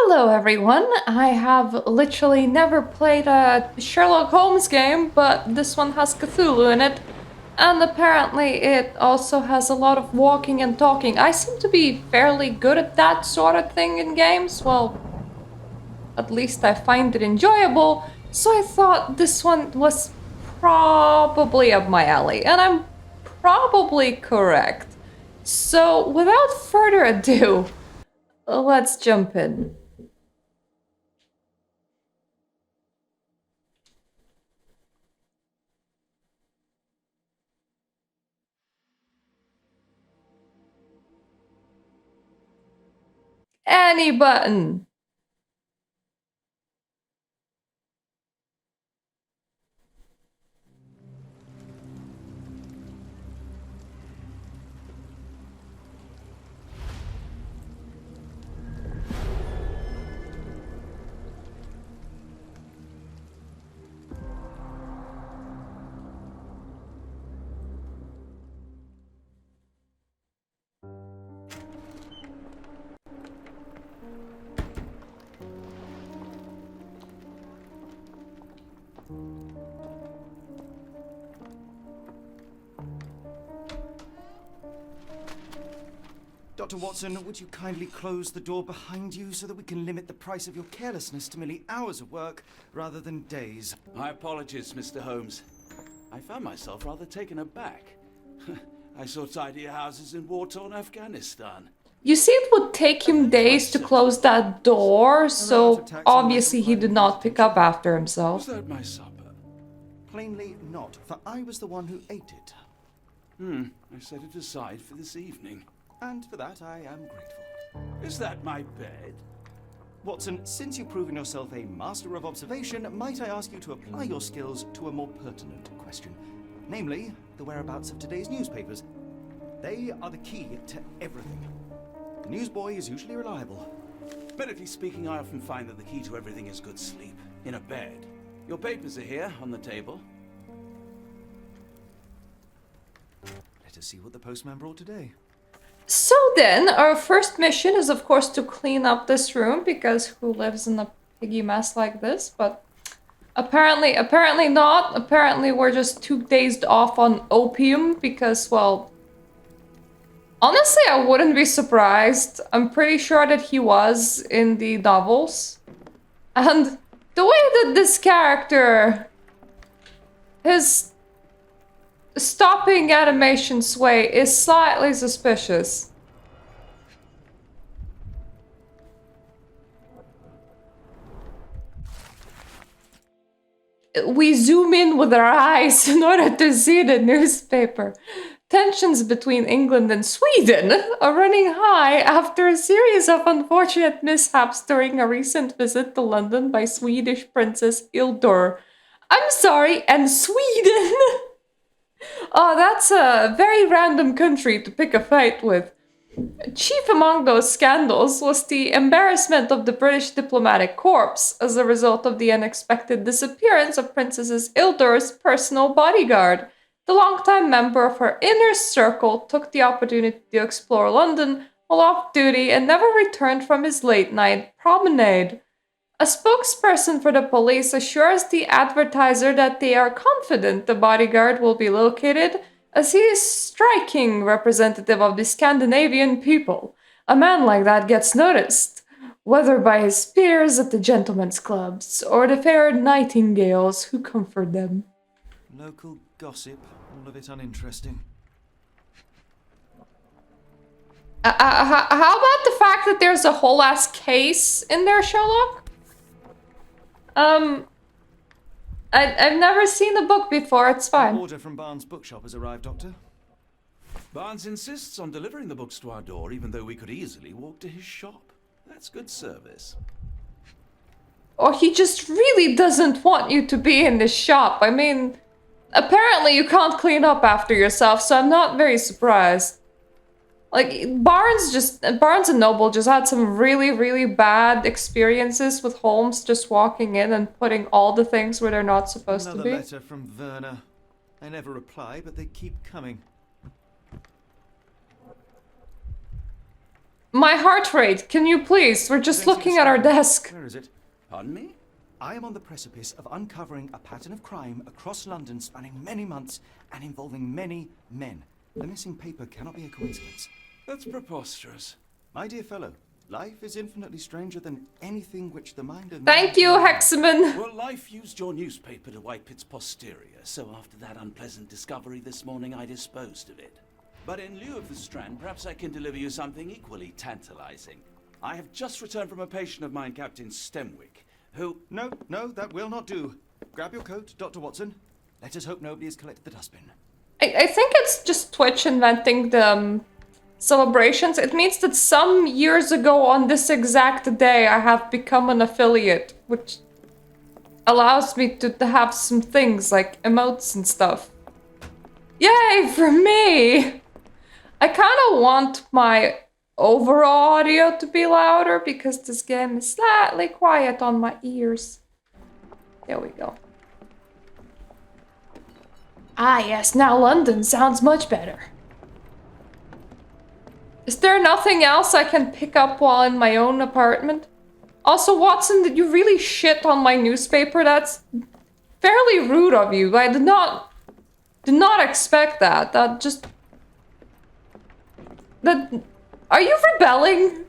Hello, everyone. I have literally never played a Sherlock Holmes game, but this one has Cthulhu in it. And apparently, it also has a lot of walking and talking. I seem to be fairly good at that sort of thing in games. Well, at least I find it enjoyable. So I thought this one was probably up my alley. And I'm probably correct. So without further ado, let's jump in. Any button. Dr. Watson, would you kindly close the door behind you so that we can limit the price of your carelessness to merely hours of work rather than days? My apologies, Mr. Holmes. I found myself rather taken aback. I saw tidier houses in war-torn Afghanistan. You see, it would take him days to close that door, so obviously he did not pick up after Was himself. that my supper? Plainly not, for I was the one who ate it. I set it aside for this evening. And for that I am grateful. Is that my bed? Watson, since you've proven yourself a master of observation, might I ask you to apply your skills to a more pertinent question? Namely, the whereabouts of today's newspapers. They are the key to everything. The newsboy is usually reliable. Medically speaking, I often find that the key to everything is good sleep. In a bed. Your papers are here, on the table. Let us see what the postman brought today. So then, our first mission is of course to clean up this room, because who lives in a piggy mess like this? But apparently not. Apparently we're just too dazed off on opium, because, well, honestly, I wouldn't be surprised. I'm pretty sure that he was in the novels. And the way that this character, his stopping animation sway is slightly suspicious. We zoom in with our eyes in order to see the newspaper. Tensions between England and Sweden are running high after a series of unfortunate mishaps during a recent visit to London by Swedish Princess Ildur. I'm sorry, and Sweden? Oh, that's a very random country to pick a fight with. Chief among those scandals was the embarrassment of the British diplomatic corps as a result of the unexpected disappearance of Princess Ildur's personal bodyguard. The longtime member of her inner circle took the opportunity to explore London while off duty and never returned from his late night promenade. A spokesperson for the police assures the advertiser that they are confident the bodyguard will be located, as he is striking representative of the Scandinavian people. A man like that gets noticed, whether by his peers at the gentlemen's clubs or the fair nightingales who comfort them. Local gossip, all of it uninteresting. How about the fact that there's a whole ass case in there, Sherlock? I've never seen the book before, it's fine. An order from Barnes' bookshop has arrived, Doctor. Barnes insists on delivering the books to our door, even though we could easily walk to his shop. That's good service. Or he just really doesn't want you to be in the shop. I mean, apparently you can't clean up after yourself, so I'm not very surprised. Like, Barnes and Noble just had some really, really bad experiences with Holmes just walking in and putting all the things where they're not supposed Another to be. letter from Werner. They never reply, but they keep coming. My heart rate, can you please? We're just looking at our desk. Where is it? Pardon me? I am on the precipice of uncovering a pattern of crime across London spanning many months and involving many men. The missing paper cannot be a coincidence. That's preposterous. My dear fellow, life is infinitely stranger than anything which the mind of Thank you, Hexaman. Well, life used your newspaper to wipe its posterior, so after that unpleasant discovery this morning, I disposed of it. But in lieu of the Strand, perhaps I can deliver you something equally tantalizing. I have just returned from a patient of mine, Captain Stemwick, who... No, that will not do. Grab your coat, Dr. Watson. Let us hope nobody has collected the dustbin. I think it's just Twitch inventing the celebrations. It means that some years ago on this exact day, I have become an affiliate, which allows me to have some things like emotes and stuff. Yay for me! I kind of want my overall audio to be louder because this game is slightly quiet on my ears. There we go. Ah yes, now London sounds much better. Is there nothing else I can pick up while in my own apartment? Also, Watson, did you really shit on my newspaper? That's fairly rude of you. I did not expect that. Are you rebelling?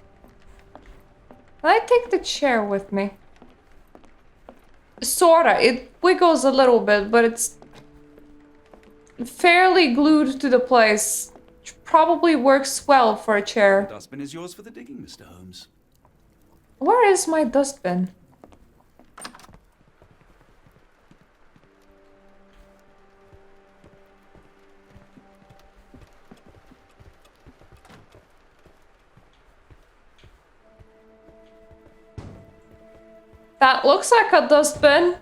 Can I take the chair with me? Sorta. It wiggles a little bit, but it's fairly glued to the place. Which probably works well for a chair. The dustbin is yours for the digging, Mr. Holmes. Where is my dustbin? That looks like a dustbin.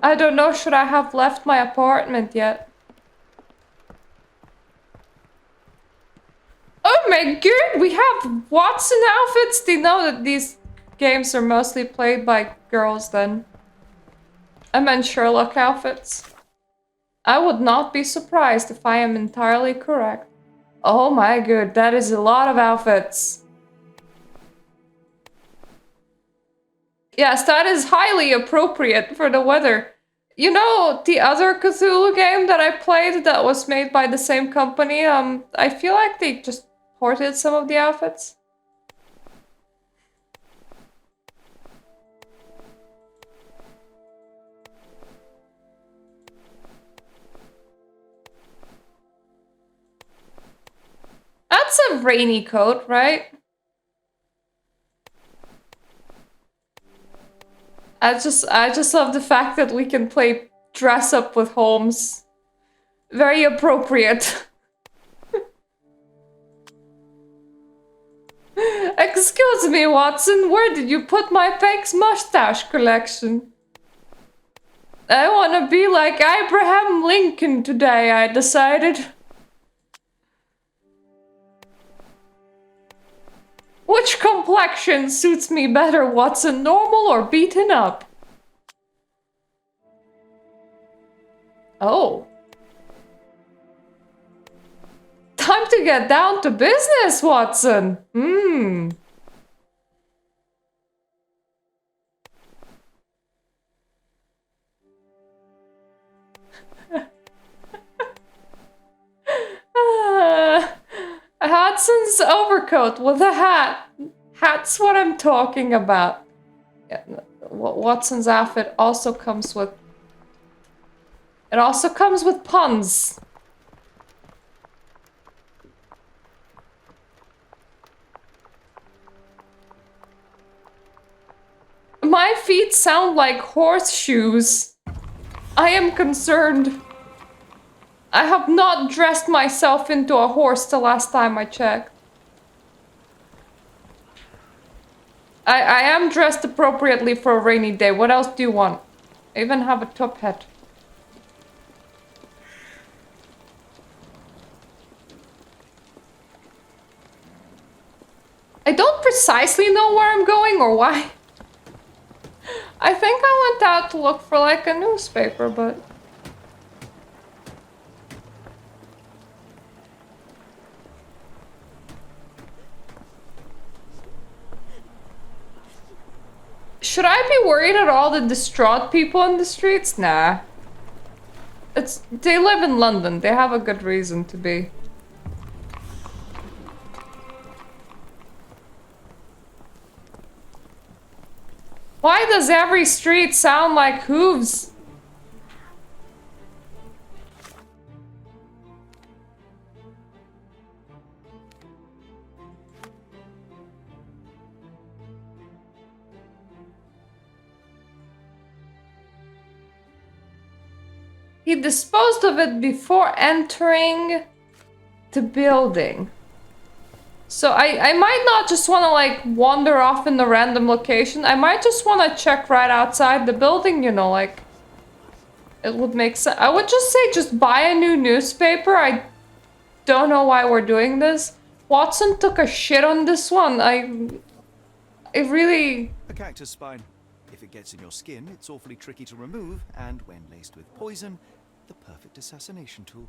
I don't know, should I have left my apartment yet? Oh my god, we have Watson outfits. Do you know that these games are mostly played by girls then? I meant Sherlock outfits. I would not be surprised if I am entirely correct. Oh my god, that is a lot of outfits. Yes, that is highly appropriate for the weather. You know, the other Cthulhu game that I played that was made by the same company, I feel like they just ported some of the outfits. That's a rainy coat, right? I just love the fact that we can play dress up with Holmes. Very appropriate. Excuse me, Watson, where did you put my fake mustache collection? I wanna be like Abraham Lincoln today, I decided. Which complexion suits me better, Watson? Normal or beaten up? Oh. Time to get down to business, Watson. Hudson's overcoat with a hat. Hat's what I'm talking about. Yeah, Watson's outfit also comes with... It also comes with puns. My feet sound like horseshoes. I am concerned. I have not dressed myself into a horse the last time I checked. I am dressed appropriately for a rainy day. What else do you want? I even have a top hat. I don't precisely know where I'm going or why. I think I went out to look for like a newspaper, but... Should I be worried at all the distraught people in the streets? Nah. They live in London. They have a good reason to be. Why does every street sound like hooves? He disposed of it before entering the building. So I might not just want to like wander off in a random location. I might just want to check right outside the building, you know, like it would make sense. I would just say just buy a new newspaper. I don't know why we're doing this. Watson took a shit on this one. It really... A cactus spine. If it gets in your skin, it's awfully tricky to remove, and when laced with poison, the perfect assassination tool.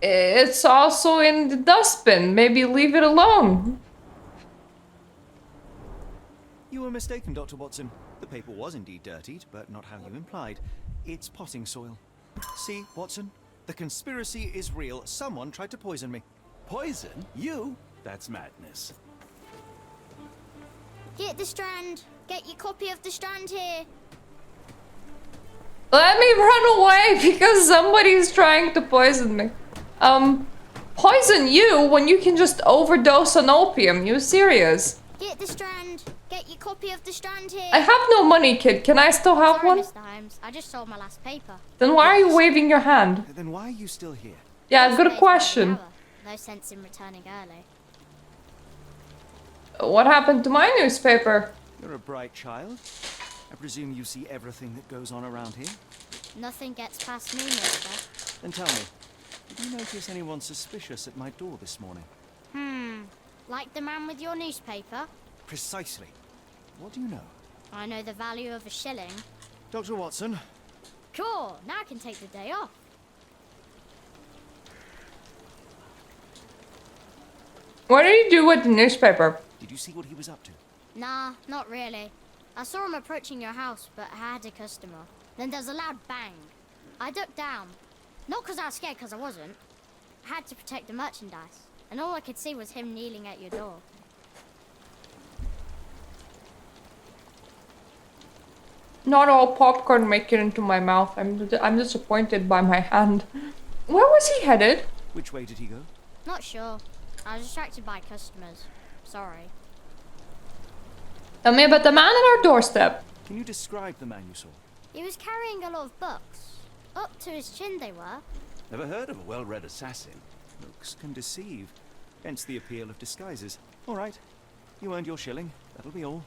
It's also in the dustbin. Maybe leave it alone. You were mistaken, Dr. Watson. The paper was indeed dirtied, but not how you implied. It's potting soil. See, Watson? The conspiracy is real. Someone tried to poison me. Poison? You? That's madness. Get the Strand. Get your copy of the Strand here. Let me run away because somebody's trying to poison me. Poison you when you can just overdose on opium? You serious? Get the Strand. Get your copy of the Strand here. I have no money, kid. Can I still have Sorry, one? Mr. Holmes. I just sold my last paper. Then why are you waving your hand? Then why are you still here? Yeah, good Paid by the question. hour. No sense in returning early. What happened to my newspaper? You're a bright child. I presume you see everything that goes on around here? Nothing gets past me, mister. Then tell me, did you notice anyone suspicious at my door this morning? Like the man with your newspaper? Precisely. What do you know? I know the value of a shilling. Dr. Watson, Sure, now I can take the day off. What did you do with the newspaper? did you see what he was up to? Nah, not really. I saw him approaching your house, but I had a customer. Then there's a loud bang. I ducked down. Not because I was scared, because I wasn't. I had to protect the merchandise. And all I could see was him kneeling at your door. Not all popcorn make it into my mouth. I'm disappointed by my hand. Where was he headed? Which way did he go? Not sure. I was distracted by customers. Sorry. Tell me about the man at our doorstep. Can you describe the man you saw? He was carrying a lot of books. Up to his chin they were. Never heard of a well-read assassin. Looks can deceive. Hence the appeal of disguises. All right. You earned your shilling. That'll be all.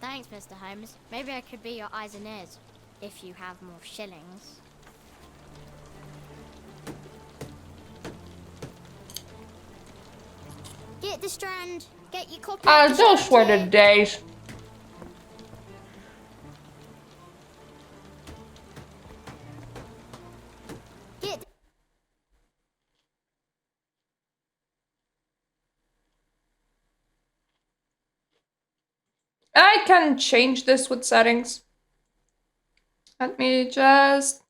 Thanks, Mr. Holmes. Maybe I could be your eyes and ears. If you have more shillings. Get the Strand. Get your copy of the Those Strand were the here. days. Get I can change this with settings. Let me just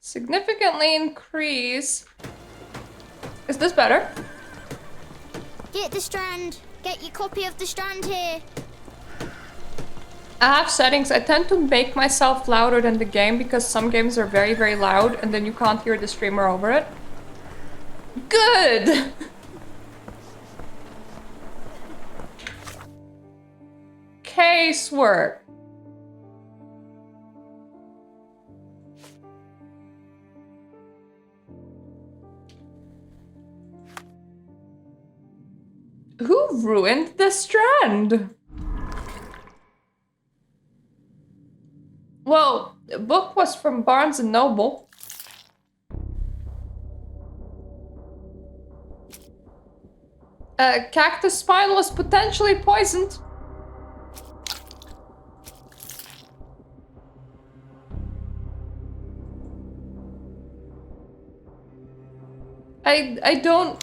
significantly increase. Is this better? Get the Strand. Get your copy of the Strand here. I have settings. I tend to make myself louder than the game because some games are very, very loud and then you can't hear the streamer over it. Good! Casework. Who ruined the Strand? Well, the book was from Barnes and Noble. Cactus spine was potentially poisoned. I don't...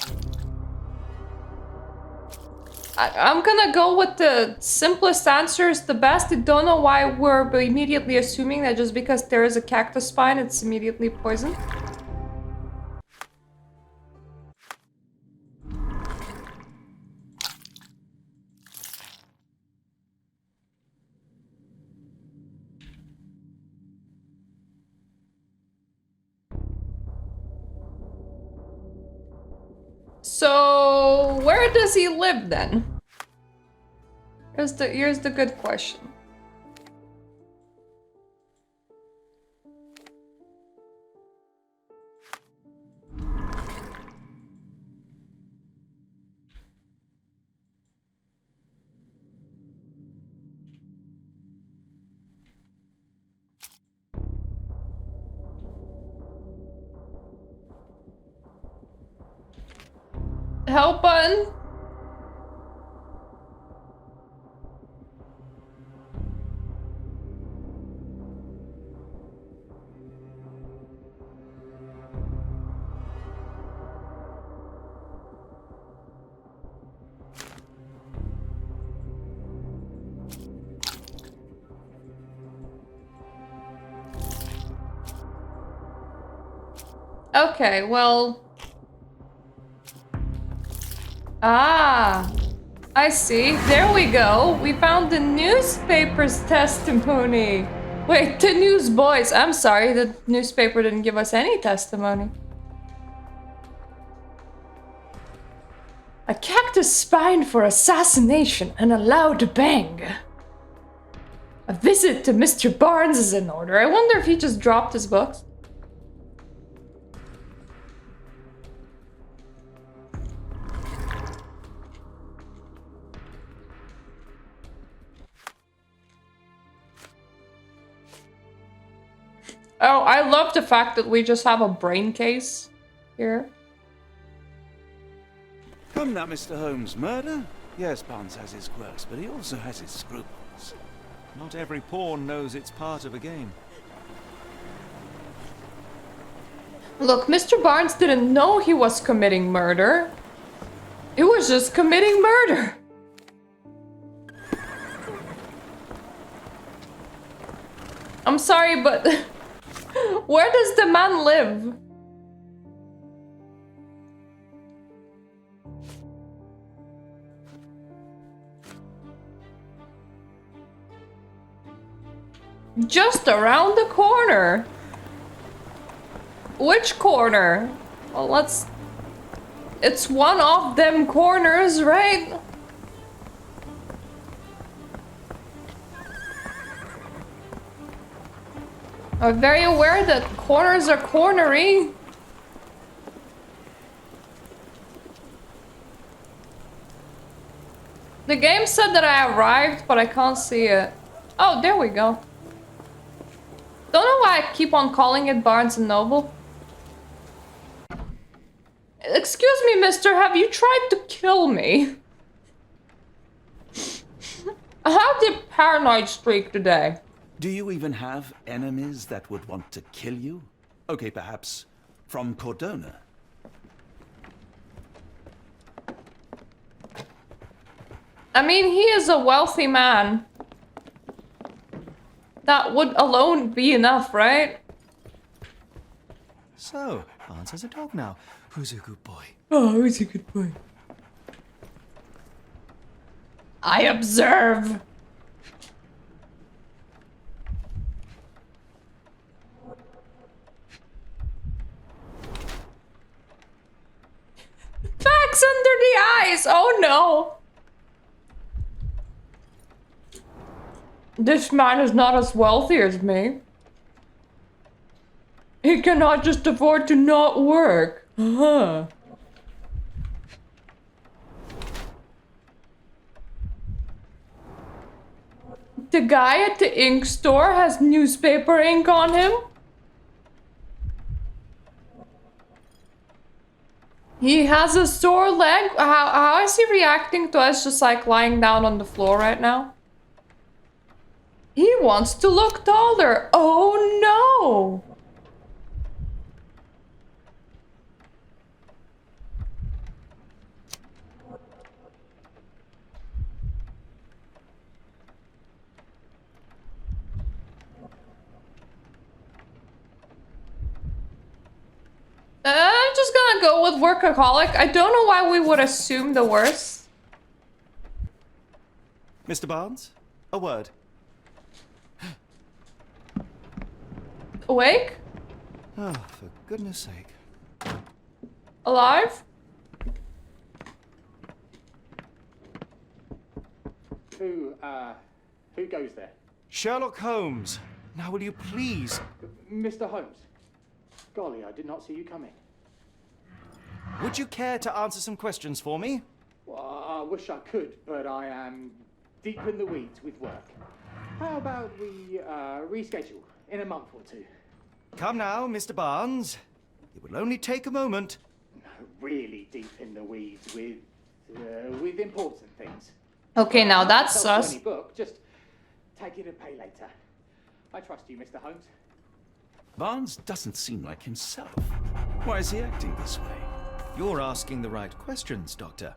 I'm gonna go with the simplest answer is the best. I don't know why we're immediately assuming that just because there is a cactus spine, it's immediately poison. So, where does he live then? Here's the good question. Help button. Okay, well... Ah, I see. There we go. We found the newspaper's testimony. Wait, the newsboys. I'm sorry, the newspaper didn't give us any testimony. A cactus spine for assassination and a loud bang. A visit to Mr. Barnes is in order. I wonder if he just dropped his books. Oh, I love the fact that we just have a brain case here. Come now, Mr. Holmes. Murder? Yes, Barnes has his quirks, but he also has his scruples. Not every pawn knows it's part of a game. Look, Mr. Barnes didn't know he was committing murder. He was just committing murder. I'm sorry, but where does the man live? Just around the corner. Which corner? Well, let's... It's one of them corners, right? I'm very aware that corners are cornery. The game said that I arrived, but I can't see it. Oh, there we go. Don't know why I keep on calling it Barnes & Noble. Excuse me, mister, have you tried to kill me? How's your paranoid streak today? Do you even have enemies that would want to kill you? Okay, perhaps from Cordona. I mean, he is a wealthy man. That would alone be enough, right? So, Barnes has a dog now. Who's a good boy? Oh, who's a good boy? I observe. Facts under the eyes. Oh no. This man is not as wealthy as me. He cannot just afford to not work. Huh. The guy at the ink store has newspaper ink on him. He has a sore leg. How is he reacting to us just like lying down on the floor right now? He wants to look taller. Oh no! gonna go with workaholic. I don't know why we would assume the worst. Mr. Barnes, a word. Awake? Oh, for goodness sake. Alive? Who goes there? Sherlock Holmes. Now will you please... Mr. Holmes. Golly, I did not see you coming. Would you care to answer some questions for me? Well, I wish I could, but I am deep in the weeds with work. How about we reschedule in a month or two? Come now, Mr. Barnes. It will only take a moment. Really deep in the weeds with important things. Okay, now that's Tell sus. any book, just take it and pay later. I trust you, Mr. Holmes. Barnes doesn't seem like himself. Why is he acting this way? You're asking the right questions, Doctor.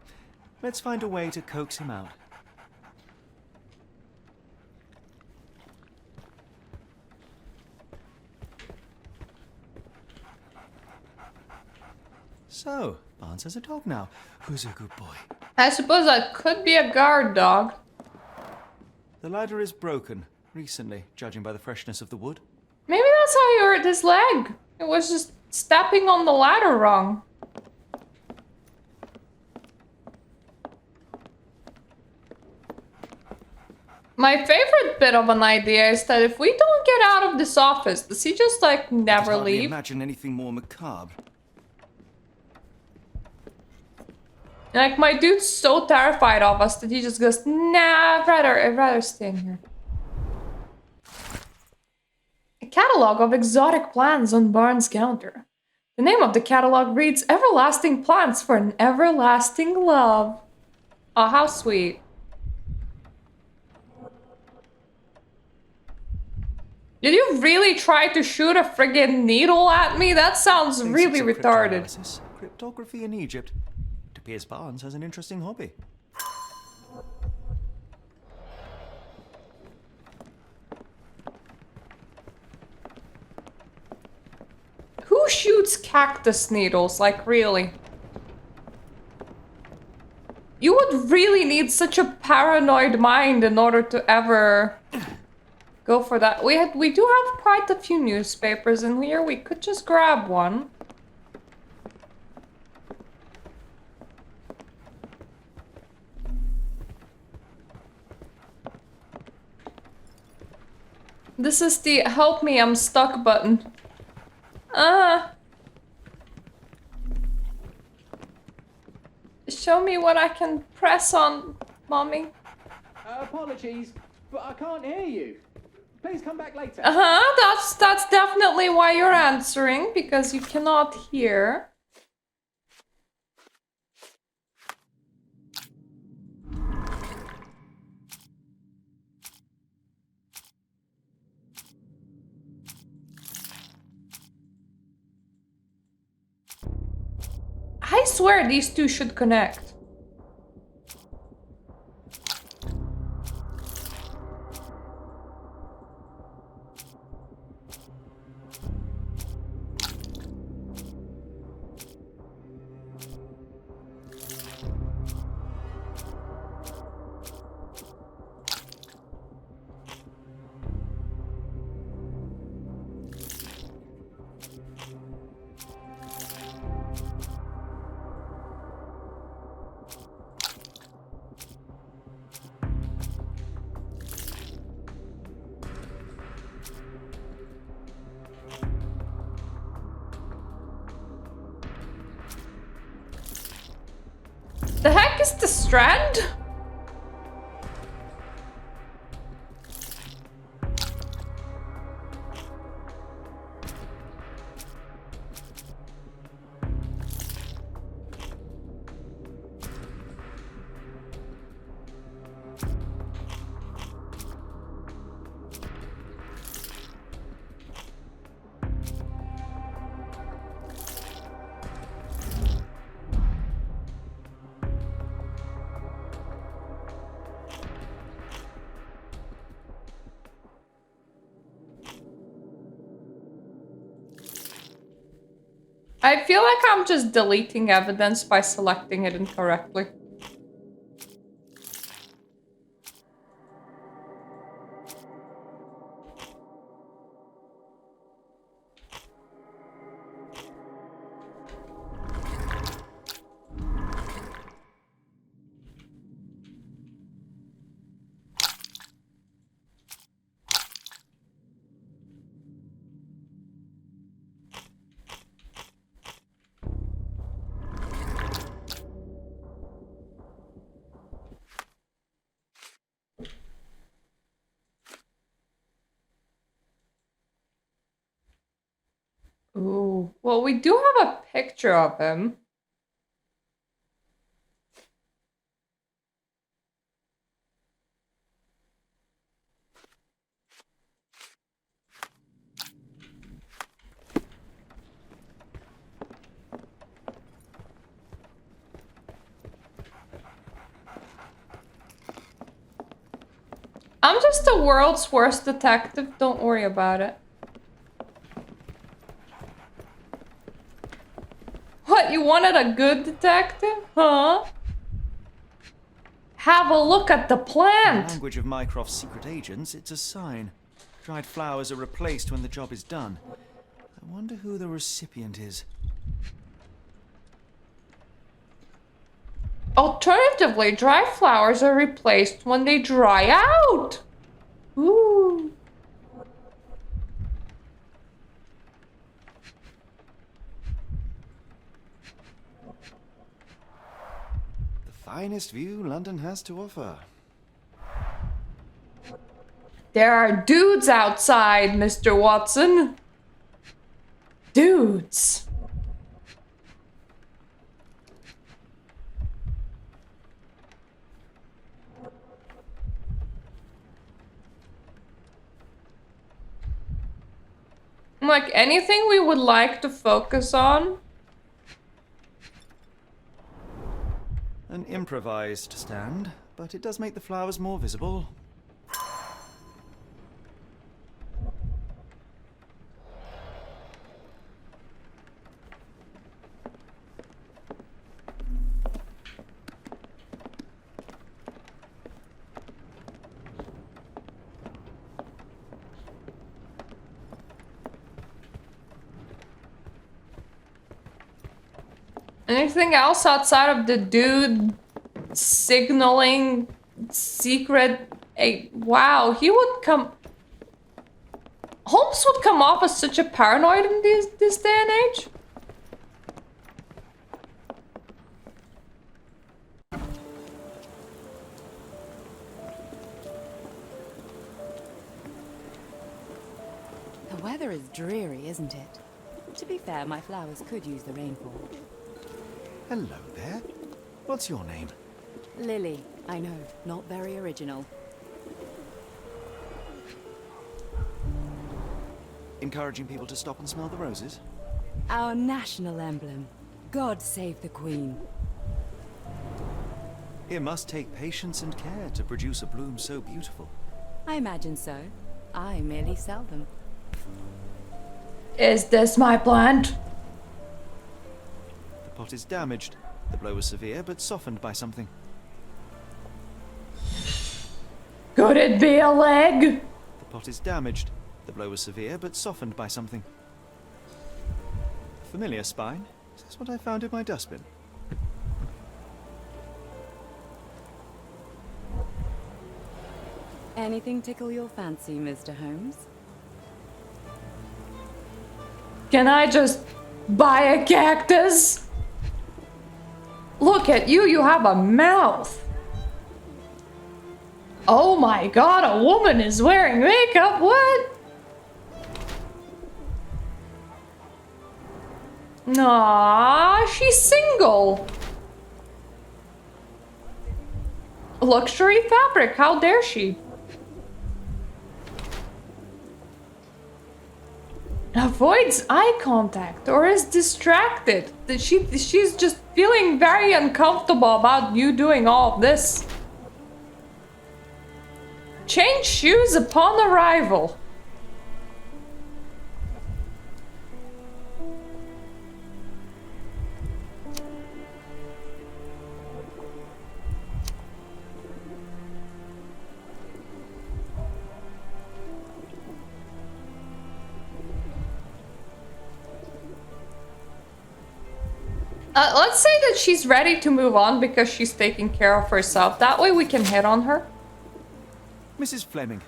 Let's find a way to coax him out. So, Barnes has a dog now. Who's a good boy? I suppose I could be a guard dog. The ladder is broken, recently, judging by the freshness of the wood. Maybe that's how he hurt his leg. It was just stepping on the ladder wrong. My favorite bit of an idea is that if we don't get out of this office, does he just like never Could hardly leave? imagine anything more macabre. Like my dude's so terrified of us that he just goes, nah, I'd rather stay in here. A catalog of exotic plants on Barnes' counter. The name of the catalog reads Everlasting Plants for an Everlasting Love. Oh, how sweet. Did you really try to shoot a friggin' needle at me? That sounds really Basics of retarded. cryptanalysis, cryptography in Egypt. It appears Barnes has an interesting hobby. Who shoots cactus needles? Like, really? You would really need such a paranoid mind in order to ever go for that. We do have quite a few newspapers in here. We could just grab one. This is the help me, I'm stuck button. Show me what I can press on, mommy. Apologies, but I can't hear you. Please come back later. That's definitely why you're answering, because you cannot hear. I swear these two should connect. The heck is the strand? I feel like I'm just deleting evidence by selecting it incorrectly. Ooh, well, we do have a picture of him. I'm just the world's worst detective, don't worry about it. What, you wanted a good detective? Huh? Have a look at the In the plant! language of Mycroft's secret agents, it's a sign. Dried flowers are replaced when the job is done. I wonder who the recipient is. Alternatively, dry flowers are replaced when they dry out! Ooh. The finest view London has to offer. There are dudes outside, Mr. Watson. Dudes. Like, anything we would like to focus on? An improvised stand, but it does make the flowers more visible. Anything else outside of the dude signaling secret? Wow, he would come. Holmes would come off as such a paranoid in this day and age. The weather is dreary, isn't it? To be fair, my flowers could use the rainfall. Hello there. What's your name? Lily, I know, not very original. Encouraging people to stop and smell the roses? Our national emblem. God save the Queen. It must take patience and care to produce a bloom so beautiful. I imagine so. I merely sell them. Is this my plant? The pot is damaged. The blow was severe, but softened by something. Could it be a leg? The pot is damaged. The blow was severe, but softened by something. Familiar spine? Is this what I found in my dustbin? Anything tickle your fancy, Mr. Holmes? Can I just buy a cactus? Look at you, you have a mouth. Oh my god, a woman is wearing makeup, what? Aww, she's single. Luxury fabric, how dare she? Avoids eye contact or is distracted. She's just feeling very uncomfortable about you doing all of this. Change shoes upon arrival. Let's say that she's ready to move on because she's taking care of herself. That way we can hit on her. Mrs. Fleming,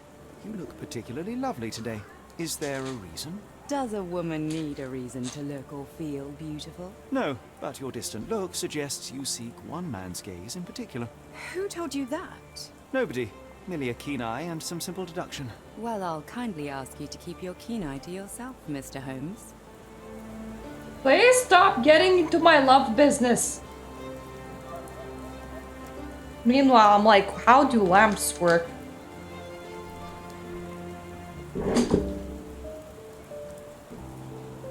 you look particularly lovely today. Is there a reason? Does a woman need a reason to look or feel beautiful? No, but your distant look suggests you seek one man's gaze in particular. Who told you that? Nobody. Merely a keen eye and some simple deduction. Well, I'll kindly ask you to keep your keen eye to yourself, Mr. Holmes. Please stop getting into my love business. Meanwhile, I'm like, how do lamps work?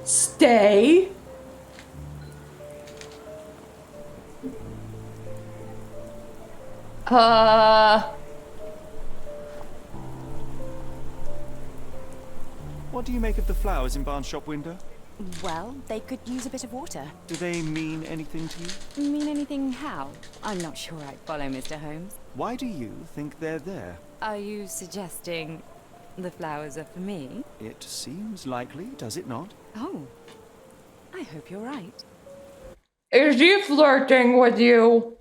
Stay. What do you make of the flowers in Barnes' shop window? Well, they could use a bit of water. Do they mean anything to you? Mean anything how? I'm not sure I follow, Mr. Holmes. Why do you think they're there? Are you suggesting the flowers are for me? It seems likely, does it not? Oh, I hope you're right. Is he flirting with you?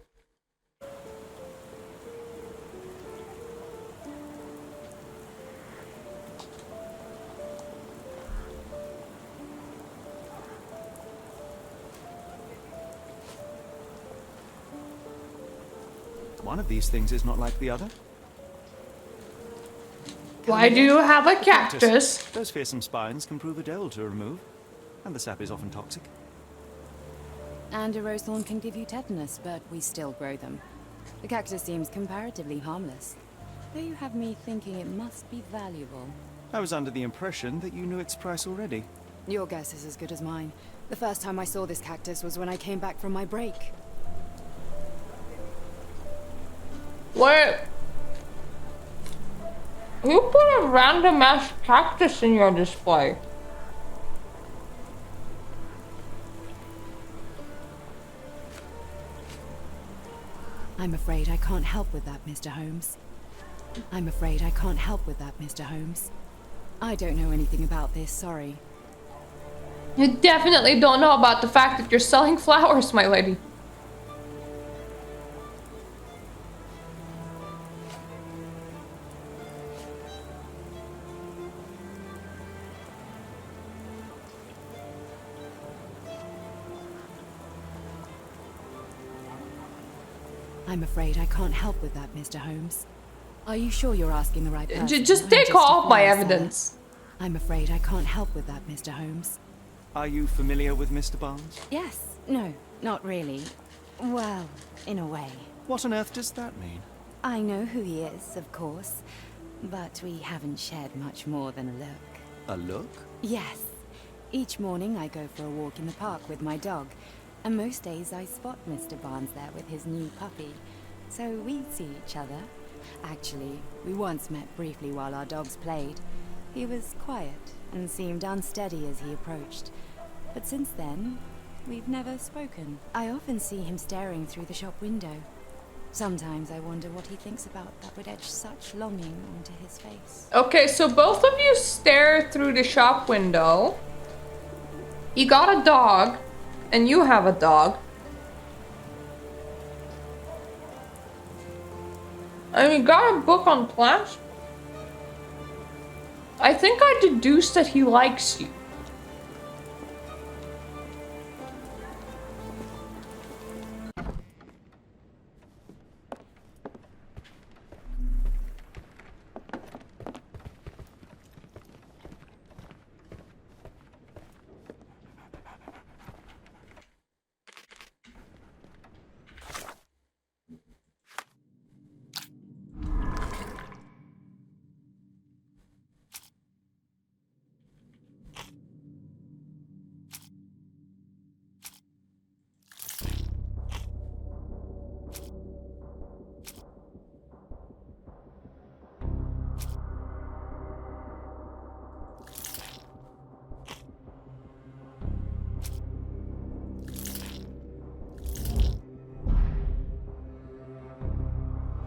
One of these things is not like the other. Why do you have a cactus? Those fearsome spines can prove a devil to remove, and the sap is often toxic. And a rose thorn can give you tetanus, but we still grow them. The cactus seems comparatively harmless, though you have me thinking it must be valuable. I was under the impression that you knew its price already. Your guess is as good as mine. The first time I saw this cactus was when I came back from my break. Wait. Who put a random ass cactus in your display? I'm afraid I can't help with that, Mr. Holmes. I'm afraid I can't help with that, Mr. Holmes. I don't know anything about this, sorry. You definitely don't know about the fact that you're selling flowers, my lady. I'm afraid I can't help with that, Mr. Holmes. Are you sure you're asking the right person? Just I'm take a off my flowers seller. evidence. I'm afraid I can't help with that, Mr. Holmes. Are you familiar with Mr. Barnes? Yes. No, not really. Well, in a way. What on earth does that mean? I know who he is, of course. But we haven't shared much more than a look. A look? Yes. Each morning I go for a walk in the park with my dog. And most days I spot Mr. Barnes there with his new puppy. So we see each other. Actually, we once met briefly while our dogs played. He was quiet and seemed unsteady as he approached. But since then, we've never spoken. I often see him staring through the shop window. Sometimes I wonder what he thinks about that would etch such longing onto his face. Okay, so both of you stare through the shop window. You got a dog, and you have a dog. And you got a book on plants. I think I deduced that he likes you.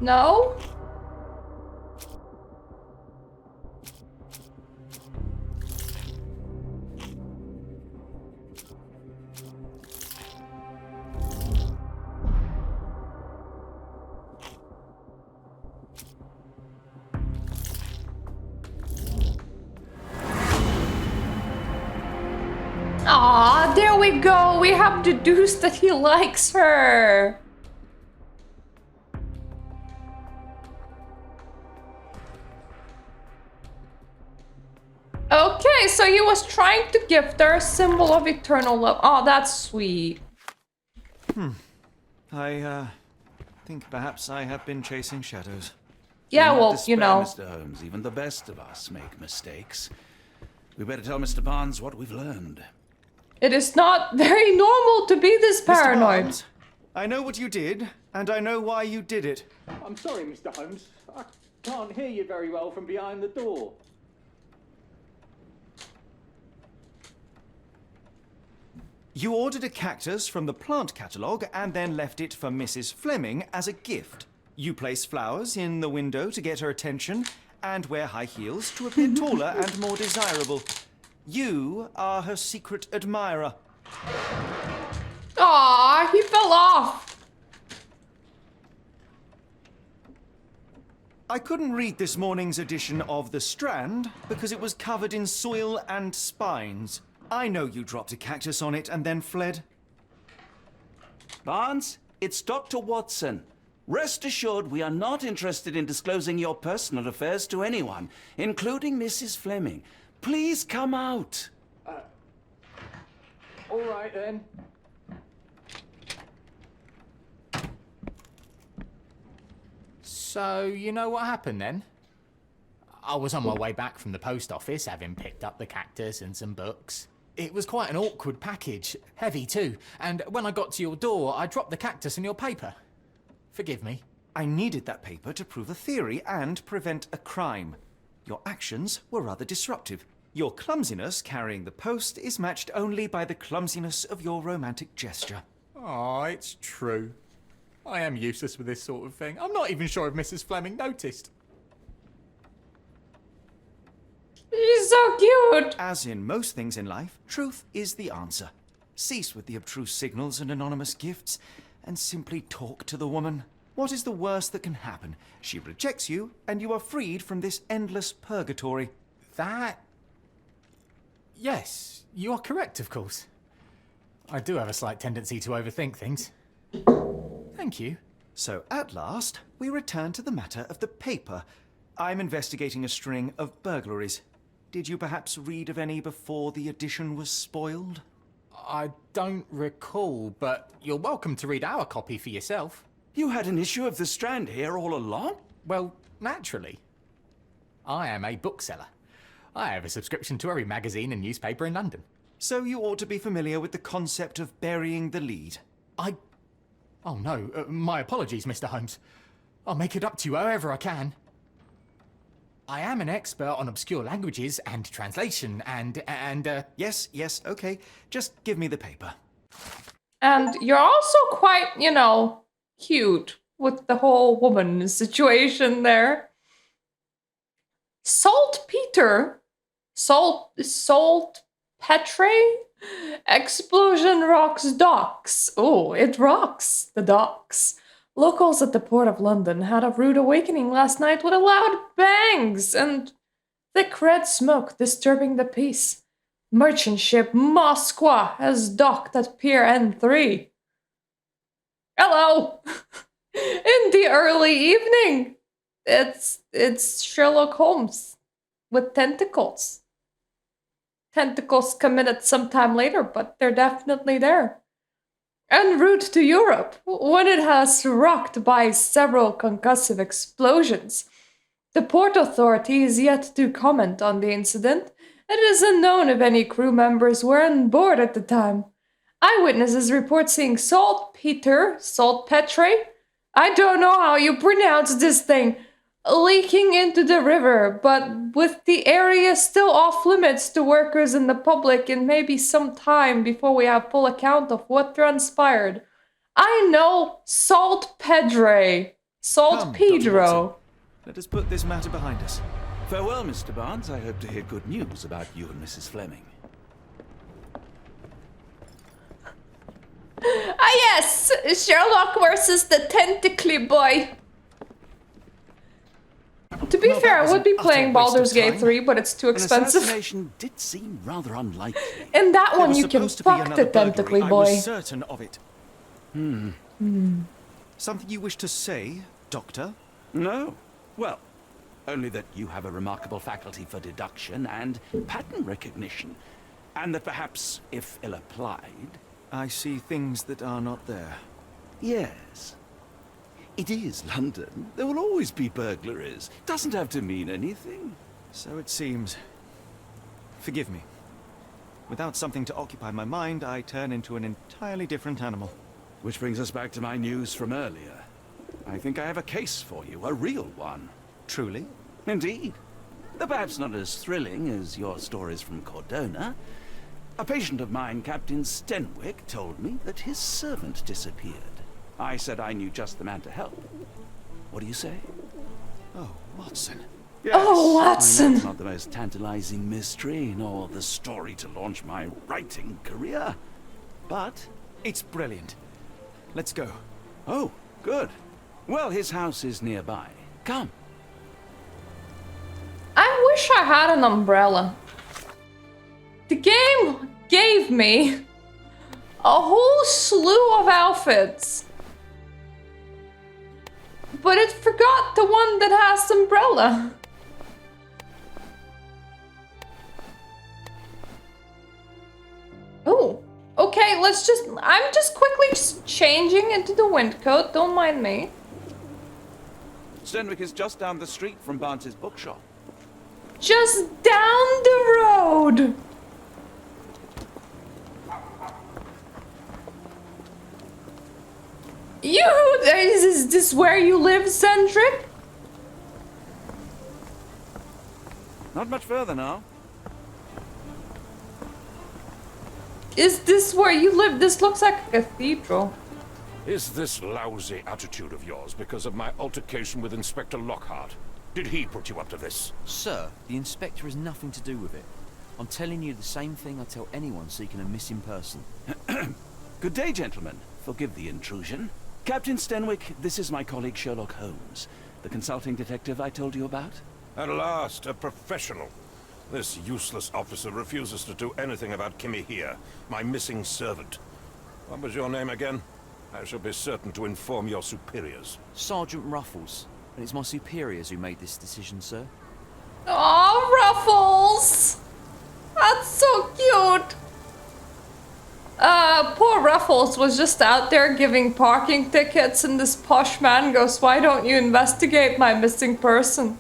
No? Aw, there we go. We have deduced that he likes her. Okay, so he was trying to gift her a symbol of eternal love. Oh, that's sweet. I think perhaps I have been chasing shadows. Yeah, Do not well, despair, you know. Mr. Holmes, even the best of us make mistakes. We better tell Mr. Barnes what we've learned. It is not very normal to be this Mr. paranoid. Barnes, I know what you did, and I know why you did it. I'm sorry, Mr. Holmes. I can't hear you very well from behind the door. You ordered a cactus from the plant catalogue and then left it for Mrs. Fleming as a gift. You place flowers in the window to get her attention and wear high heels to appear taller and more desirable. You are her secret admirer. Aw, he fell off. I couldn't read this morning's edition of The Strand because it was covered in soil and spines. I know you dropped a cactus on it and then fled. Barnes, it's Dr. Watson. Rest assured we are not interested in disclosing your personal affairs to anyone, including Mrs. Fleming. Please come out. All right, then. So, you know what happened then? I was on my way back from the post office, having picked up the cactus and some books. It was quite an awkward package, heavy too, and when I got to your door, I dropped the cactus and your paper. Forgive me. I needed that paper to prove a theory and prevent a crime. Your actions were rather disruptive. Your clumsiness carrying the post is matched only by the clumsiness of your romantic gesture. Oh, it's true. I am useless with this sort of thing. I'm not even sure if Mrs. Fleming noticed. She's so cute. As in most things in life, truth is the answer. Cease with the obtruse signals and anonymous gifts, and simply talk to the woman. What is the worst that can happen? She rejects you, and you are freed from this endless purgatory. That... Yes, you are correct, of course. I do have a slight tendency to overthink things. Thank you. So at last, we return to the matter of the paper. I'm investigating a string of burglaries. Did you perhaps read of any before the edition was spoiled? I don't recall, but you're welcome to read our copy for yourself. You had an issue of The Strand here all along? Well, naturally. I am a bookseller. I have a subscription to every magazine and newspaper in London. So you ought to be familiar with the concept of burying the lead. Oh no, my apologies, Mr. Holmes. I'll make it up to you however I can. I am an expert on obscure languages and translation and. Yes, okay. Just give me the paper. And you're also quite, you know, cute with the whole woman situation there. Saltpeter? Saltpetre? Explosion rocks docks. Oh, it rocks the docks. Locals at the Port of London had a rude awakening last night with loud bangs and thick red smoke disturbing the peace. Merchant ship Moskwa has docked at Pier N3. Hello! In the early evening! It's Sherlock Holmes with tentacles. Tentacles come in at some time later, but they're definitely there. En route to Europe, when it has rocked by several concussive explosions. The port authority is yet to comment on the incident. It is unknown if any crew members were on board at the time. Eyewitnesses report seeing saltpeter, I don't know how you pronounce this thing, leaking into the river, but with the area still off limits to workers and the public, and maybe some time before we have full account of what transpired. I know Saltpedro. Come, Dr. Watson. Saltpedro. Let us put this matter behind us. Farewell, Mr. Barnes. I hope to hear good news about you and Mrs. Fleming. Ah yes, Sherlock versus the tentacly boy. To be Well, fair, that I was would be an utter playing waste of Baldur's Gate time. 3, but it's too An expensive. assassination did seem rather unlikely. In that There one, was you can supposed to be fuck another the tentacly burglary. I boy. was certain of it. Something you wish to say, Doctor? No. Well, only that you have a remarkable faculty for deduction and pattern recognition. And that perhaps, if ill-applied... I see things that are not there. Yes. It is London. There will always be burglaries. Doesn't have to mean anything. So it seems. Forgive me. Without something to occupy my mind, I turn into an entirely different animal. Which brings us back to my news from earlier. I think I have a case for you, a real one. Truly? Indeed. Though perhaps not as thrilling as your stories from Cordona. A patient of mine, Captain Stenwick, told me that his servant disappeared. I said I knew just the man to help. What do you say? Oh, Watson. Yes, Oh, I know Watson. it's not the most tantalizing mystery, nor the story to launch my writing career. But... It's brilliant. Let's go. Oh, good. Well, his house is nearby. Come. I wish I had an umbrella. The game gave me a whole slew of outfits, but it forgot the one that has umbrella. Oh, okay, I'm just quickly changing into the wind coat, don't mind me. Stenwick is just down the street from Barnes's bookshop. Just down the road. Is this where you live, Cendric? Not much further now. Is this where you live? This looks like a cathedral. Is this lousy attitude of yours because of my altercation with Inspector Lockhart? Did he put you up to this? Sir, the inspector has nothing to do with it. I'm telling you the same thing I tell anyone seeking a missing person. Good day, gentlemen. Forgive the intrusion. Captain Stenwick, this is my colleague Sherlock Holmes, the consulting detective I told you about. At last, a professional. This useless officer refuses to do anything about Kimmy here, my missing servant. What was your name again? I shall be certain to inform your superiors. Sergeant Ruffles, and it's my superiors who made this decision, sir. Aw, Ruffles! That's so cute! Poor Ruffles was just out there giving parking tickets, and this posh man goes, "Why don't you investigate my missing person?"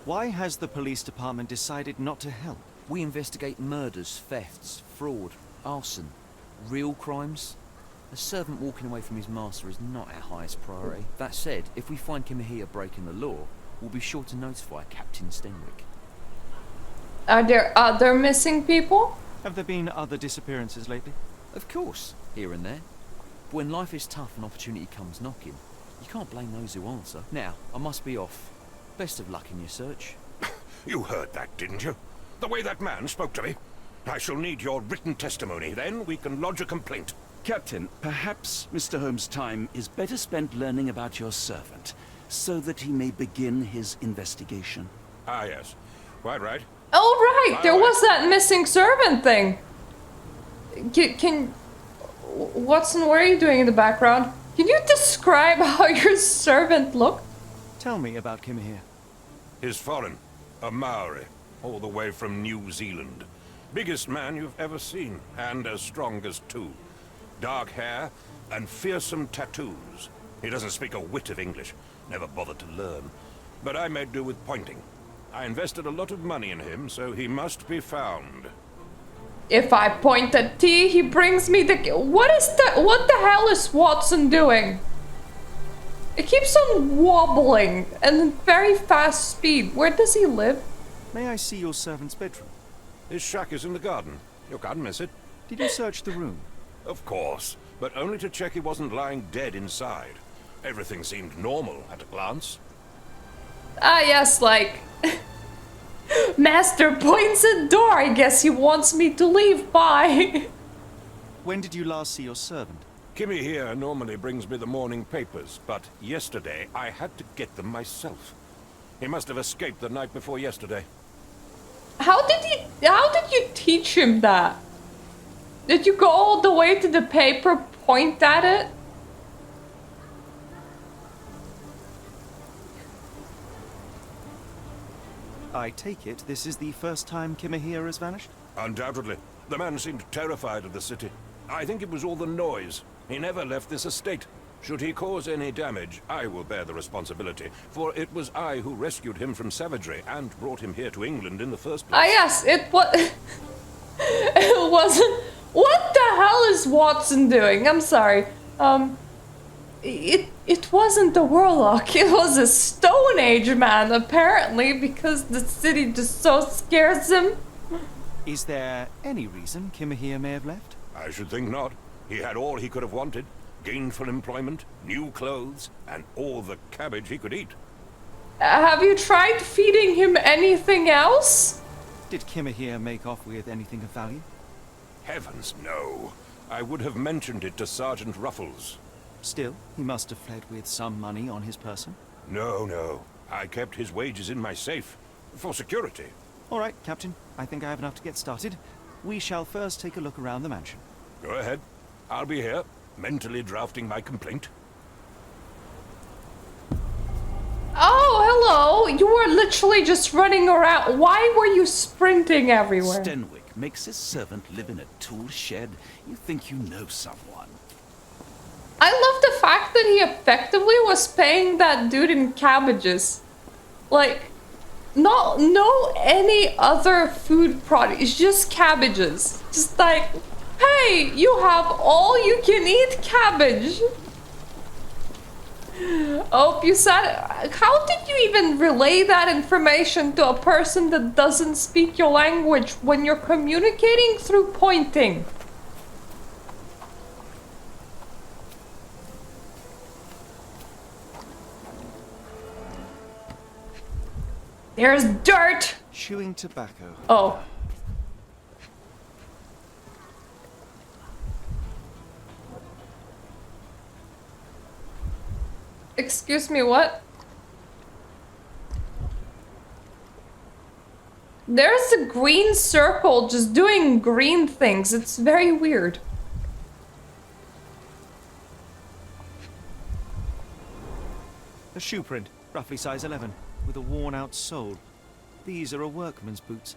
Why has the police department decided not to help? We investigate murders, thefts, fraud, arson, real crimes. A servant walking away from his master is not our highest priority. That said, if we find Kimahia breaking the law, we'll be sure to notify Captain Stenwick. Are there other missing people? Have there been other disappearances lately? Of course, here and there. But when life is tough and opportunity comes knocking, you can't blame those who answer. Now, I must be off. Best of luck in your search. You heard that, didn't you? The way that man spoke to me. I shall need your written testimony, then we can lodge a complaint. Captain, perhaps Mr. Holmes' time is better spent learning about your servant, so that he may begin his investigation. Ah, yes. Quite right. Oh, right, there By the way- was that missing servant thing. Watson, what are you doing in the background? Can you describe how your servant looked? Tell me about Kim here. He's foreign. A Maori. All the way from New Zealand. Biggest man you've ever seen, and as strong as two. Dark hair and fearsome tattoos. He doesn't speak a whit of English. Never bothered to learn. But I made do with pointing. I invested a lot of money in him, so he must be found. If I point at T, he brings me the... What the hell is Watson doing? It keeps on wobbling and very fast speed. Where does he live? May I see your servant's bedroom? His shack is in the garden. You can't miss it. Did you search the room? Of course, but only to check he wasn't lying dead inside. Everything seemed normal at a glance. Ah, yes, like... Master points at door. I guess he wants me to leave. Bye. When did you last see your servant? Kimmy here normally brings me the morning papers, but yesterday I had to get them myself. He must have escaped the night before yesterday. How did you teach him that? Did you go all the way to the paper, point at it? I take it this is the first time Kimahir has vanished? Undoubtedly. The man seemed terrified of the city. I think it was all the noise. He never left this estate. Should he cause any damage, I will bear the responsibility, for it was I who rescued him from savagery and brought him here to England in the first place. Ah, yes, it was. It wasn't. What the hell is Watson doing? I'm sorry. It wasn't a warlock. It was a Stone Age man, apparently, because the city just so scares him. Is there any reason Kimahir may have left? I should think not. He had all he could have wanted. Gainful employment, new clothes, and all the cabbage he could eat. Have you tried feeding him anything else? Did Kimahir make off with anything of value? Heavens, no. I would have mentioned it to Sergeant Ruffles. Still, he must have fled with some money on his person. No. I kept his wages in my safe. For security. All right, Captain. I think I have enough to get started. We shall first take a look around the mansion. Go ahead. I'll be here, mentally drafting my complaint. Oh, hello. You were literally just running around. Why were you sprinting everywhere? Stenwick makes his servant live in a tool shed. You think you know someone. I love the fact that he effectively was paying that dude in cabbages. Like, no any other food product. It's just cabbages. Just like, hey, you have all you can eat cabbage. Oh, you said, how did you even relay that information to a person that doesn't speak your language when you're communicating through pointing? There's dirt! Chewing tobacco. Oh. Excuse me, what? There's a green circle just doing green things. It's very weird. A shoe print, roughly size 11, with a worn-out sole. These are a workman's boots.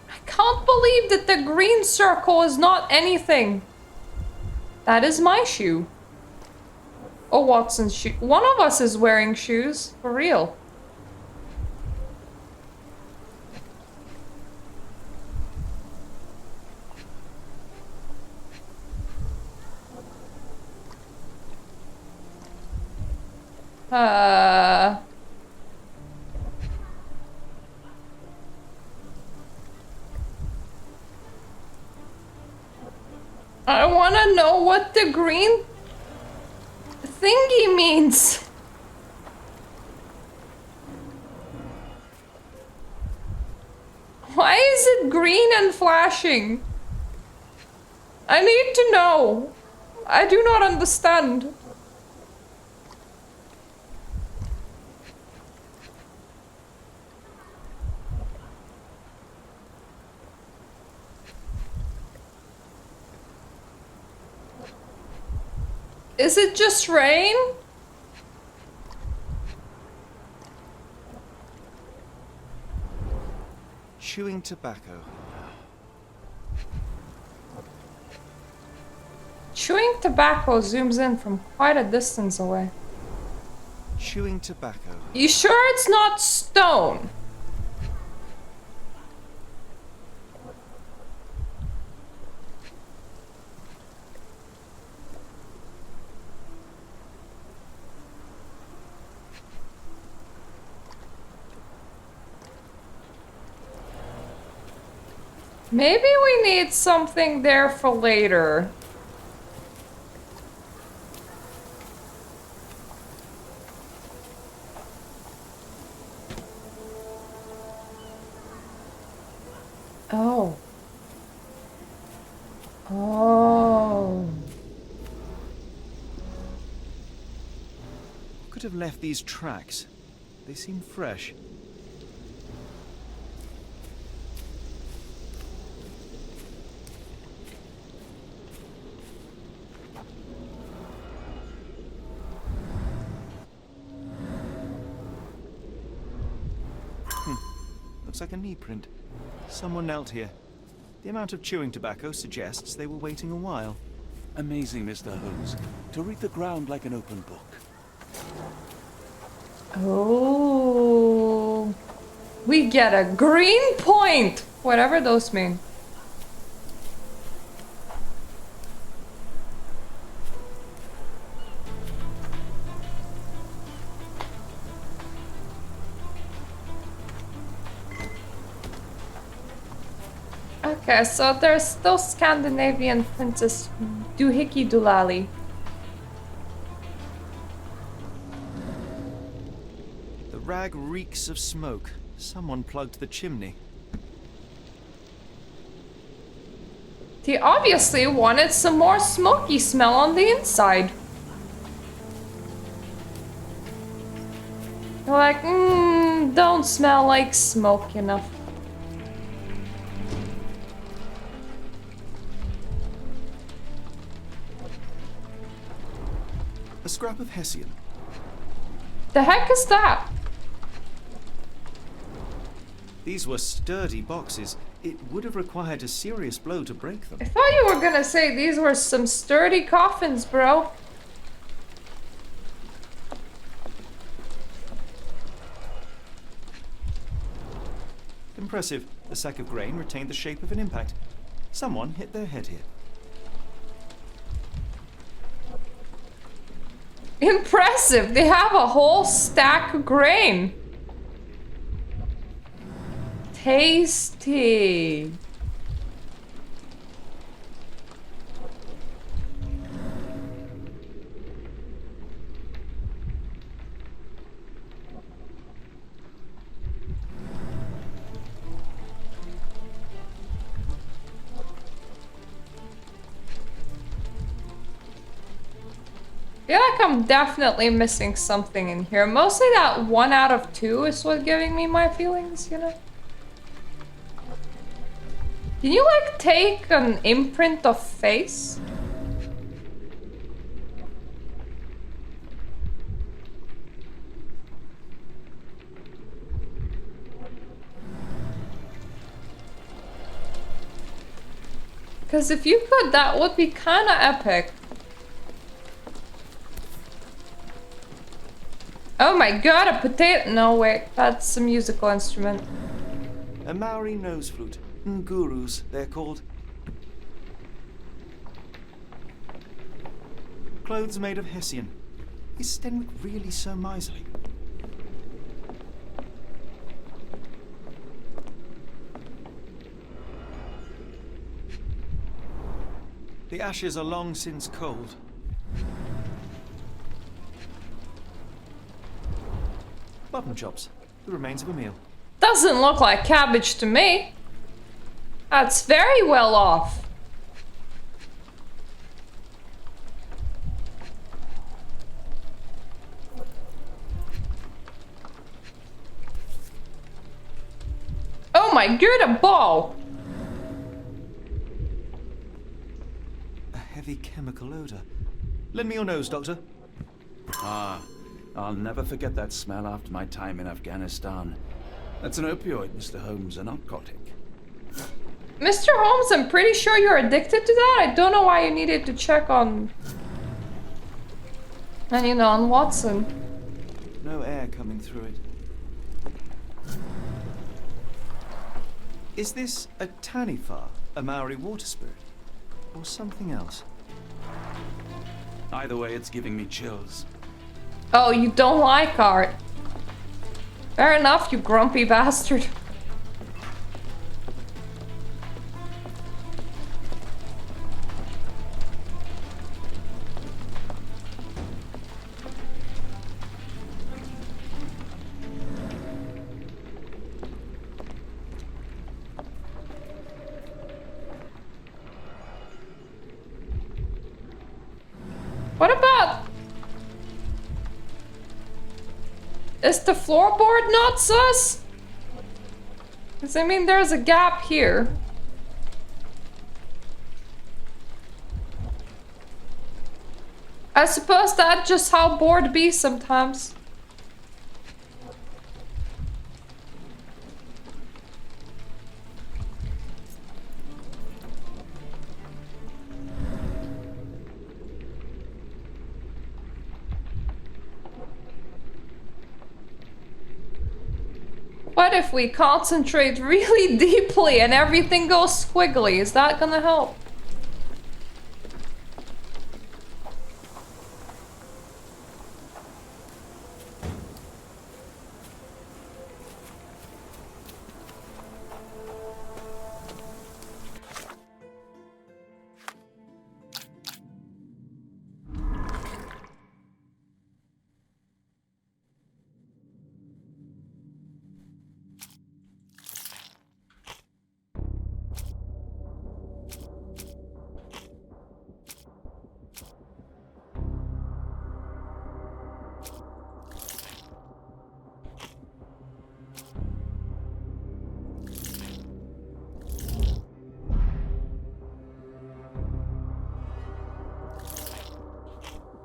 I can't believe that the green circle is not anything. That is my shoe. Or Watson's shoe. One of us is wearing shoes, for real. I want to know what the green thingy means. Why is it green and flashing? I need to know. I do not understand. Is it just rain? Chewing tobacco. Chewing tobacco zooms in from quite a distance away. Chewing tobacco. You sure it's not stone? Maybe we need something there for later. Oh. Oh. could have left these tracks? They seem fresh. Looks like a knee print. Someone knelt here. The amount of chewing tobacco suggests they were waiting a while. Amazing, Mr. Holmes. To read the ground like an open book. Oh. We get a green point! Whatever those mean. Okay, so there's still Scandinavian Princess Doohickey Doolally. The rag reeks of smoke. Someone plugged the chimney. He obviously wanted some more smoky smell on the inside. They're like, don't smell like smoke enough. A scrap of Hessian. The heck is that? These were sturdy boxes. It would have required a serious blow to break them. I thought you were gonna say these were some sturdy coffins, bro. Impressive. The sack of grain retained the shape of an impact. Someone hit their head here. Impressive! They have a whole stack of grain. Tasty. I feel like I'm definitely missing something in here. Mostly that 1 out of 2 is what's giving me my feelings, you know? Can you, like, take an imprint of face? Because if you could, that would be kind of epic. Oh my god, a potato! No, wait, that's a musical instrument. A Maori nose flute. Ngurus, they're called. Clothes made of Hessian. Is Stenwick really so miserly? The ashes are long since cold. Mutton chops, the remains of a meal. Doesn't look like cabbage to me. That's very well off. Oh my god, a ball! A heavy chemical odor. Lend me your nose, Doctor. Ah, I'll never forget that smell after my time in Afghanistan. That's an opioid, Mr. Holmes, a narcotic. Mr. Holmes, I'm pretty sure you're addicted to that. I don't know why you needed to check on... And you know, on Watson. No air coming through it. Is this a Taniwha, a Maori water spirit? Or something else? Either way, it's giving me chills. Oh, you don't like art. Fair enough, you grumpy bastard. What about... Is the floorboard not sus? Because I mean, there's a gap here. I suppose that's just how board be sometimes. What if we concentrate really deeply and everything goes squiggly? Is that gonna help?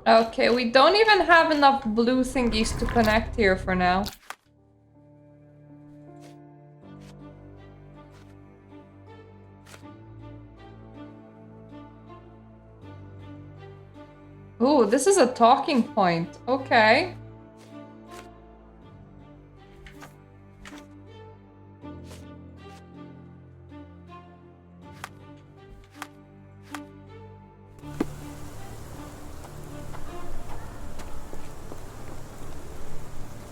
Okay, we don't even have enough blue thingies to connect here for now. Ooh, this is a talking point. Okay.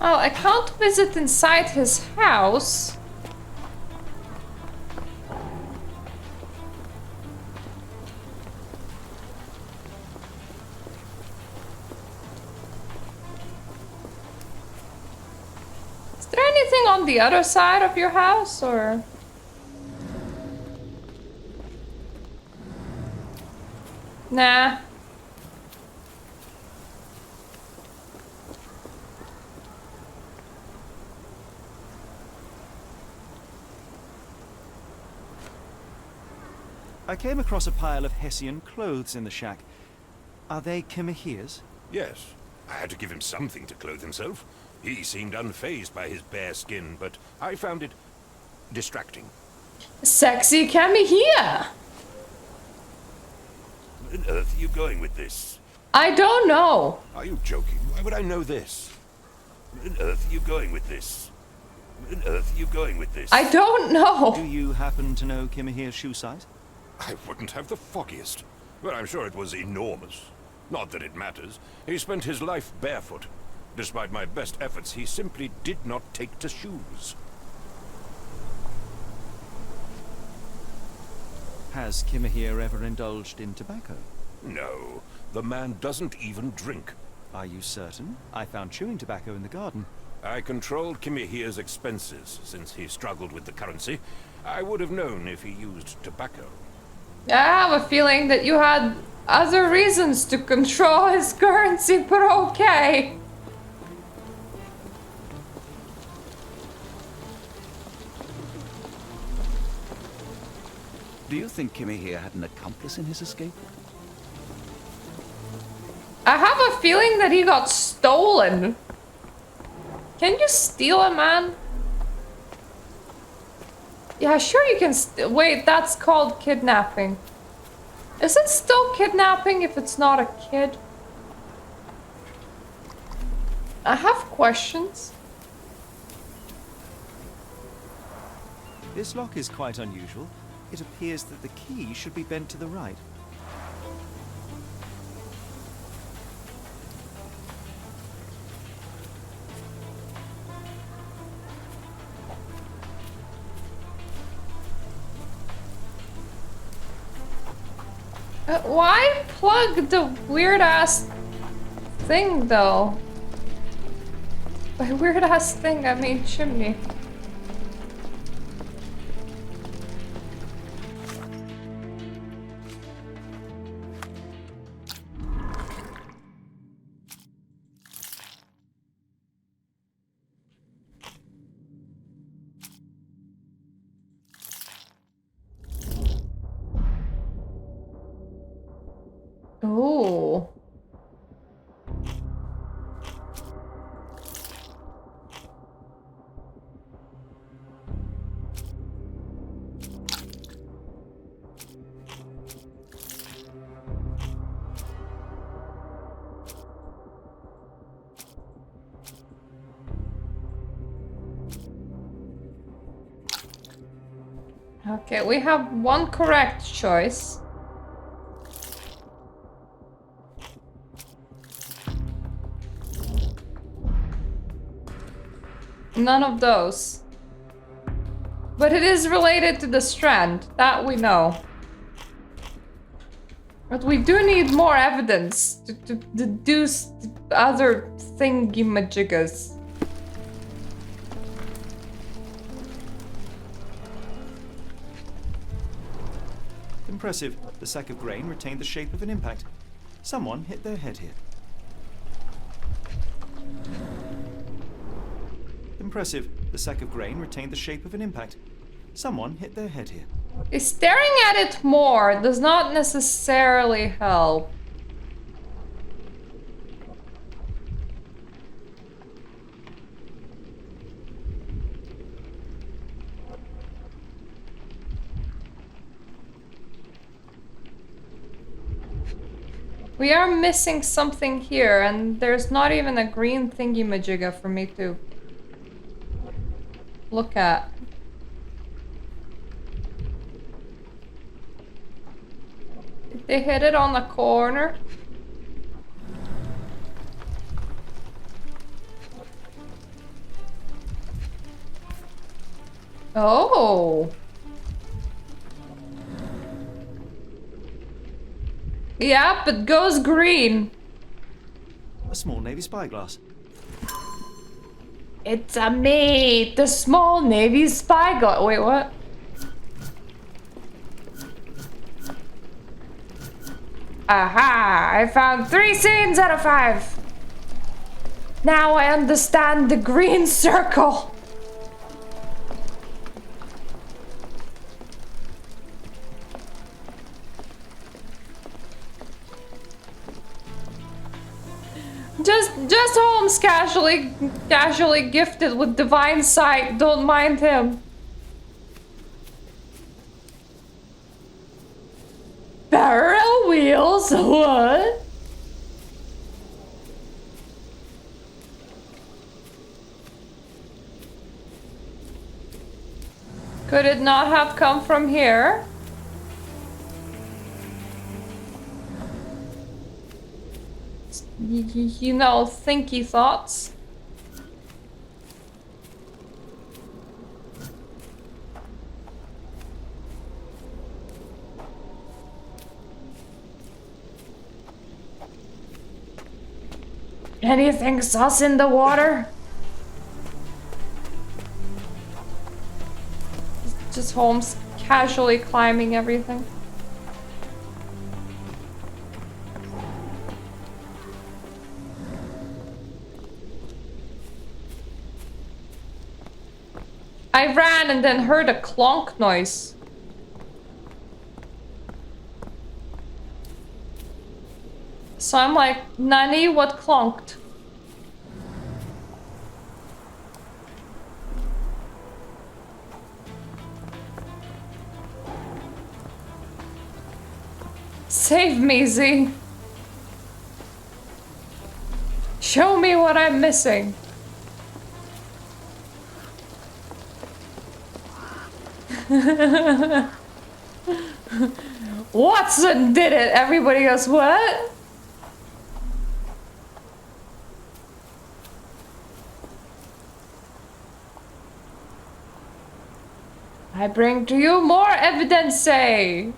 Oh, I can't visit inside his house. Is there anything on the other side of your house, or? Nah. I came across a pile of Hessian clothes in the shack. Are they Kimihia's? Yes. I had to give him something to clothe himself. He seemed unfazed by his bare skin, but I found it distracting. Sexy Cammy here. Where on earth are you going with this? I don't know. Are you joking? Why would I know this? Where on earth are you going with this? Where on earth are you going with this? I don't know. Do you happen to know Kimihia's shoe size? I wouldn't have the foggiest. But I'm sure it was enormous. Not that it matters. He spent his life barefoot. Despite my best efforts, he simply did not take to shoes. Has Kimihia ever indulged in tobacco? No, the man doesn't even drink. Are you certain? I found chewing tobacco in the garden. I controlled Kimihia's expenses since he struggled with the currency. I would have known if he used tobacco. I have a feeling that you had other reasons to control his currency, but okay. Do you think Kimihia had an accomplice in his escape? I have a feeling that he got stolen. Can you steal a man? Yeah, sure you can wait, that's called kidnapping. Is it still kidnapping if it's not a kid? I have questions. This lock is quite unusual. It appears that the key should be bent to the right. Why plug the weird-ass thing, though? By weird-ass thing, I mean chimney. Okay, we have one correct choice. None of those. But it is related to the strand, that we know. But we do need more evidence to deduce the other thingy-majiggas. Impressive. The sack of grain retained the shape of an impact. Someone hit their head here. Impressive. The sack of grain retained the shape of an impact. Someone hit their head here. Staring at it more does not necessarily help. We are missing something here, and there's not even a green thingy-majigga for me to look at. Did they hit it on the corner? Oh. Yep, it goes green. A small navy spyglass. It's a me, the small navy spyglass. Wait, what? Aha! I found 3 scenes out of 5. Now I understand the green circle. Just Holmes casually gifted with divine sight. Don't mind him. Barrel wheels? What? Could it not have come from here? You know, thinky thoughts. Anything sus in the water? Just Holmes casually climbing everything. I ran and then heard a clonk noise. So I'm like, Nani, what clonked? Save me, Z. Show me what I'm missing. Watson did it! Everybody goes, what? I bring to you more evidence, say!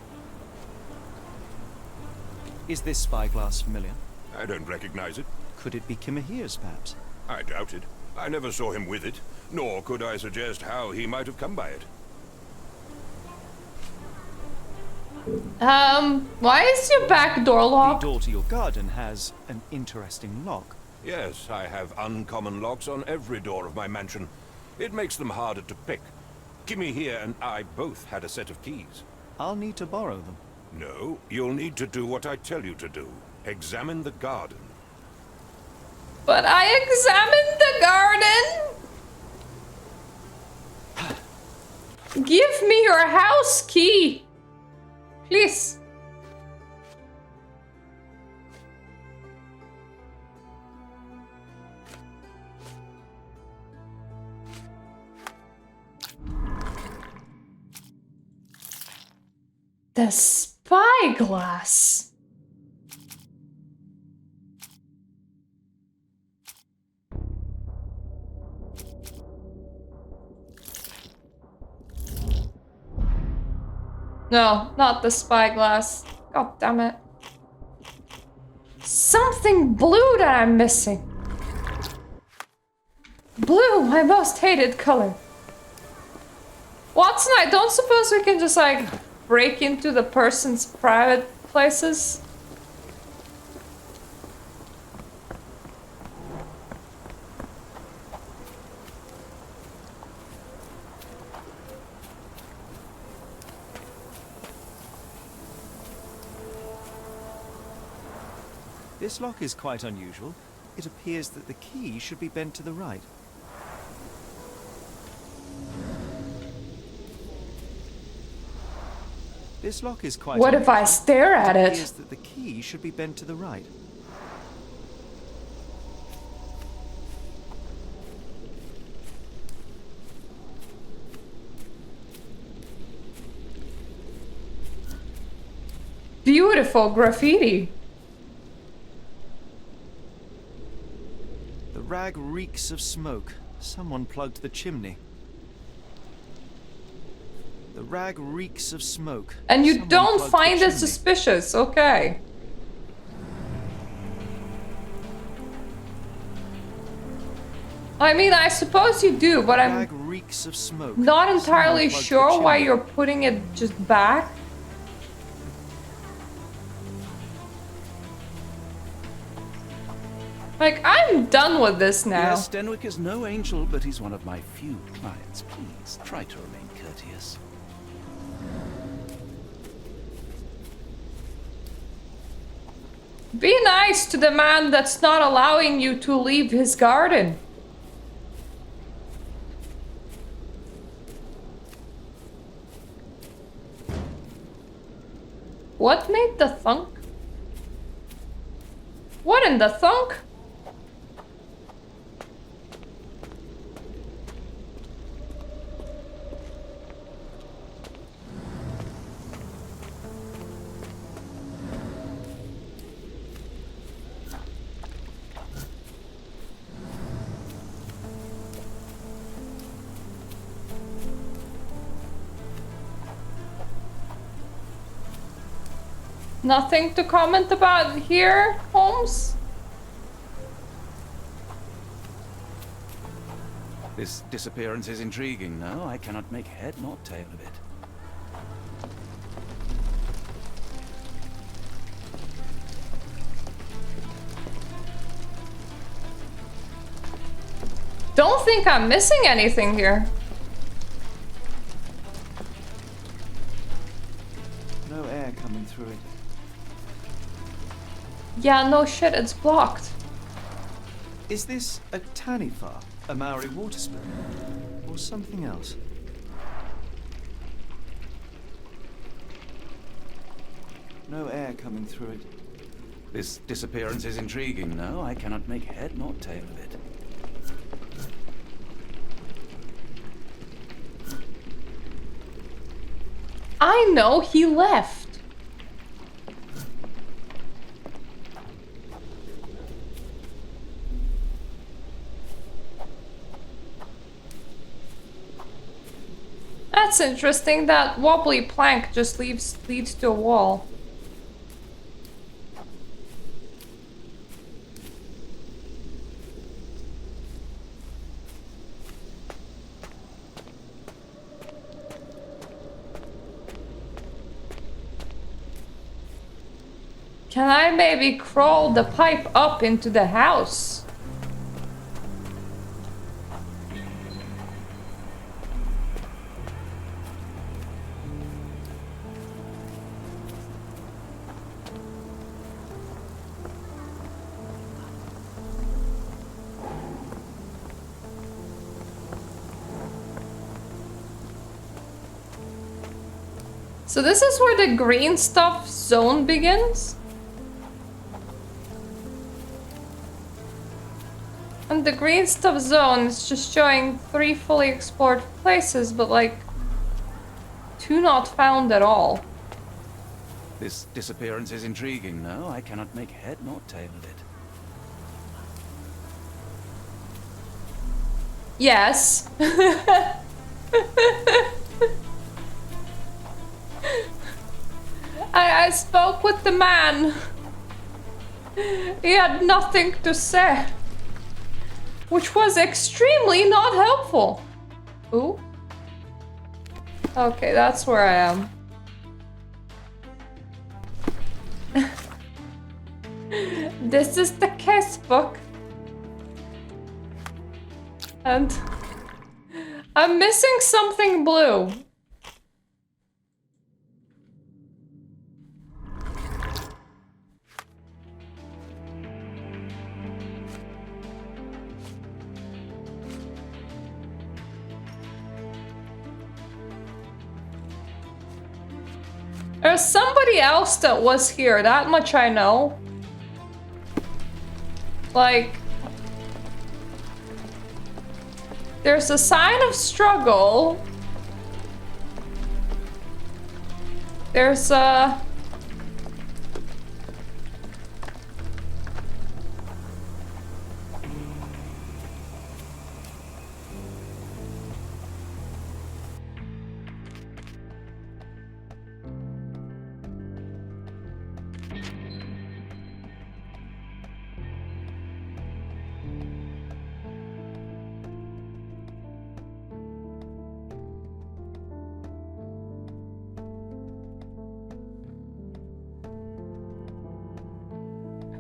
Is this spyglass familiar? I don't recognize it. Could it be Kimahia's, perhaps? I doubt it. I never saw him with it, nor could I suggest how he might have come by it. Why is your back door The locked? door to your garden has an interesting lock. Yes, I have uncommon locks on every door of my mansion. It makes them harder to pick. Kimmy here and I both had a set of keys. I'll need to borrow them. No, you'll need to do what I tell you to do. Examine the garden. But I examined the garden! Give me your house key! Please. The spyglass. No, not the spyglass. God damn it. Something blue that I'm missing. Blue, my most hated color. Watson, I don't suppose we can just like break into the person's private places? This lock is quite unusual. It appears that the key should be bent to the right. This lock is quite What if I unusual. stare at It it? appears that the key should be bent to the right. Beautiful graffiti. The rag reeks of smoke. Someone plugged the chimney. The rag reeks of smoke. And you Someone don't plugged the find it chimney. suspicious, okay. I mean, I suppose you do, but I'm Rag reeks of smoke. not entirely Someone plugged the sure why chimney. you're putting it just back. Like, I'm done with this now. Yes, Denwick is no angel, but he's one of my few clients. Please, try to remain courteous. Be nice to the man that's not allowing you to leave his garden. What made the thunk? What in the thunk? Nothing to comment about here, Holmes? This disappearance is intriguing. No, I cannot make head nor tail of it. Don't think I'm missing anything here. No air coming through it. Yeah, no shit, it's blocked. Is this a taniwha, a Maori water spirit, or something else? No air coming through it. This disappearance is intriguing. No, I cannot make head nor tail of it. I know he left. That's interesting. That wobbly plank just leads to a wall. Can I maybe crawl the pipe up into the house? So this is where the green stuff zone begins? And the green stuff zone is just showing 3 fully explored places, but like 2 not found at all. This disappearance is intriguing. No, I cannot make head nor tail of it. Yes. I spoke with the man. He had nothing to say, which was extremely not helpful. Ooh. Okay, that's where I am. This is the case book. And I'm missing something blue. There's somebody else that was here, that much I know. Like, there's a sign of struggle. There's a...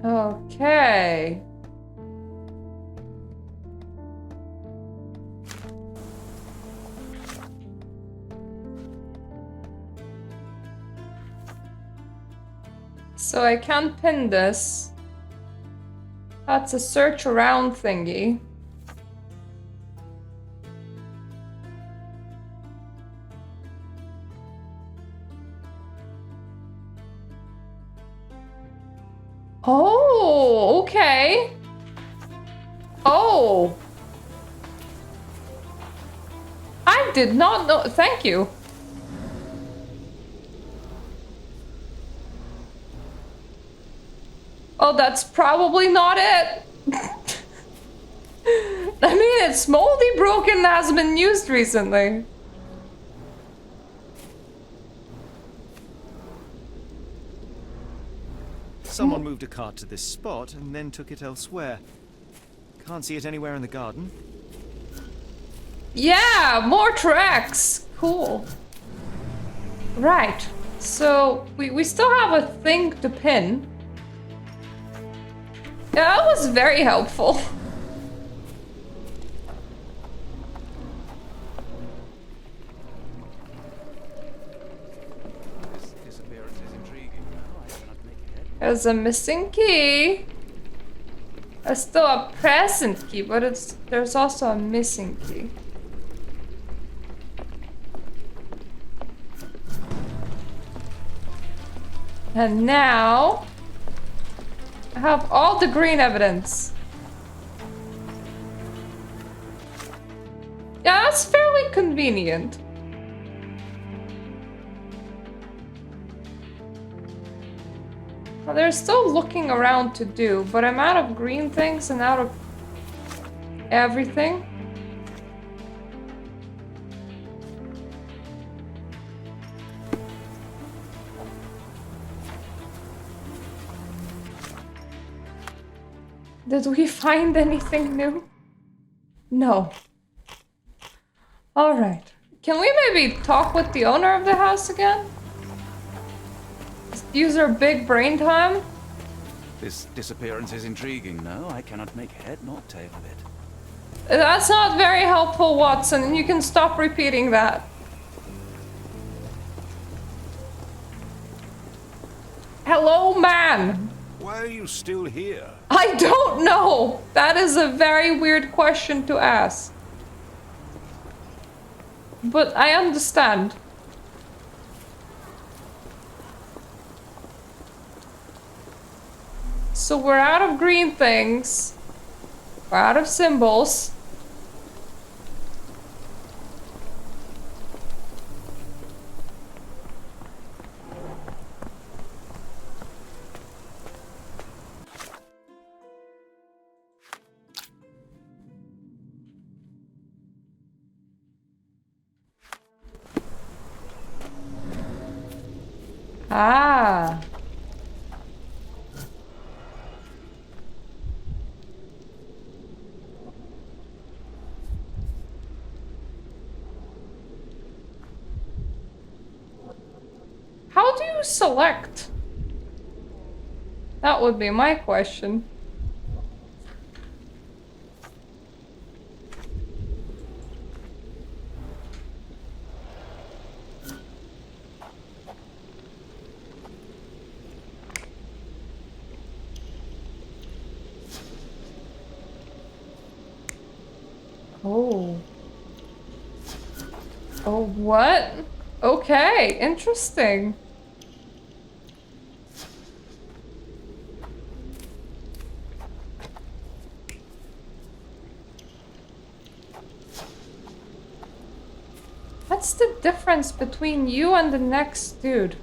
Okay. So I can't pin this. That's a search around thingy. Oh, okay. Oh. I did not know. Thank you. Oh, that's probably not it. I mean, it's moldy, broken, has been used recently. Someone moved a cart to this spot and then took it elsewhere. Can't see it anywhere in the garden. Yeah, more tracks. Cool. Right. So we still have a thing to pin. Yeah, that was very helpful. There's a missing key. There's still a present key, but there's also a missing key. And now I have all the green evidence. Yeah, that's fairly convenient. Well, there's still looking around to do, but I'm out of green things and out of everything. Did we find anything new? No. All right. Can we maybe talk with the owner of the house again? Use our big brain time? This disappearance is intriguing. No, I cannot make head nor tail of it. That's not very helpful, Watson. You can stop repeating that. Hello, man. Why are you still here? I don't know. That is a very weird question to ask. But I understand. So we're out of green things. We're out of symbols. Ah. How do you select? That would be my question. Oh. Oh, what? Okay, interesting. What's the difference between you and the next dude?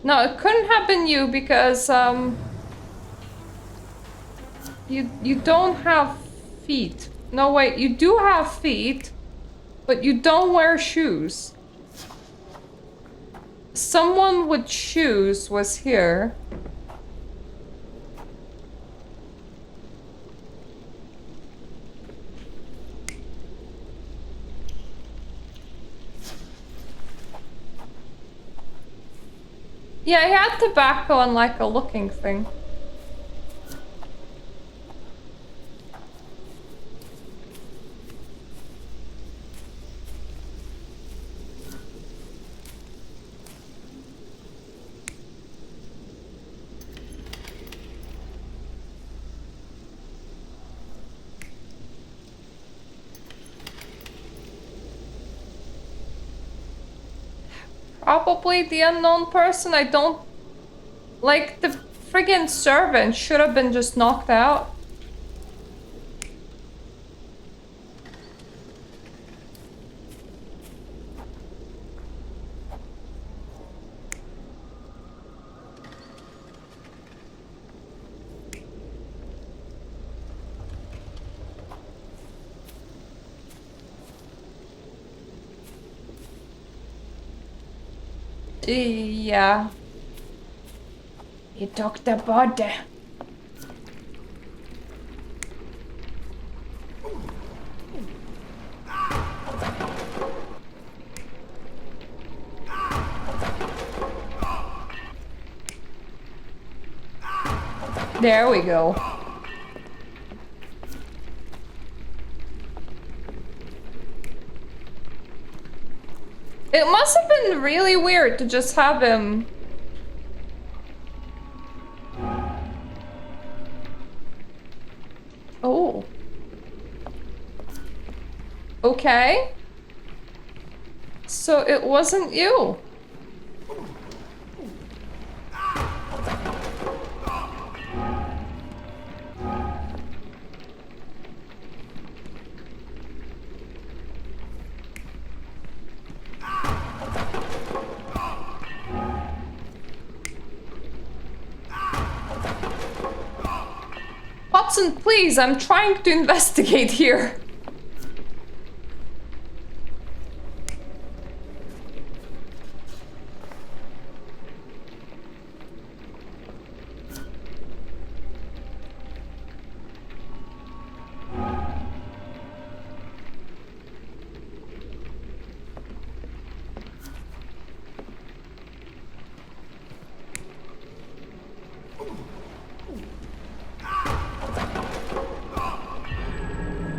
No, it couldn't have been you because you don't have feet. No, wait, you do have feet, but you don't wear shoes. Someone with shoes was here. Yeah, he had tobacco and like a looking thing. Probably the unknown person. I don't... Like, the friggin' servant should have been just knocked out. Yeah. He took the body. There we go. It must have been really weird to just have him. Oh. Okay. So it wasn't you. Watson, please, I'm trying to investigate here.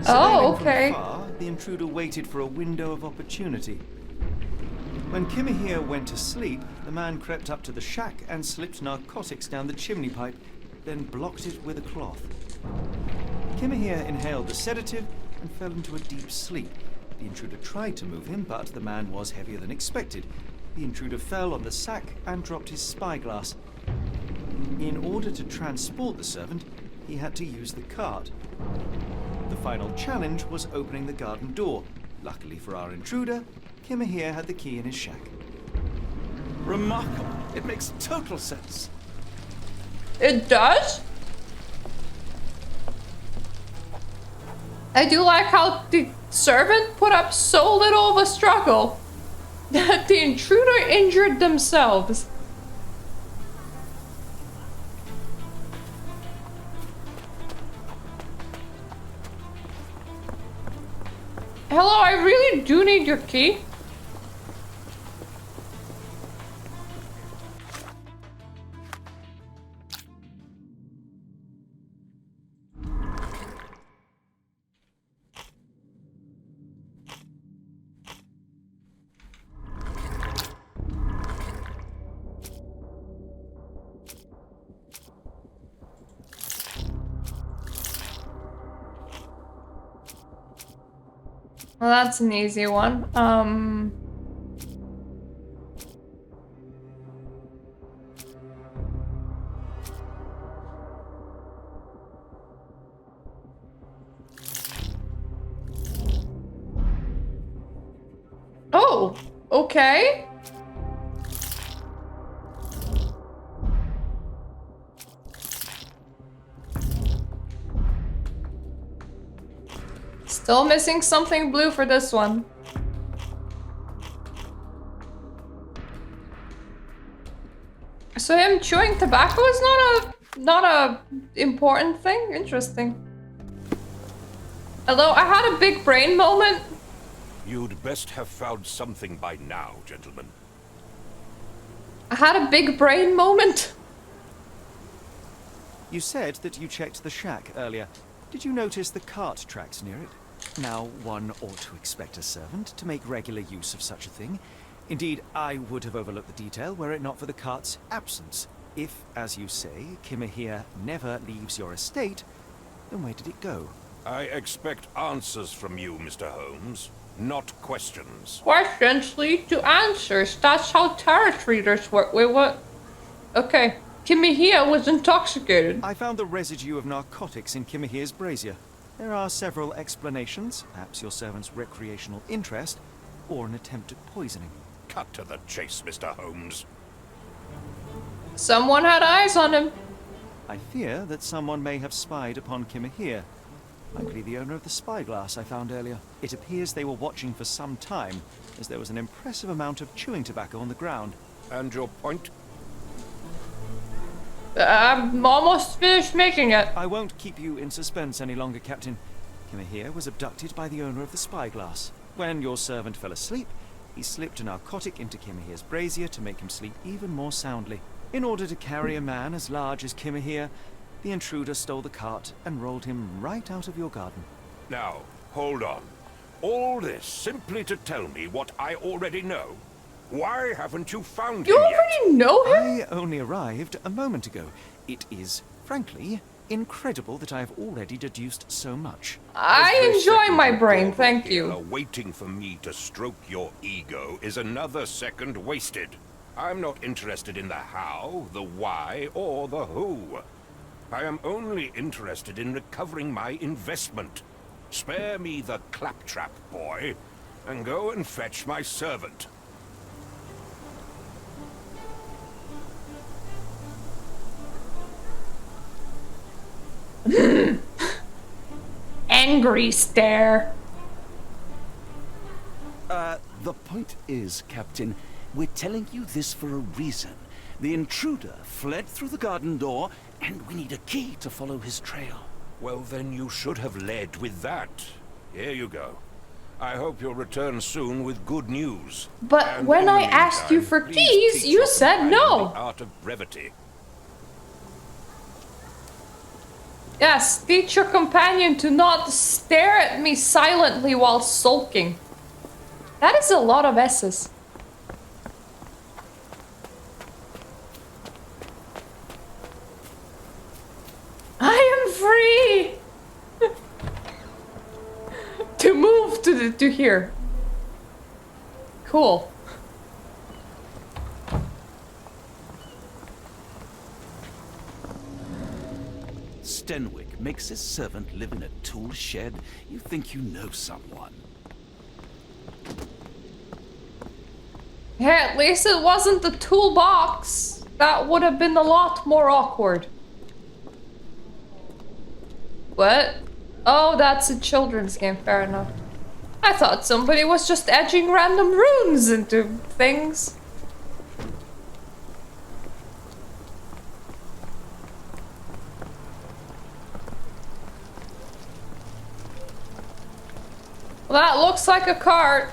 Oh, okay. From far, the intruder waited for a window of opportunity. When Kimahir went to sleep, the man crept up to the shack and slipped narcotics down the chimney pipe, then blocked it with a cloth. Kimahir inhaled the sedative and fell into a deep sleep. The intruder tried to move him, but the man was heavier than expected. The intruder fell on the sack and dropped his spyglass. In order to transport the servant, he had to use the cart. The final challenge was opening the garden door. Luckily for our intruder, Kimahir had the key in his shack. Remarkable. It makes total sense. It does? I do like how the servant put up so little of a struggle. that the intruder injured themselves. Hello, I really do need your key. Well, that's an easy one. Oh, okay. Still missing something blue for this one. So him chewing tobacco is not a important thing? Interesting. Although I had a big brain moment. You'd best have found something by now, gentlemen. I had a big brain moment. You said that you checked the shack earlier. Did you notice the cart tracks near it? Now, one ought to expect a servant to make regular use of such a thing. Indeed, I would have overlooked the detail were it not for the cart's absence. If, as you say, Kimahir never leaves your estate, then where did it go? I expect answers from you, Mr. Holmes, not questions. Questions lead to answers. That's how tarot readers work. Wait, what? Okay. Kimahir was intoxicated. I found the residue of narcotics in Kimahir's brazier. There are several explanations, perhaps your servant's recreational interest, or an attempt at poisoning. Cut to the chase, Mr. Holmes. Someone had eyes on him. I fear that someone may have spied upon Kimahir. Likely the owner of the spyglass I found earlier. It appears they were watching for some time, as there was an impressive amount of chewing tobacco on the ground. And your point? I'm almost finished making it. I won't keep you in suspense any longer, Captain. Kimahir was abducted by the owner of the spyglass. When your servant fell asleep, he slipped a narcotic into Kimahir's brazier to make him sleep even more soundly. In order to carry a man as large as Kimahir, the intruder stole the cart and rolled him right out of your garden. Now, hold on. All this simply to tell me what I already know? Why haven't you found You him yet? already know him? I only arrived a moment ago. It is, frankly, incredible that I have already deduced so much. I Every enjoy second my you brain, dawdle thank here you. Waiting for me to stroke your ego is another second wasted. I'm not interested in the how, the why, or the who. I am only interested in recovering my investment. Spare me the claptrap, boy, and go and fetch my servant. Angry stare. The point is, Captain, we're telling you this for a reason. The intruder fled through the garden door, and we need a key to follow his trail. Well, then you should have led with that. Here you go. I hope you'll return soon with good news. But And when in the I asked you meantime, for please keys, teach you your said companion no. The art of brevity. Yes, teach your companion to not stare at me silently while sulking. That is a lot of S's. I am free to move to here. Cool. Stenwick makes his servant live in a tool shed. You think you know someone. Yeah, at least it wasn't the toolbox. That would have been a lot more awkward. What? Oh, that's a children's game. Fair enough. I thought somebody was just etching random runes into things. Well, that looks like a cart.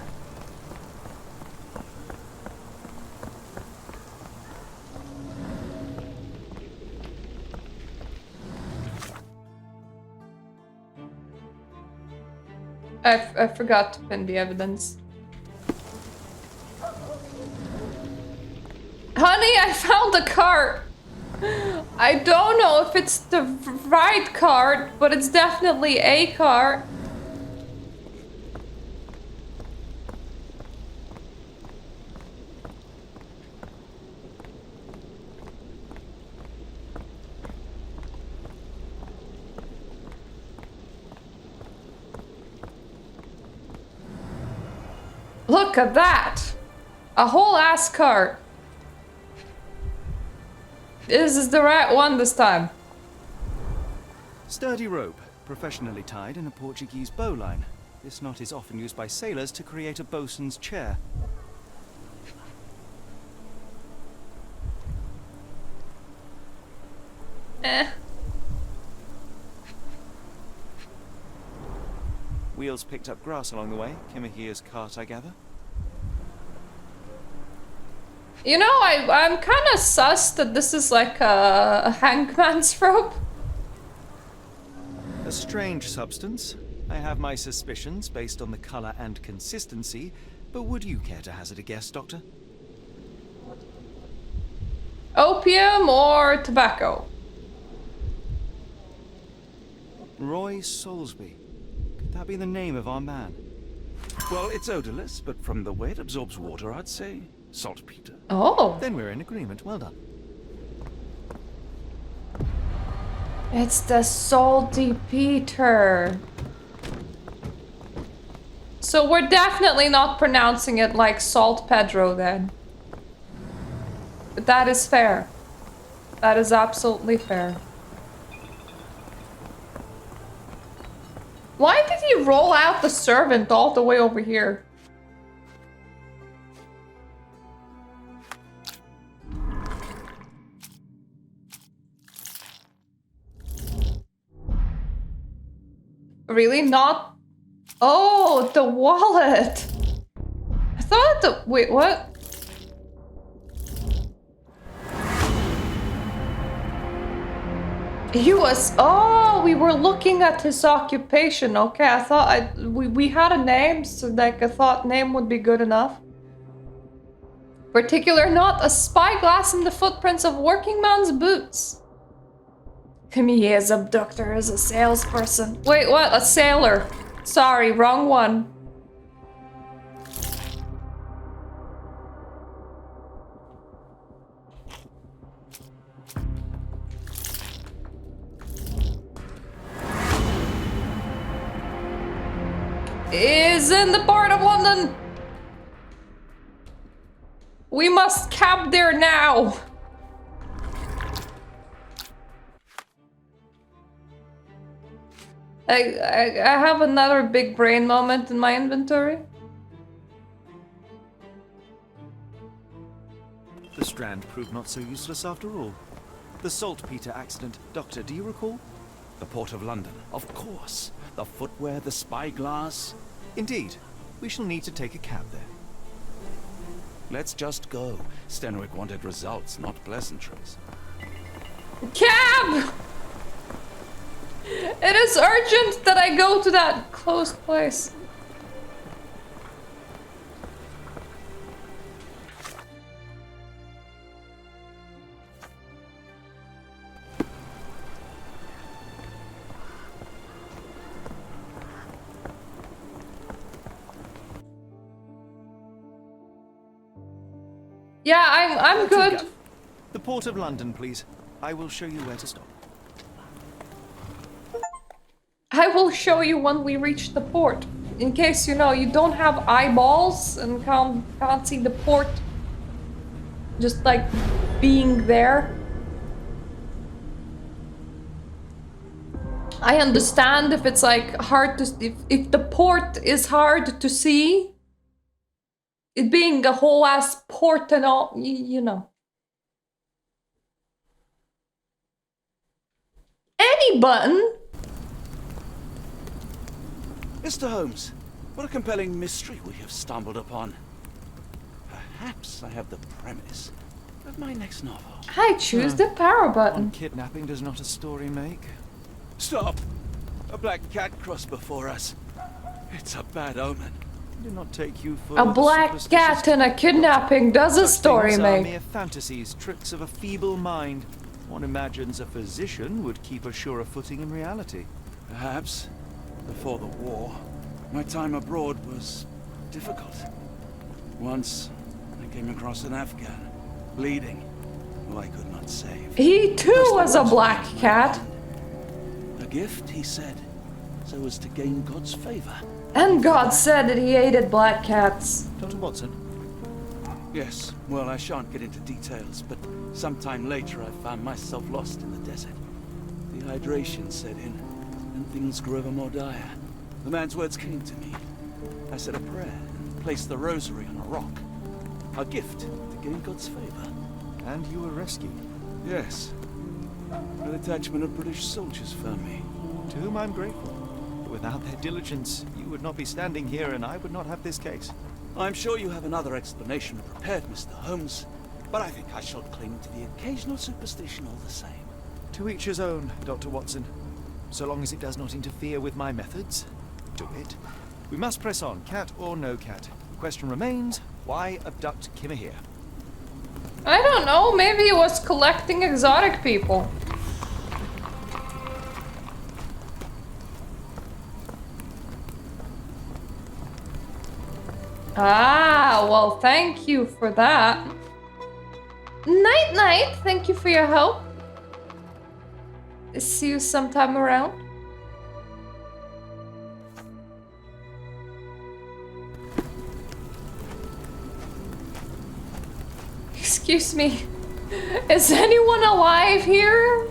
I forgot to pin the evidence. Honey, I found a cart. I don't know if it's the right cart, but it's definitely a cart. Look at that! A whole ass cart. This is the right one this time. Sturdy rope, professionally tied in a Portuguese bowline. This knot is often used by sailors to create a bosun's chair. Wheels picked up grass along the way. Kimahia's cart, I gather. You know, I'm kind of sus that this is like a hangman's rope. A strange substance. I have my suspicions based on the color and consistency, but would you care to hazard a guess, Doctor? Opium or tobacco? Roy Soulsby. Could that be the name of our man? Well, it's odorless, but from the way it absorbs water, I'd say saltpeter. Oh. Then we're in agreement. Well done. It's the salty Peter. So we're definitely not pronouncing it like Salt Pedro then. But that is fair. That is absolutely fair. Why did he roll out the servant all the way over here? Really not? Oh, the wallet. I thought the wait, what? He was we were looking at his occupation. Okay, I thought we had a name, so like I thought name would be good enough. Particular knot, a spyglass in the footprints of working man's boots. Kamiya's abductor is a salesperson. Wait, what? A sailor. Sorry, wrong one. Is in the port of London. We must cab there now. I have another big brain moment in my inventory. The Strand proved not so useless after all. The saltpeter accident. Doctor, do you recall? The Port of London, of course. The footwear, the spyglass. Indeed. We shall need to take a cab there. Let's just go. Stenwick wanted results, not pleasantries. Cab! It is urgent that I go to that closed place. Yeah, I'm good. The Port of London, please. I will show you where to stop. I will show you when we reach the port. In case you know, you don't have eyeballs and can't see the port. Just like being there. I understand if it's like hard to if the port is hard to see. It being a whole ass port and all, you know. Any button. Mr. Holmes, what a compelling mystery we have stumbled upon. Perhaps I have the premise of my next novel. I choose the power button. One kidnapping does not a story make. Stop! A black cat crossed before us. It's a bad omen. Do not take you for A black cat and a kidnapping does a story are make. mere fantasies, tricks of a feeble mind. One imagines a physician would keep a surer footing in reality. Perhaps, before the war, my time abroad was difficult. Once, I came across an Afghan, bleeding, who I could not save. He too was a black cat. A gift, he said, so as to gain God's favor. And God said that he hated black cats. Dr. Watson? Yes, well, I shan't get into details, but sometime later I found myself lost in the desert. Dehydration set in, and things grew ever more dire. The man's words came to me. I said a prayer and placed the rosary on a rock. A gift to gain God's favor. And you were rescued. Yes. A detachment of British soldiers found me. To whom I'm grateful. Without their diligence, you would not be standing here and I would not have this case. I'm sure you have another explanation prepared, Mr. Holmes, but I think I shall cling to the occasional superstition all the same. To each his own, Dr. Watson. So long as it does not interfere with my methods, do it. We must press on, cat or no cat. The question remains, why abduct Kimahir? I don't know, maybe he was collecting exotic people. Ah, well, thank you for that. Night, night. Thank you for your help. See you sometime around. Excuse me. Is anyone alive here?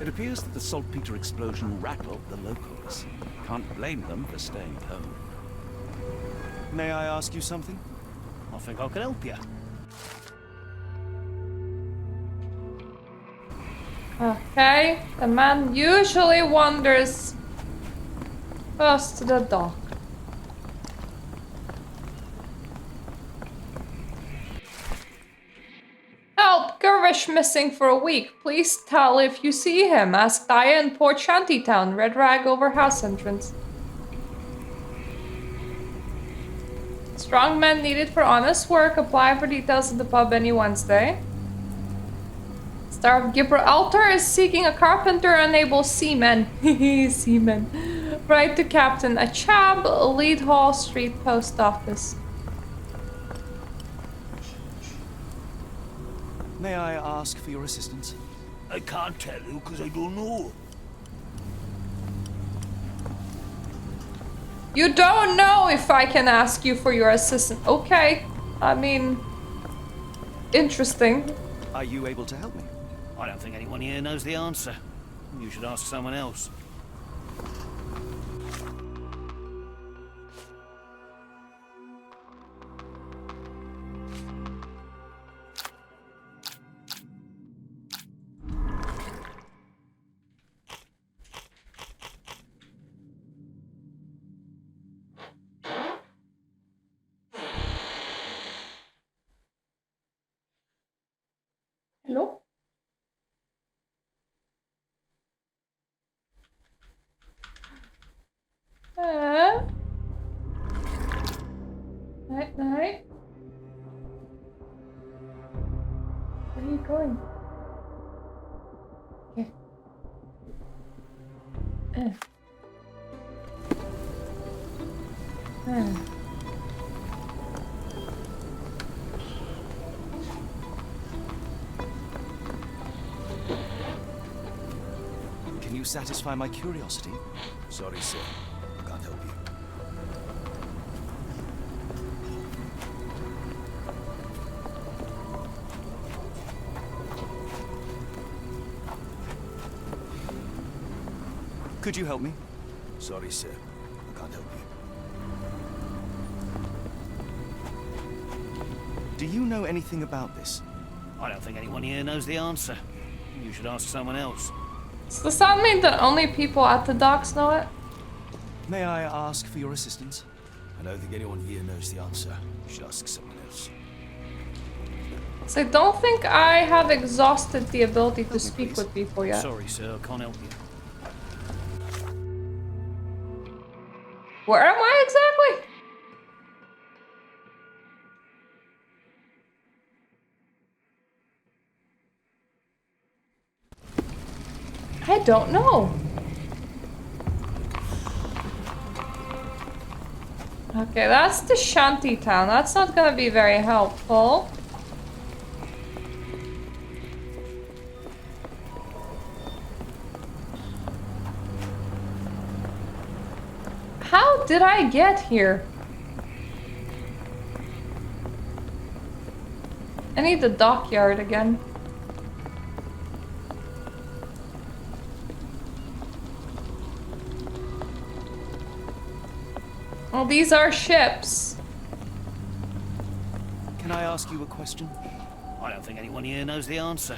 It appears that the saltpeter explosion rattled the locals. Can't blame them for staying at home. May I ask you something? I think I can help you. Okay, the man usually wanders first to the dock. Help! Gervish missing for a week. Please tell if you see him. Ask Daya in Port Shantytown. Red rag over house entrance. Strong men needed for honest work. Apply for details at the pub any Wednesday. Star of Gibraltar is seeking a carpenter, unable seaman. Seaman. Write to Captain Achab, Lead Hall Street Post Office. May I ask for your assistance? I can't tell you because I don't know. You don't know if I can ask you for your assistance. Okay. I mean, interesting. Are you able to help me? I don't think anyone here knows the answer. You should ask someone else. Hello? Night, night. Where are you going? Okay. Can you satisfy my curiosity? Sorry, sir. Can't help you. Could you help me? Sorry, sir. I can't help you. Do you know anything about this? I don't think anyone here knows the answer. You should ask someone else. So does that mean that only people at the docks know it? May I ask for your assistance? I don't think anyone here knows the answer. You should ask someone else. So I don't think I have exhausted the ability to speak with people yet. Sorry, sir, I can't help you. Where am I exactly? I don't know. Okay, that's the shanty town. That's not gonna be very helpful. How did I get here? I need the dockyard again. Well, these are ships. Can I ask you a question? I don't think anyone here knows the answer.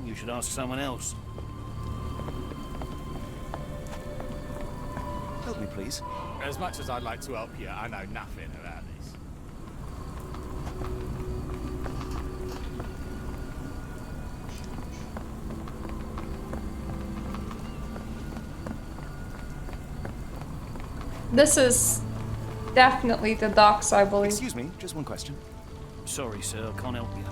You should ask someone else. Help me, please. As much as I'd like to help you, I know nothing about this. This is definitely the docks, I believe. Excuse me, just one question. Sorry, sir, I can't help you.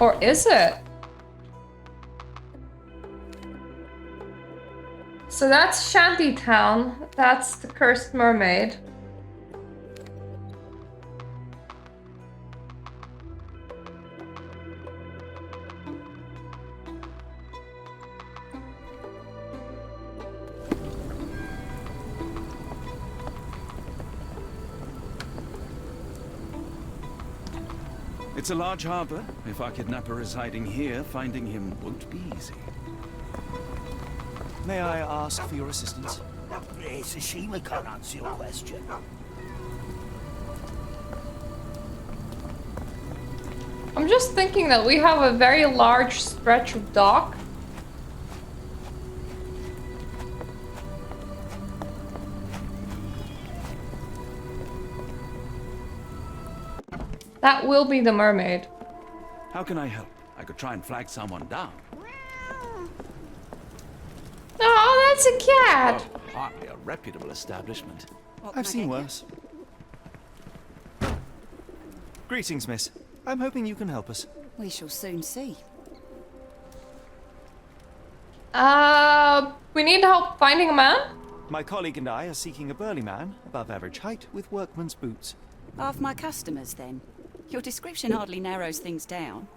Or is it? So that's Shantytown. That's the Cursed Mermaid. It's a large harbor. If our kidnapper is hiding here, finding him won't be easy. May I ask for your assistance? It's a shame I can't answer your question. I'm just thinking that we have a very large stretch of dock. That will be the mermaid. How can I help? I could try and flag someone down. Oh, that's a cat. Oh, hardly a reputable establishment. I've seen worse. Greetings, miss. I'm hoping you can help us. We shall soon see. We need help finding a man? My colleague and I are seeking a burly man, above average height, with workman's boots. Half my customers, then. Your description hardly narrows things down.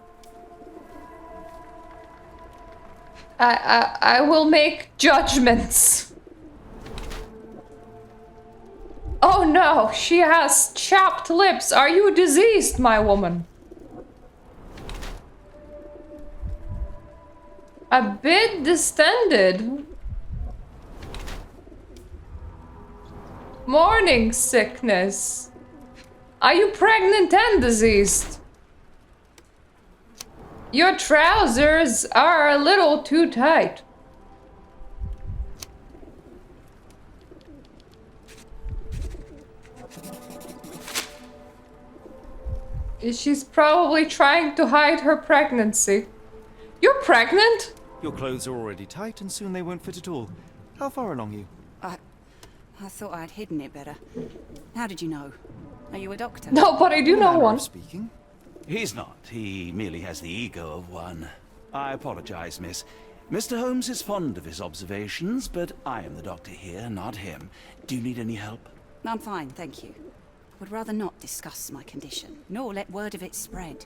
I will make judgments. Oh no, she has chapped lips. Are you diseased, my woman? A bit distended. Morning sickness. Are you pregnant and diseased? Your trousers are a little too tight. She's probably trying to hide her pregnancy. You're pregnant? Your clothes are already tight and soon they won't fit at all. How far along you? I thought I'd hidden it better. How did you know? Are you a doctor? No, but I do know Manner one. of speaking. He's not. He merely has the ego of one. I apologize, miss. Mr. Holmes is fond of his observations, but I am the doctor here, not him. Do you need any help? I'm fine, thank you. Would rather not discuss my condition, nor let word of it spread.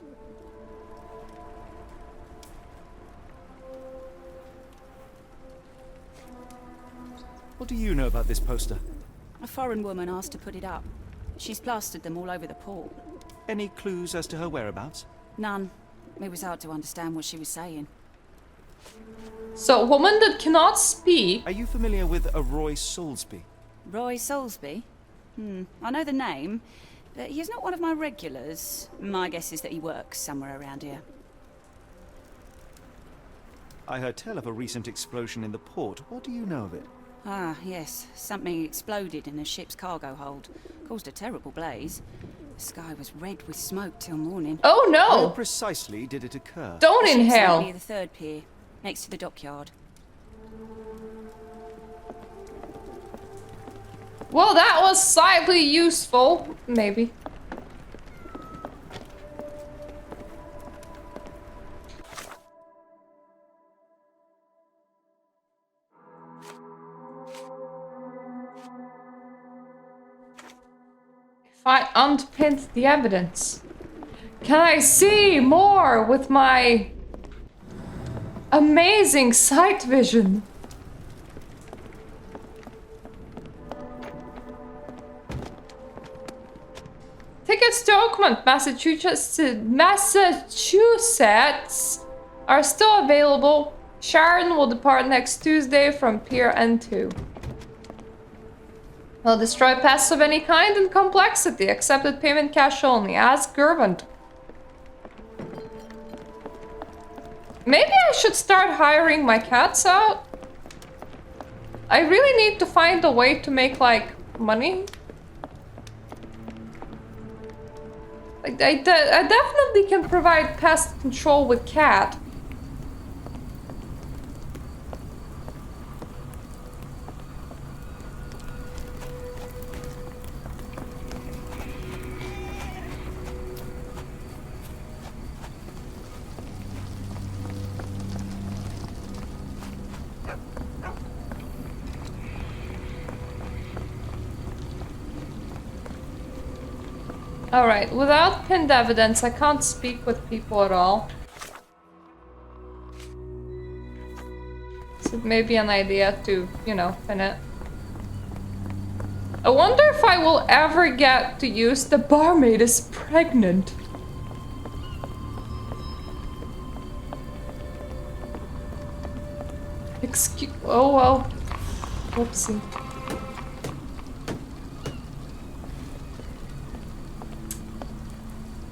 What do you know about this poster? A foreign woman asked to put it up. She's plastered them all over the pool. Any clues as to her whereabouts? None. It was hard to understand what she was saying. So, a woman that cannot speak. Are you familiar with a Roy Soulsby? Roy Soulsby? I know the name, but he's not one of my regulars. My guess is that he works somewhere around here. I heard tell of a recent explosion in the port. What do you know of it? Ah, yes. Something exploded in a ship's cargo hold. Caused a terrible blaze. The sky was red with smoke till morning. Oh no! Where precisely did it occur? Don't The ship's inhale. near the third pier, next to the dockyard. Well, that was slightly useful. Maybe. If I unpinned the evidence, can I see more with my amazing sight vision? Tickets to Oakmont, Massachusetts are still available. Sharon will depart next Tuesday from Pier N2. Will destroy pests of any kind and complexity. Accepted payment cash only. Ask Gervant. Maybe I should start hiring my cats out. I really need to find a way to make, like, money. Like, I definitely can provide pest control with cat. Alright, without pinned evidence, I can't speak with people at all. So it may be an idea to, you know, pin it. I wonder if I will ever get to use the barmaid is pregnant. Excuse- oh well. Oopsie.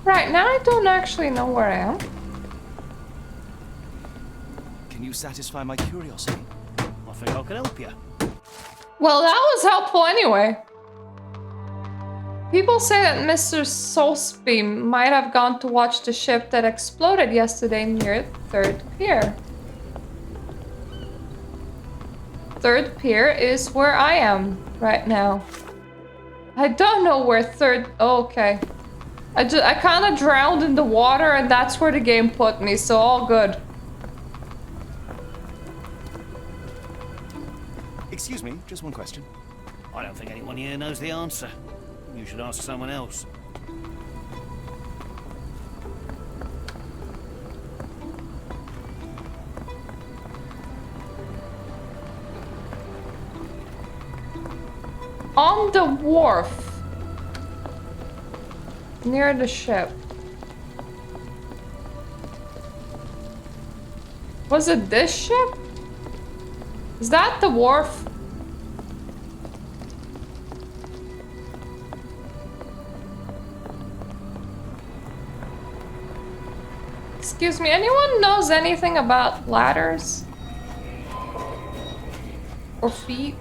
Right, now I don't actually know where I am. Can you satisfy my curiosity? I think I can help you. Well, that was helpful anyway. People say that Mr. Soulsby might have gone to watch the ship that exploded yesterday near Third Pier. Third Pier is where I am right now. I don't know where Third... Oh, okay. I kind of drowned in the water and that's where the game put me, so all good. Excuse me, just one question. I don't think anyone here knows the answer. You should ask someone else. On the wharf. Near the ship. Was it this ship? Is that the wharf? Excuse me, anyone knows anything about ladders? Or feet?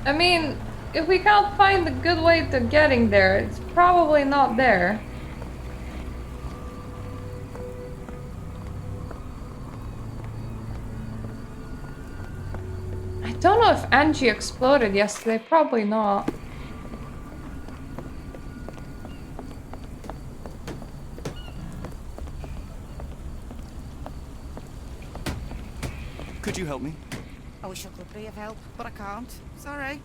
I mean, if we can't find a good way to getting there, it's probably not there. I don't know if Angie exploded yesterday, probably not. Could you help me? I wish I could be of help, but I can't. Sorry.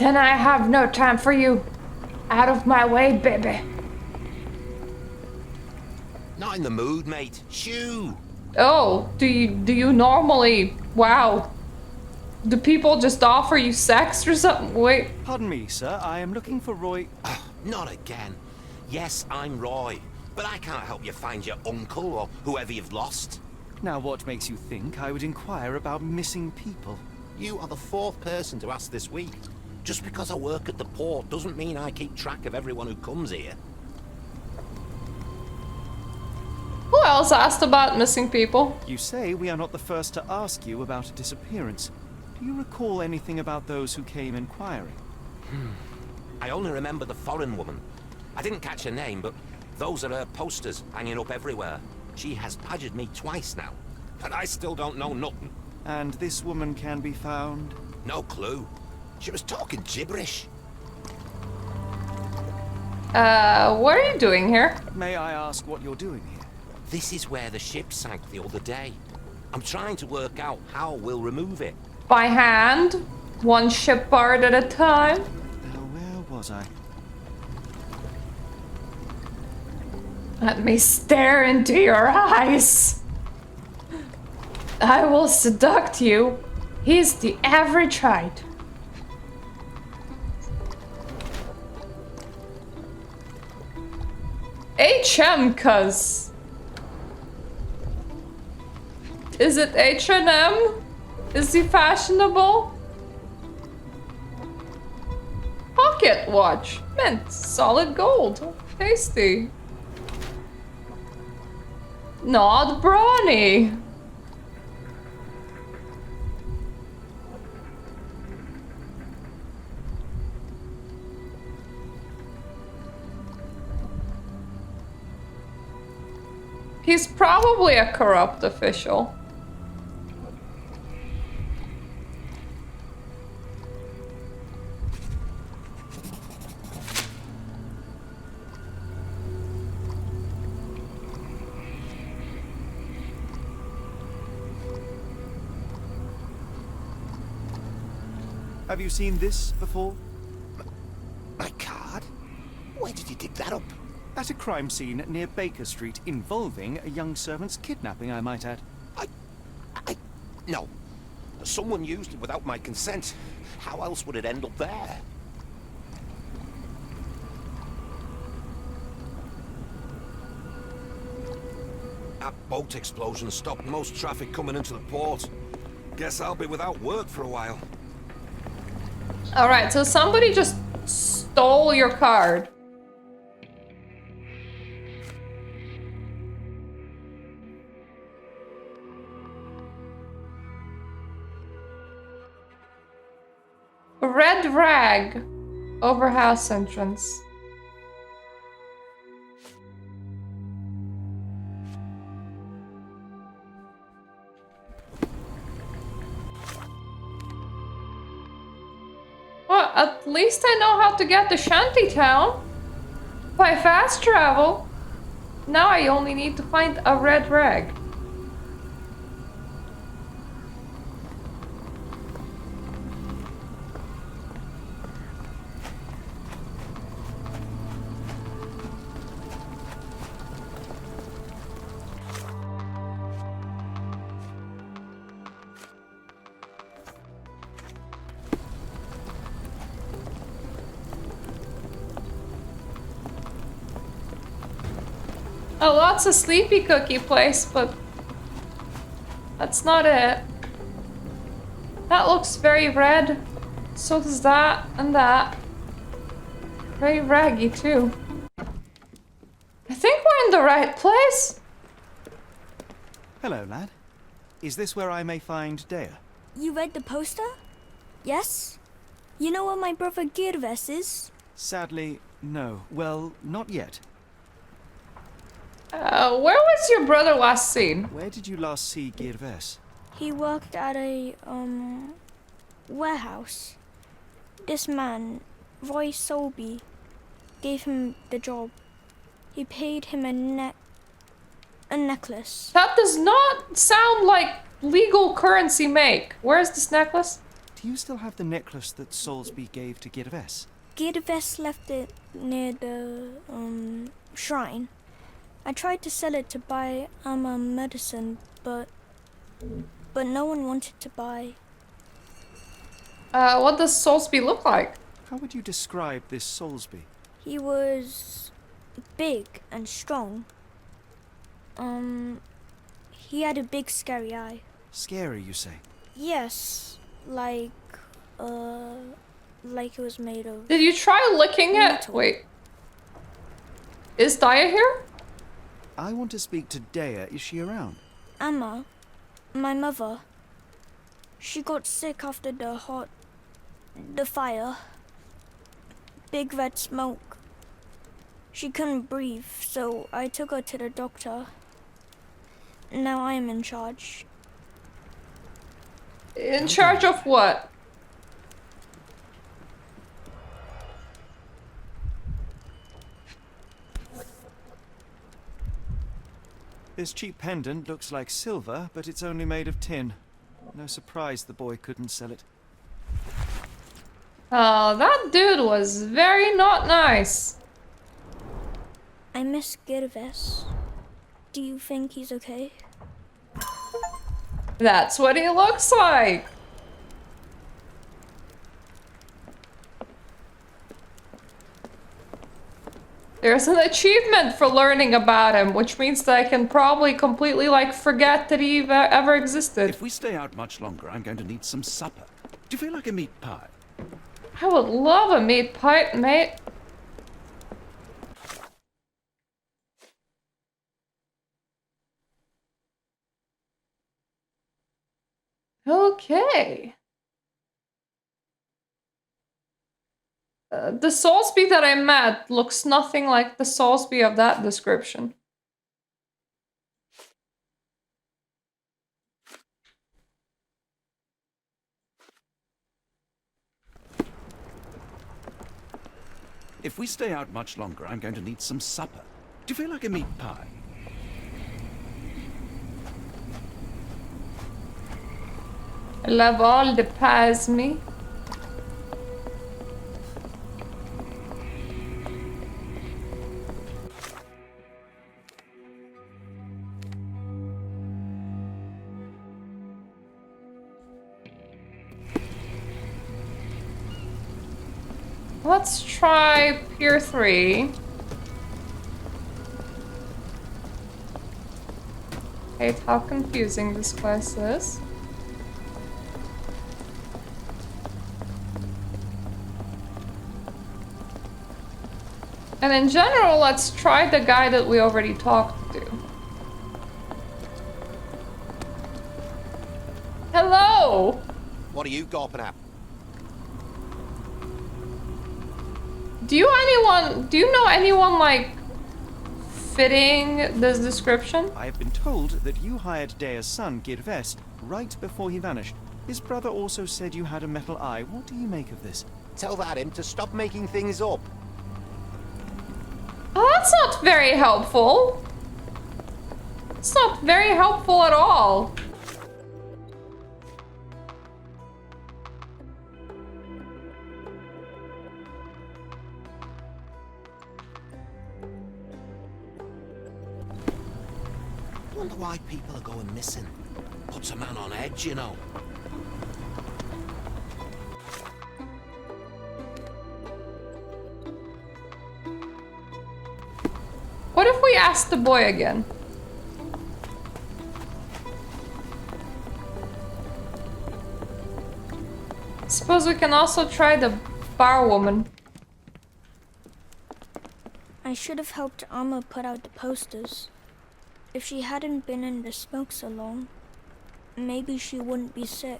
Then I have no time for you. Out of my way, baby. Not in the mood, mate. Shoo! Oh, do you normally... Wow. Do people just offer you sex or something? Wait. Pardon me, sir. I am looking for Roy. Not again. Yes, I'm Roy, but I can't help you find your uncle or whoever you've lost. Now, what makes you think I would inquire about missing people? You are the fourth person to ask this week. Just because I work at the port doesn't mean I keep track of everyone who comes here. Who else asked about missing people? You say we are not the first to ask you about a disappearance. Do you recall anything about those who came inquiring? I only remember the foreign woman. I didn't catch her name, but those are her posters hanging up everywhere. She has badgered me twice now, but I still don't know nothing. And this woman can be found? No clue. She was talking gibberish. What are you doing here? May I ask what you're doing here? This is where the ship sank the other day. I'm trying to work out how we'll remove it. By hand? One shipboard at a time? Now, where was I? Let me stare into your eyes. I will seduct you. He's the average height. HM, cuz. Is it H&M? Is he fashionable? Pocket watch. Mint. Solid gold. Tasty. Not brawny. He's probably a corrupt official. Have you seen this before? My card? Where did you dig that up? At a crime scene near Baker Street involving a young servant's kidnapping, I might add. No. Someone used it without my consent. How else would it end up there? That boat explosion stopped most traffic coming into the port. Guess I'll be without work for a while. Alright, so somebody just stole your card. A red rag over house entrance. Well, at least I know how to get to Shantytown by fast travel. Now I only need to find a red rag. Oh, lots of sleepy cookie place, but that's not it. That looks very red. So does that and that. Very raggy too. I think we're in the right place. Hello, lad. Is this where I may find Dea? You read the poster? Yes? You know where my brother Girves is? Sadly, no. Well, not yet. Where was your brother last seen? Where did you last see Girves? He worked at a, warehouse. This man, Roy Solby, gave him the job. He paid him a necklace. That does not sound like legal currency make. Where's this necklace? Do you still have the necklace that Soulsby gave to Girves? Girves left it near the shrine. I tried to sell it to buy Amma medicine, but no one wanted to buy. What does Soulsby look like? How would you describe this Soulsby? He was big and strong. He had a big scary eye. Scary, you say? Yes, like it was made of... Did you try licking it? metal. Wait. Is Daya here? I want to speak to Dea. Is she around? Amma, my mother, she got sick after the fire. Big red smoke. She couldn't breathe, so I took her to the doctor. Now I am in charge. In charge of what? This cheap pendant looks like silver, but it's only made of tin. No surprise the boy couldn't sell it. Oh, that dude was very not nice. I miss Girves. Do you think he's okay? That's what he looks like. There's an achievement for learning about him, which means that I can probably completely, like, forget that he ever existed. If we stay out much longer, I'm going to need some supper. Do you feel like a meat pie? I would love a meat pie, mate. Okay. The Soulsby that I met looks nothing like the Soulsby of that description. If we stay out much longer, I'm going to need some supper. Do you feel like a meat pie? I love all the pies, me. Let's try Pier 3. Hate how confusing this quest is. And in general, let's try the guy that we already talked to. Hello! What are you gawping at? Do you know anyone like fitting this description? I have been told that you hired Dea's son, Girves, right before he vanished. His brother also said you had a metal eye. What do you make of this? Tell that him to stop making things up. Oh, that's not very helpful. It's not very helpful at all. I wonder why people are going missing. Puts a man on edge, you know. What if we ask the boy again? Suppose we can also try the bar woman. I should have helped Amma put out the posters. If she hadn't been in the smoke so long, maybe she wouldn't be sick.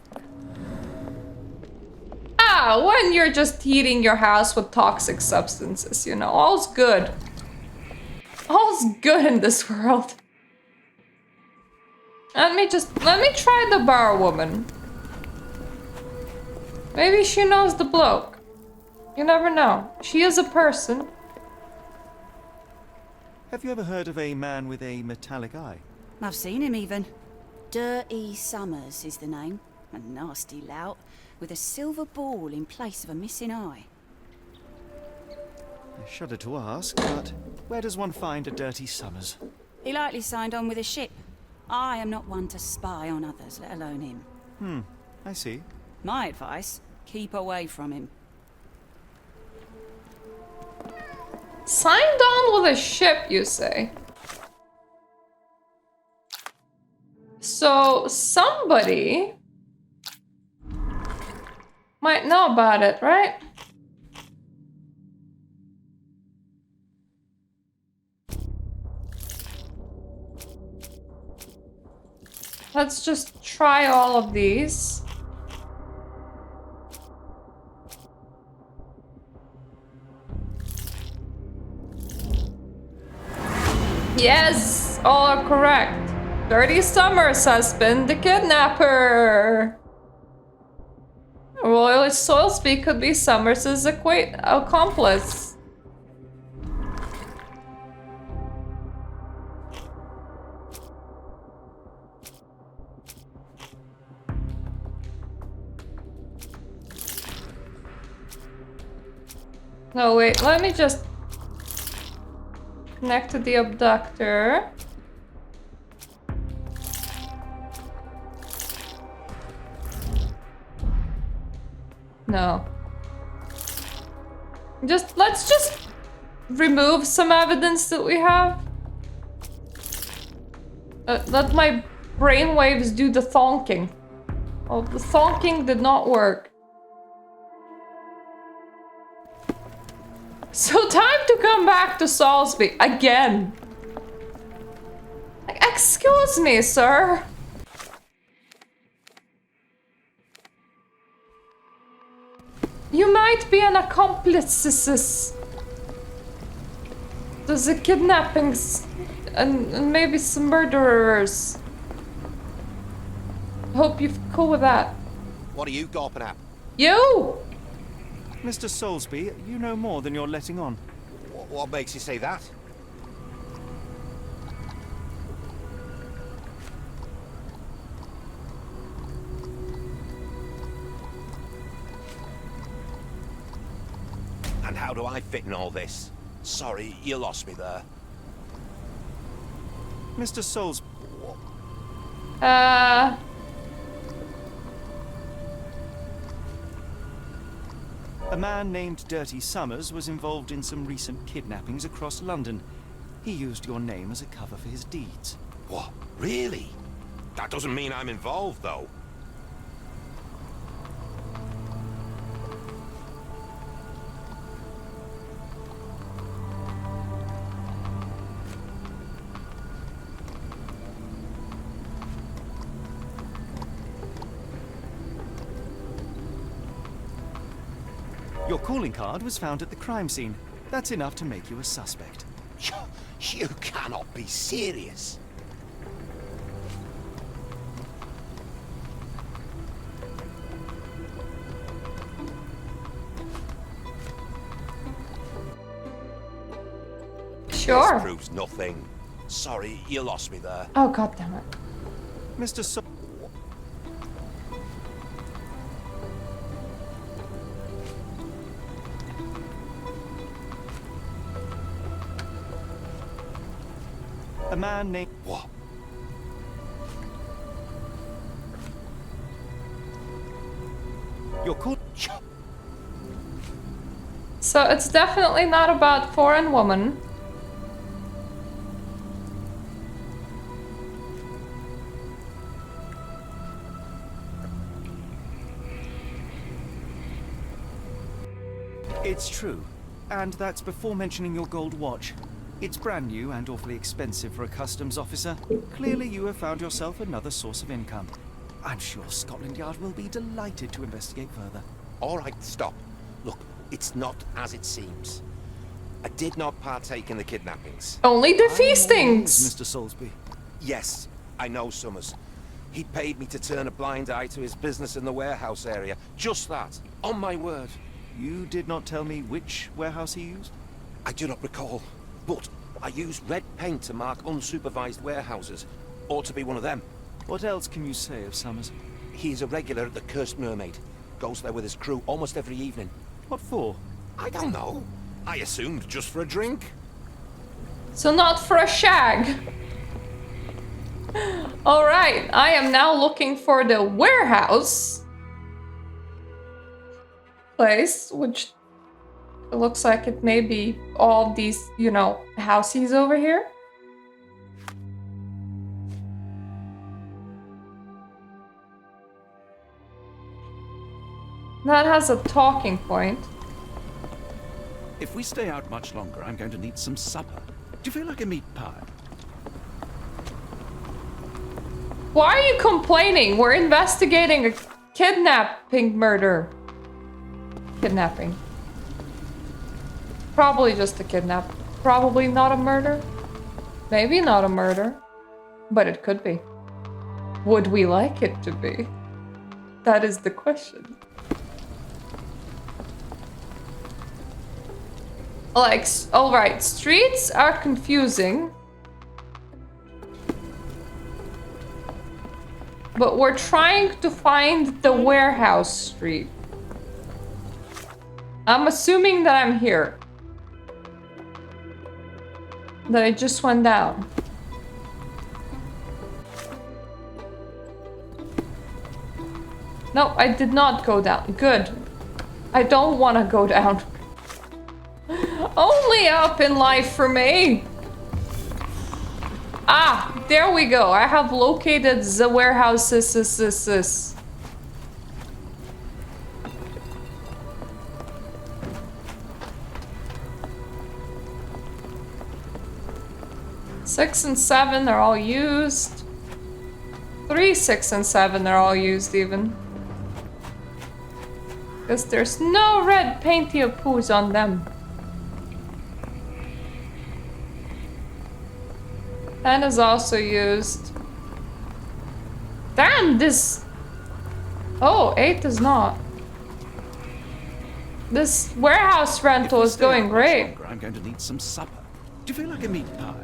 Ah, when you're just heating your house with toxic substances, you know, all's good. All's good in this world. Let me try the bar woman. Maybe she knows the bloke. You never know. She is a person. Have you ever heard of a man with a metallic eye? I've seen him even. Dirty Summers is the name. A nasty lout. with a silver ball in place of a missing eye. I shudder to ask, but where does one find a Dirty Summers? He likely signed on with a ship. I am not one to spy on others, let alone him. I see. My advice, keep away from him. Signed on with a ship, you say? So somebody might know about it, right? Let's just try all of these. Yes, all are correct. Dirty Summers has been the kidnapper. Royal Soilsby could be Summers' accomplice. No, wait, let me just connect to the abductor. No. Let's just remove some evidence that we have. Let my brainwaves do the thonking. Oh, the thonking did not work. So time to come back to Soilsby again. Like, excuse me, sir. You might be an accomplice to the kidnappings and maybe some murderers. Hope you're cool with that. What are you gawping at? You! Mr. Soulsby, you know more than you're letting on. What makes you say that? And how do I fit in all this? Sorry, you lost me there. Mr. Soulsby... A man named Dirty Summers was involved in some recent kidnappings across London. He used your name as a cover for his deeds. What? Really? That doesn't mean I'm involved, though. Your calling card was found at the crime scene. That's enough to make you a suspect. You cannot be serious. Sure. This proves nothing. Sorry, you lost me there. Oh, god damn it. Mr. So... A man named... What? You're called... So it's definitely not about foreign woman. It's true. And that's before mentioning your gold watch. It's brand new and awfully expensive for a customs officer. Clearly you have found yourself another source of income. I'm sure Scotland Yard will be delighted to investigate further. All right, stop. Look, it's not as it seems. I did not partake in the kidnappings. Only the feastings! Mr. Soulsby. Yes, I know Summers. He paid me to turn a blind eye to his business in the warehouse area. Just that. On my word. You did not tell me which warehouse he used? I do not recall. But I used red paint to mark unsupervised warehouses. Ought to be one of them. What else can you say of Summers? He is a regular at the Cursed Mermaid. goes there with his crew almost every evening. What for? I don't know. I assumed just for a drink. So not for a shag. Alright, I am now looking for the warehouse place, which it looks like it may be all these, you know, houseies over here. That has a talking point. If we stay out much longer, I'm going to need some supper. Do you feel like a meat pie? Why are you complaining? We're investigating a kidnapping murder. Kidnapping. Probably just a kidnap. Probably not a murder. Maybe not a murder. But it could be. Would we like it to be? That is the question. Like, alright, streets are confusing. But we're trying to find the warehouse street. I'm assuming that I'm here. That I just went down. No, I did not go down. Good. I don't want to go down. Only up in life for me. Ah, there we go. I have located the warehouse. 6 and 7 are all used. 3, 6, and 7 are all used even. Because there's no red painty poos on them. 10 is also used. Damn, this... Oh, 8 is not. This warehouse rental is going great. I'm going to need some supper. Do you feel like a meat pie?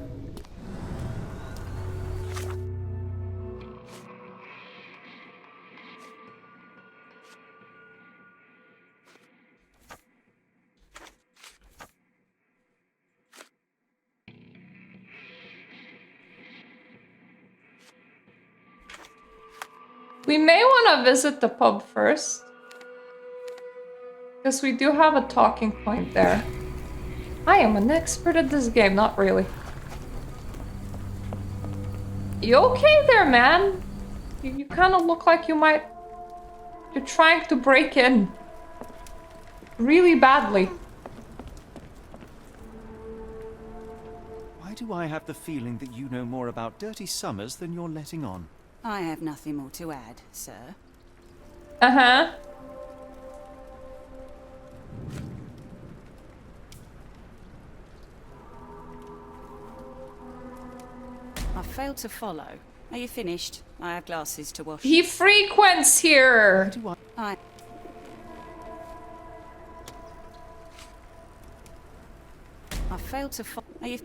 We may want to visit the pub first. Because we do have a talking point there. I am an expert at this game, not really. You okay there, man? You kind of look like you might... You're trying to break in. Really badly. Why do I have the feeling that you know more about Dirty Summers than you're letting on? I have nothing more to add, sir. Uh-huh. I failed to follow. Are you finished? I have glasses to wash. He frequents here. I failed to follow. Are you...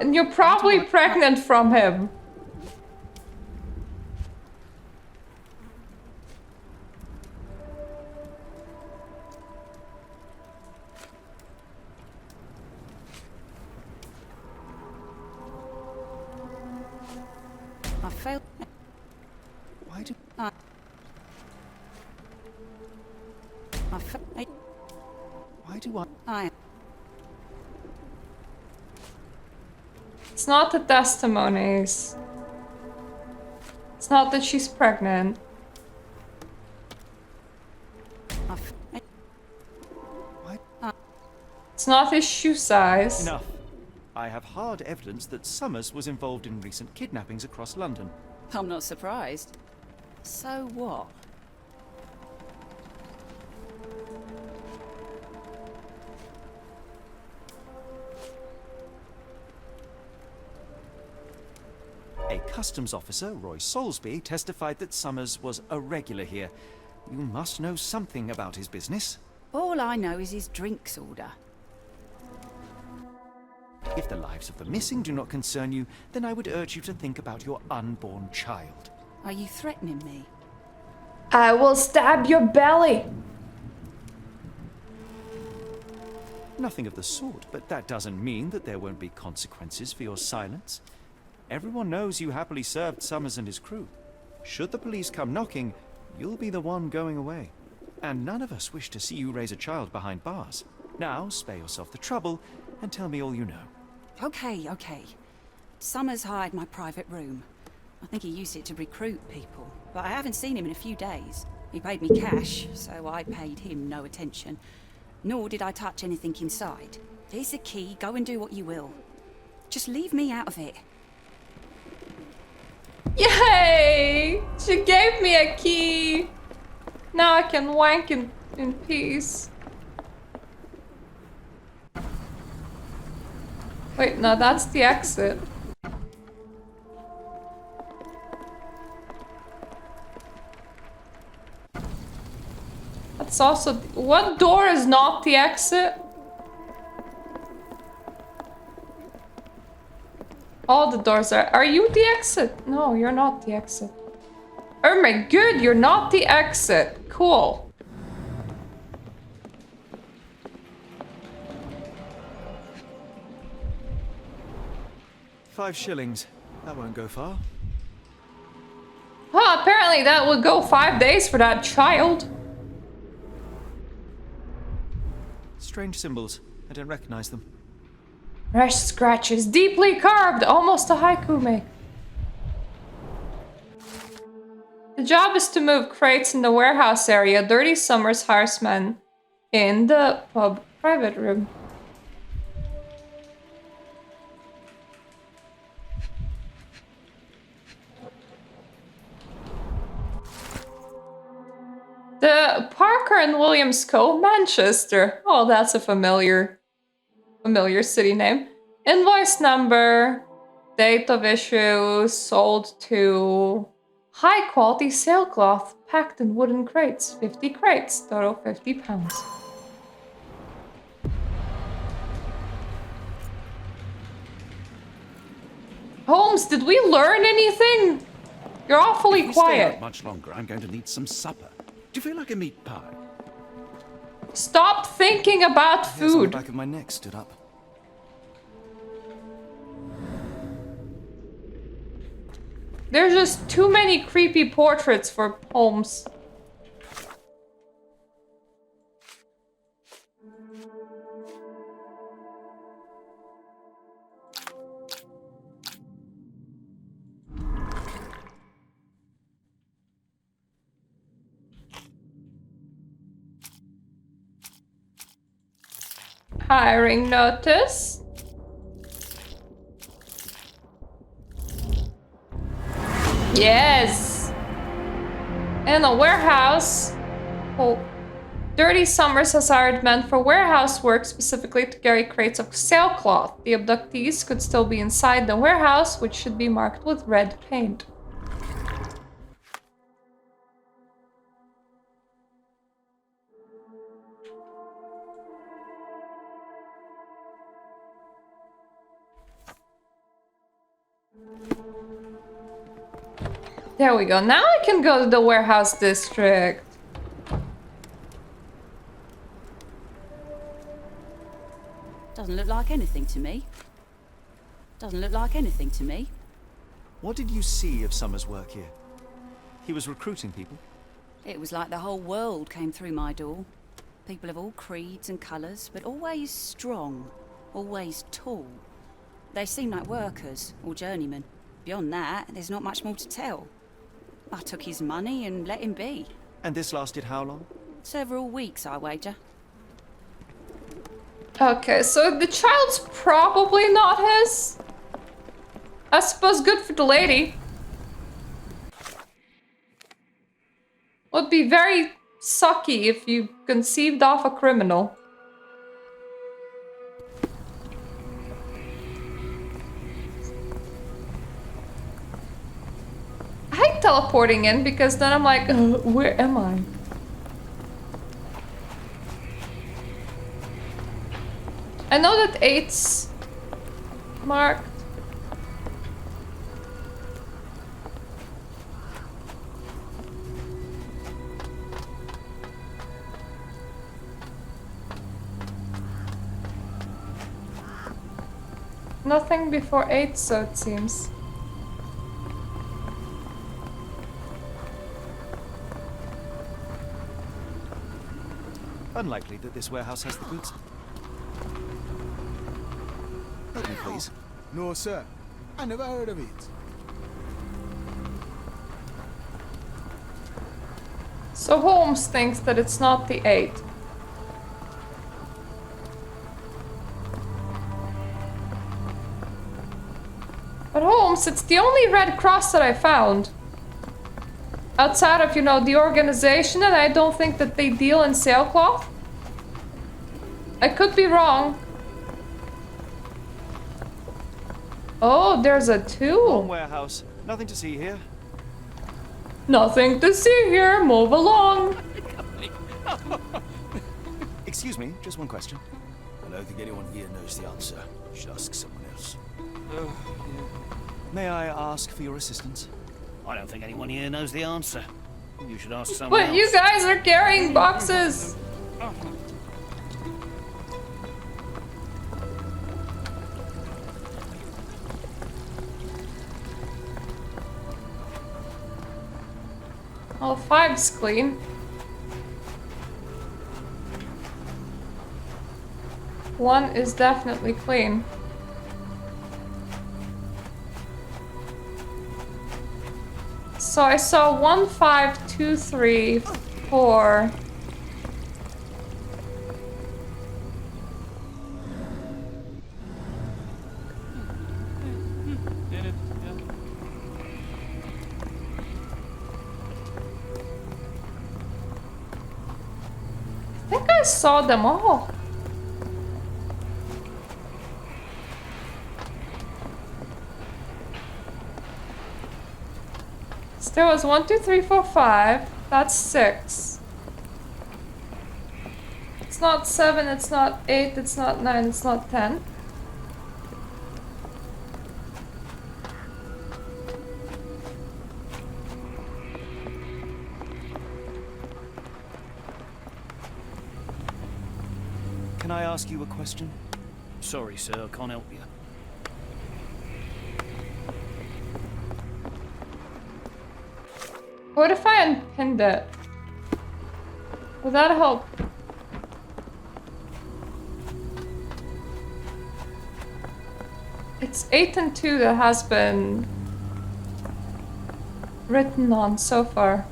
And you're probably pregnant from him. I failed. Why do... I failed. Why do I... It's not the testimonies. It's not that she's pregnant. It's not his shoe size. Enough. I have hard evidence that Summers was involved in recent kidnappings across London. I'm not surprised. So what? A customs officer, Roy Soulsby, testified that Summers was a regular here. You must know something about his business. All I know is his drinks order. If the lives of the missing do not concern you, then I would urge you to think about your unborn child. Are you threatening me? I will stab your belly. Nothing of the sort, but that doesn't mean that there won't be consequences for your silence. Everyone knows you happily served Summers and his crew. Should the police come knocking, you'll be the one going away. And none of us wish to see you raise a child behind bars. Now, spare yourself the trouble and tell me all you know. Okay. Summers hired my private room. I think he used it to recruit people, but I haven't seen him in a few days. He paid me cash, so I paid him no attention. Nor did I touch anything inside. Here's the key, go and do what you will. Just leave me out of it. Yay! She gave me a key. Now I can wank in peace. Wait, no, that's the exit. That's also... What door is not the exit? All the doors are... Are you the exit? No, you're not the exit. Oh my god, you're not the exit. Cool. £5. That won't go far. Well, apparently that would go 5 days for that child. Strange symbols. I don't recognize them. Fresh scratches, deeply carved, almost a haiku make. The job is to move crates in the warehouse area. Dirty Summers hires men in the pub private room. The Parker and Williams Co. Manchester. Oh, that's a familiar city name. Invoice number, date of issue, sold to high quality sailcloth packed in wooden crates. 50 crates, total 50 pounds. Holmes, did we learn anything? You're awfully If we stay quiet. out much longer, I'm going to need some supper. Do you feel like a meat pie? Stop thinking about Hairs on the food. back of my neck stood up. There's just too many creepy portraits for Holmes. Hiring notice. Yes. In a warehouse. Oh. Dirty Summers has hired men for warehouse work, specifically to carry crates of sailcloth. The abductees could still be inside the warehouse, which should be marked with red paint. There we go. Now I can go to the warehouse district. Doesn't look like anything to me. Doesn't look like anything to me. What did you see of Summers' work here? He was recruiting people. It was like the whole world came through my door. People of all creeds and colours, but always strong, always tall. They seemed like workers or journeymen. Beyond that, there's not much more to tell. I took his money and let him be. And this lasted how long? Several weeks, I wager. Okay, so the child's probably not his. I suppose good for the lady. Would be very sucky if you conceived of a criminal. I hate teleporting in because then I'm like, where am I? I know that 8's marked. nothing before 8, so it seems. Unlikely that this warehouse has the goods. Help me, please. No, sir. I never heard of it. So Holmes thinks that it's not the 8. But Holmes, it's the only Red Cross that I found. Outside of, you know, the organization, and I don't think that they deal in sailcloth. I could be wrong. Oh, there's a 2. Wrong warehouse. Nothing to see here. Nothing to see here. Move along. Excuse me, just one question. I don't think anyone here knows the answer. You should ask someone else. May I ask for your assistance? I don't think anyone here knows the answer. You should ask someone else. But you guys are carrying boxes. Oh, 5's clean. One is definitely clean. So I saw 1, 5, 2, 3, 4. I think I saw them all. So there was 1, 2, 3, 4, 5. That's 6. It's not 7, it's not 8, it's not 9, it's not 10. Can I ask you a question? Sorry, sir, I can't help you. What if I unpinned it? Would that help? It's 8 and 2 that has been written on so far.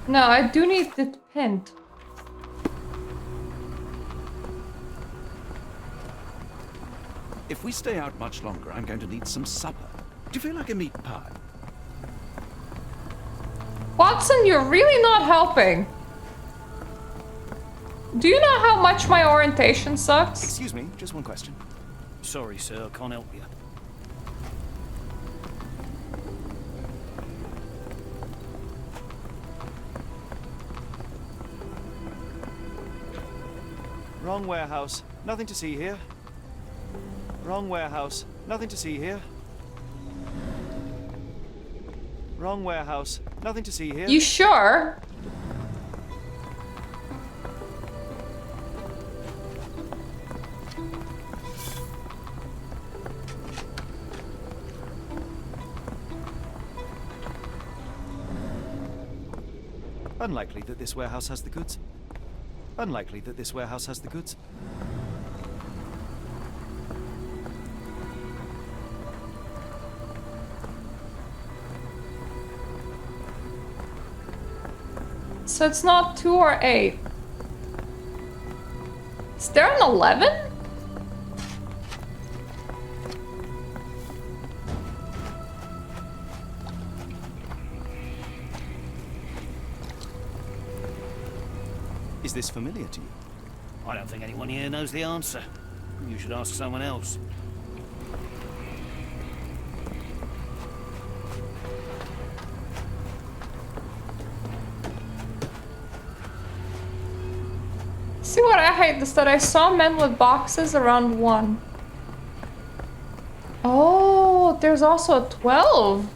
No, I do need it pinned. If we stay out much longer, I'm going to need some supper. Do you feel like a meat pie? Watson, you're really not helping. Do you know how much my orientation sucks? Excuse me, just one question. Sorry, sir, I can't help you. Wrong warehouse. Nothing to see here. Wrong warehouse. Nothing to see here. Wrong warehouse. Nothing to see here. You sure? Unlikely that this warehouse has the goods. Unlikely that this warehouse has the goods. So it's not 2 or 8. Is there an 11? Is this familiar to you? I don't think anyone here knows the answer. You should ask someone else. See what I hate is that I saw men with boxes around 1. Oh, there's also a 12.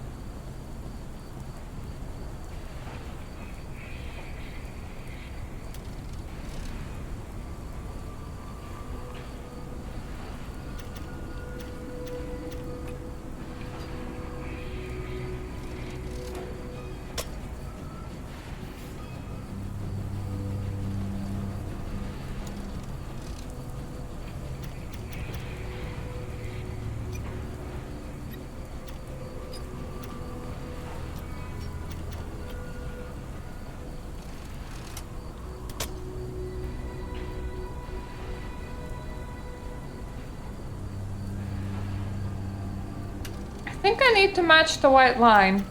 think I need to match the white line.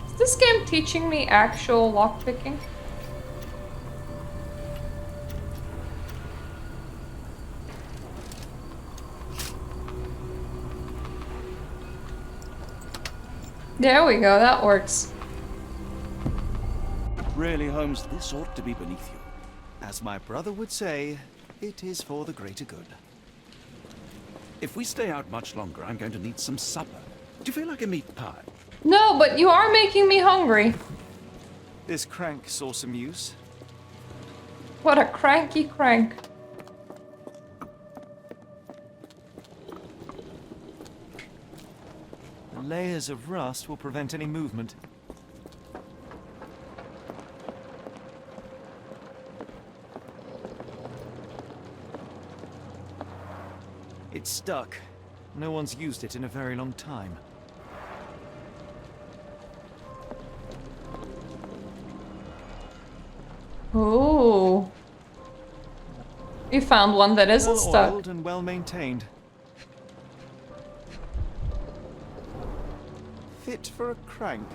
Is this game teaching me actual lockpicking? There we go, that works. Really, Holmes, this ought to be beneath you. As my brother would say, it is for the greater good. If we stay out much longer, I'm going to need some supper. Do you feel like a meat pie? No, but you are making me hungry. This crank saw some use. What a cranky crank. The layers of rust will prevent any movement. It's stuck. No one's used it in a very long time. Ooh. You found one that isn't Well stuck. oiled and well maintained. Fit for a crank.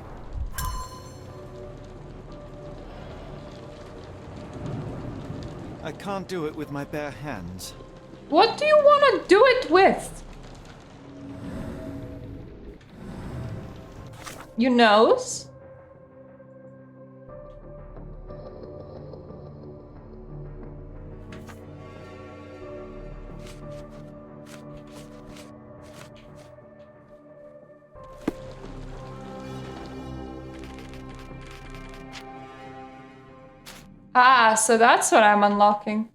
I can't do it with my bare hands. What do you want to do it with? Your nose? Ah, so that's what I'm unlocking.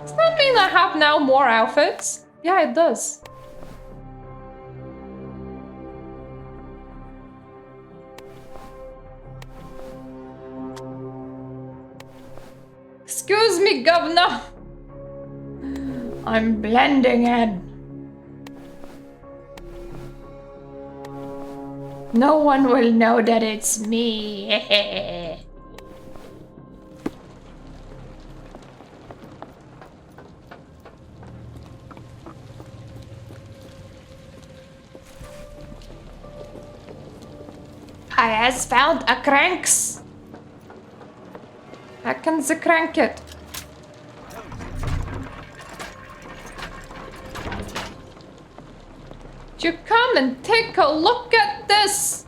Does that mean I have now more outfits? Yeah, it does. Excuse me, governor. I'm blending in. No one will know that it's me. I has found a cranks. I can the crank it. You come and take a look at this.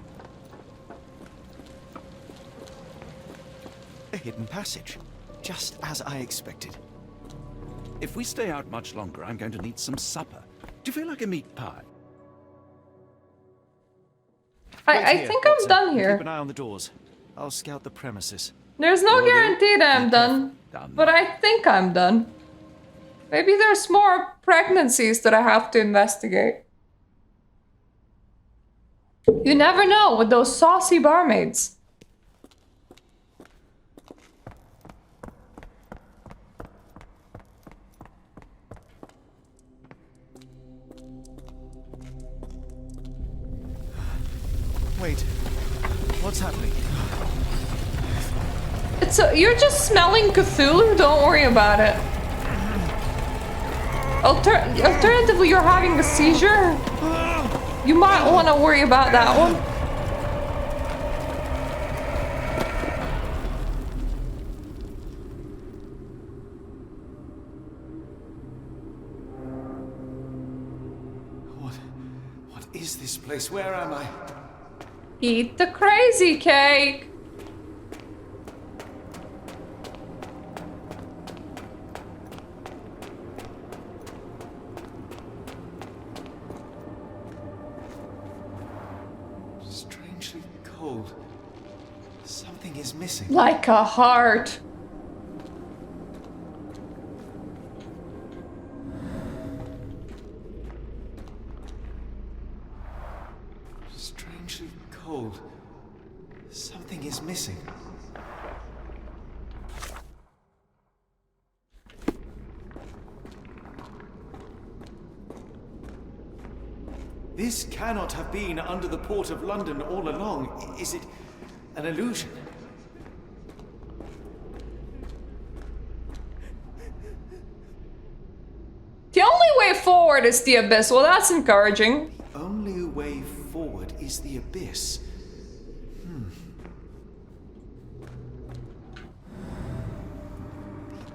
A hidden passage, just as I expected. If we stay out much longer, I'm going to need some supper. Do you feel like a meat pie? I think I'm done here. Keep an eye on the doors. I'll scout the premises. There's no guarantee that I'm done, but I think I'm done. Maybe there's more pregnancies that I have to investigate. You never know with those saucy barmaids. Wait, what's happening? You're just smelling Cthulhu, don't worry about it. Alternatively, you're having a seizure. You might want to worry about that one. What is this place? Where am I? Eat the crazy cake. Strangely cold. Something is missing. Like a heart. Strangely cold. Something is missing. This cannot have been under the port of London all along. Is it an illusion? forward is the abyss. Well, that's encouraging. The only way forward is the abyss.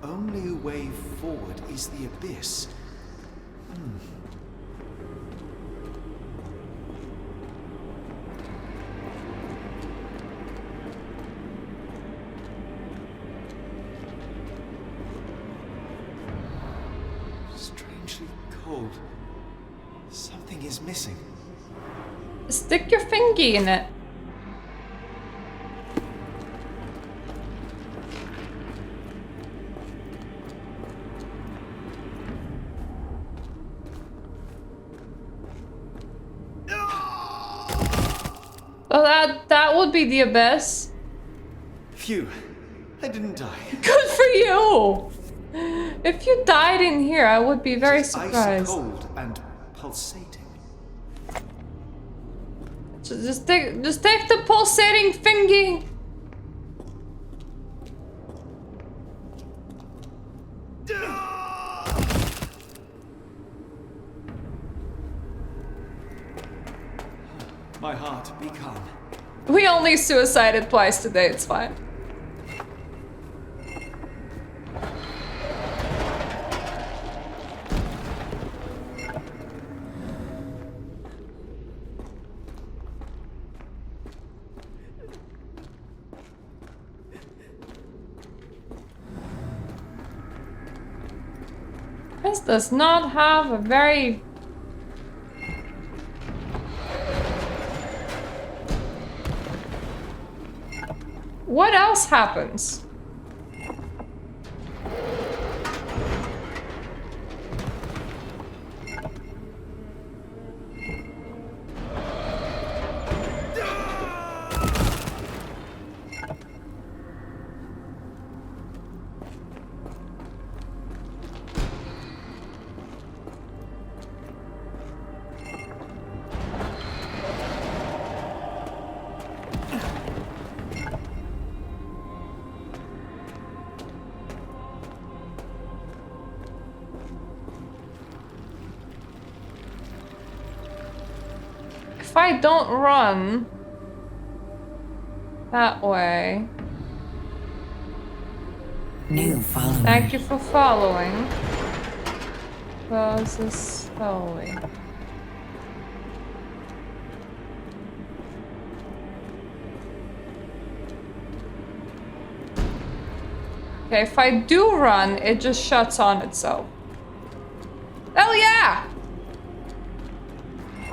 The only way forward is the abyss. Strangely cold. Something is missing. Stick your fingy in it. Well, that would be the abyss. Phew, I didn't die. Good for you! If you died in here, I would be very Ice surprised. cold and pulsating. So just take the pulsating fingy. My heart, be calm. We only suicided twice today, it's fine. This does not have a very... What else happens? If I don't run that way. New follower. Thank you for following. Close this slowly. Okay, if I do run, it just shuts on itself. Hell yeah!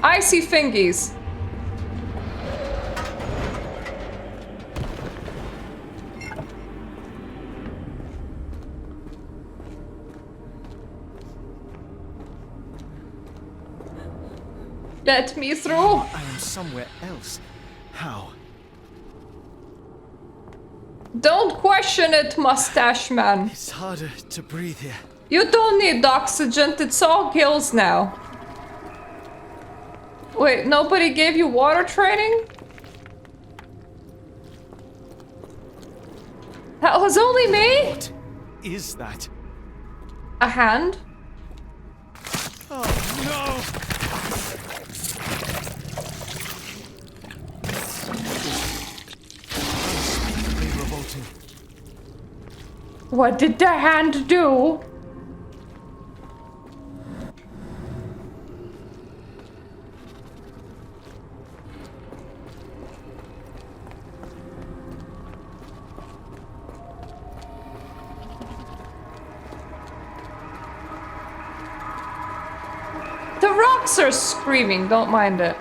I see fingies. Let me through. I am somewhere else. How? Don't question it, mustache man. It's harder to breathe here. You don't need oxygen, it's all gills now. Wait, nobody gave you water training? That was only me? What is that? A hand? Oh no! Unspeakably revolting. What did the hand do? The rocks are screaming, don't mind it.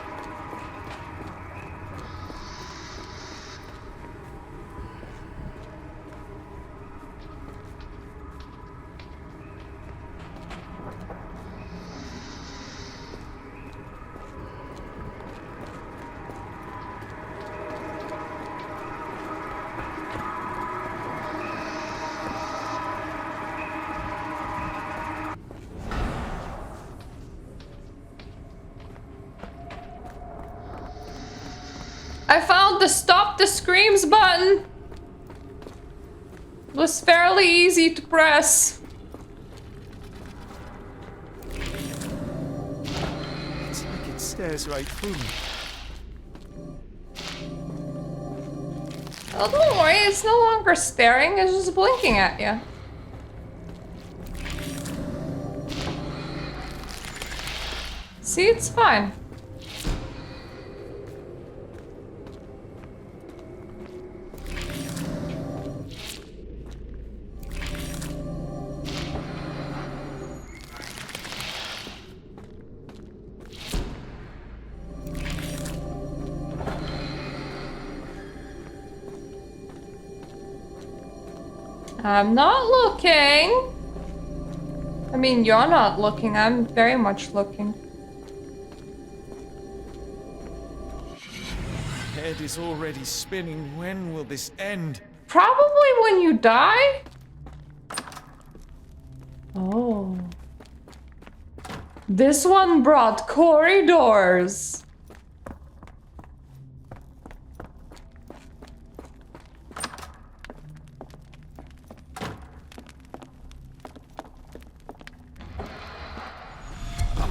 I found the stop the screams button. It was fairly easy to press. stares right through me. Oh, don't worry, it's no longer staring, it's just blinking at you. See, it's fine. I'm not looking. I mean, you're not looking. I'm very much looking. Head is already spinning. When will this end? Probably when you die? Oh. This one brought corridors.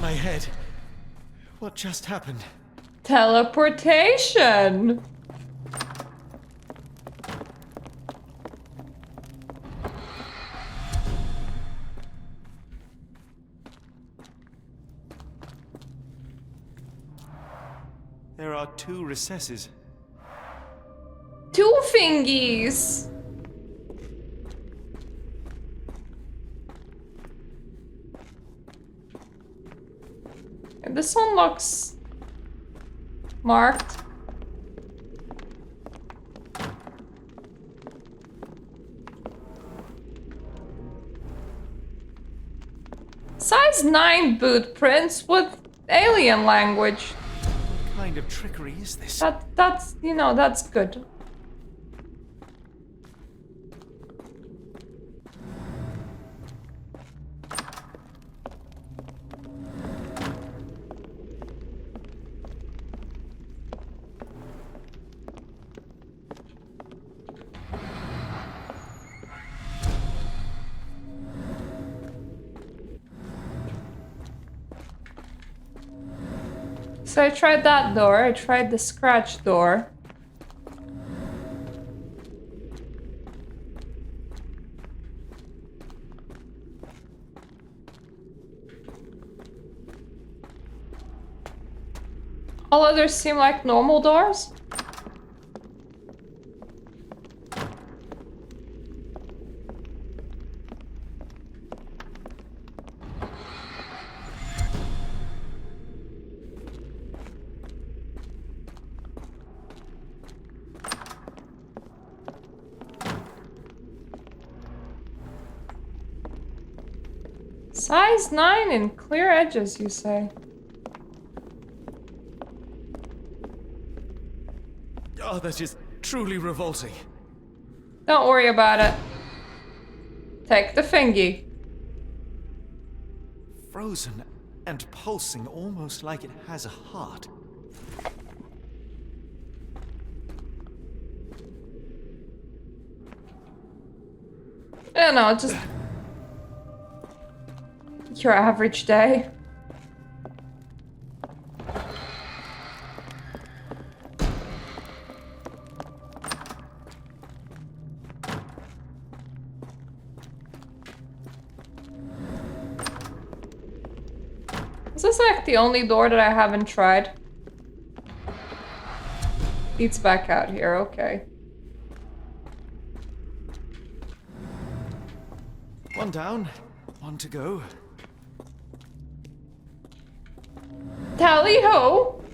My head. What just happened? Teleportation. There are 2 recesses. 2 fingies. This one looks marked. Size 9 boot prints with alien language. What kind of trickery is this? That's, you know, that's good. So I tried that door, I tried the scratch door. All others seem like normal doors. Size 9 and clear edges, you say? Oh, that is truly revolting. Don't worry about it. Take the fingy. Frozen and pulsing almost like it has a heart. Yeah, no, just your average day. Is this like the only door that I haven't tried? It's back out here, okay. One down, one to go. Tally ho!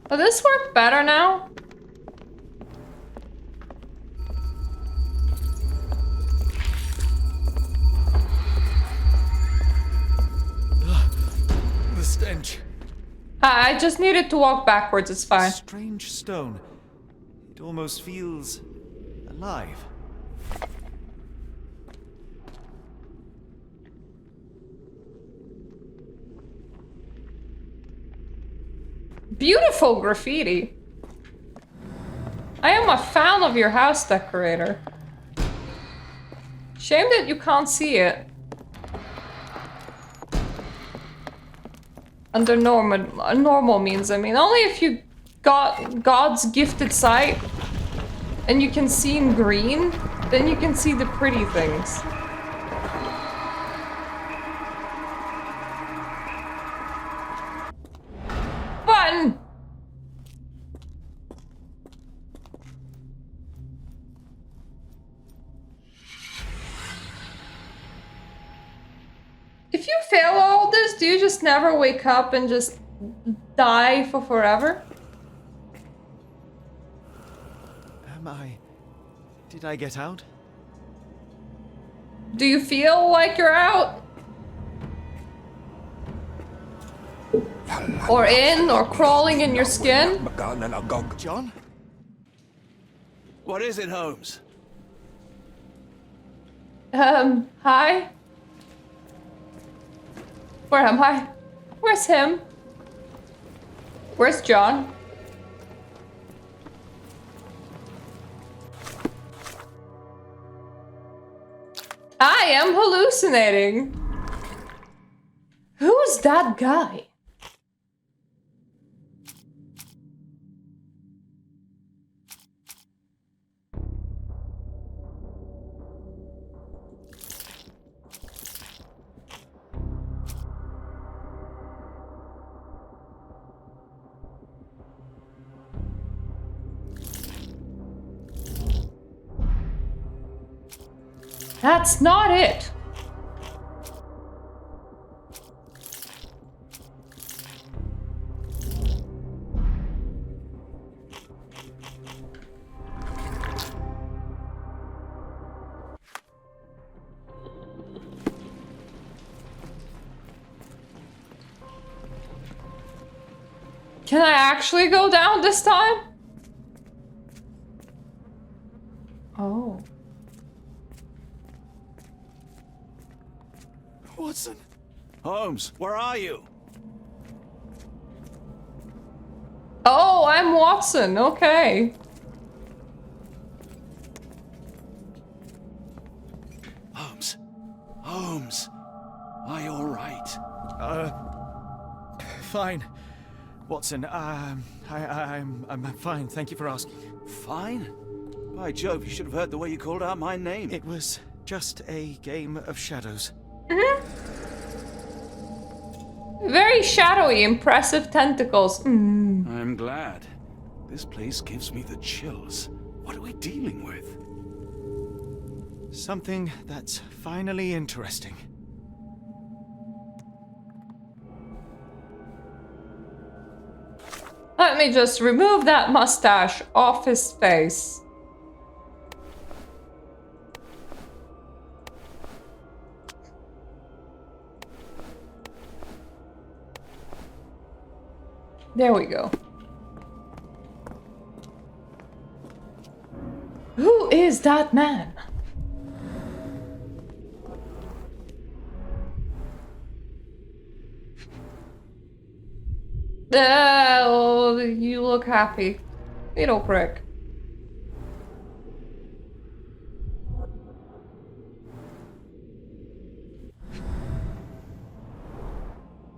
Will this work better now? The stench. I just needed to walk backwards, it's fine. Strange stone. It almost feels alive. Beautiful graffiti. I am a fan of your house decorator. Shame that you can't see it. Under normal means, I mean. Only if you got God's gifted sight and you can see in green, then you can see the pretty things. Button! If you fail all this, do you just never wake up and just die for forever? Did I get out? Do you feel like you're out? Or in, or crawling in your skin? John? What is it, Holmes? Hi? Where am I? Where's him? Where's John? I am hallucinating. Who's that guy? That's not it. Can I actually go down this time? Oh. Watson? Holmes, where are you? Oh, I'm Watson. Okay. Holmes. Holmes. Are you all right? Fine. Watson, I'm fine. Thank you for asking. Fine? By Jove, you should have heard the way you called out my name. It was just a game of shadows. Very shadowy, impressive tentacles. I'm glad. This place gives me the chills. What are we dealing with? Something that's finally interesting. Let me just remove that mustache off his face. There we go. Who is that man? Oh, you look happy. Little prick.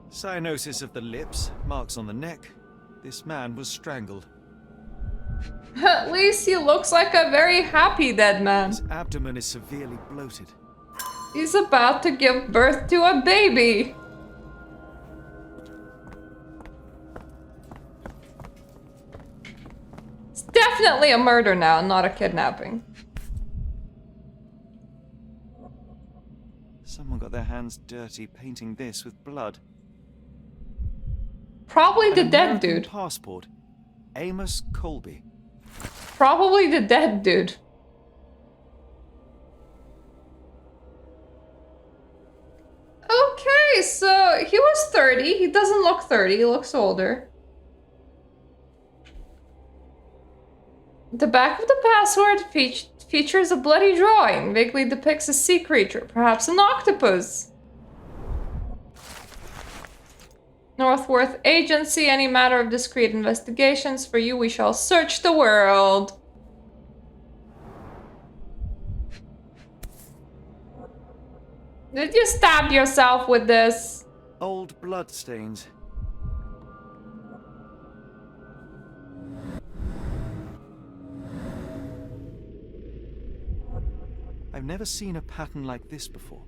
Cyanosis of the lips, marks on the neck. This man was strangled. At least he looks like a very happy dead man. His abdomen is severely bloated. He's about to give birth to a baby. It's definitely a murder now, not a kidnapping. Someone got their hands dirty painting this with blood. Probably the dead dude. Passport. Amos Colby. Probably the dead dude. Okay, so he was 30. He doesn't look 30, he looks older. The back of the password features a bloody drawing, vaguely depicts a sea creature, perhaps an octopus. Northworth Agency, any matter of discreet investigations. For you, we shall search the world. Did you stab yourself with this? Old blood stains. I've never seen a pattern like this before.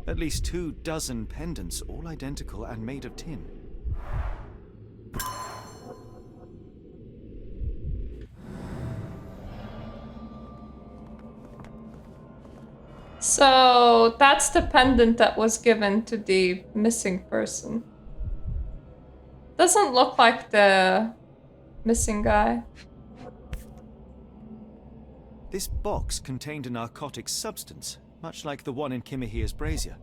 At least 24 pendants, all identical and made of tin. So that's the pendant that was given to the missing person. Doesn't look like the missing guy. This box contained a narcotic substance, much like the one in Kimihia's brazier.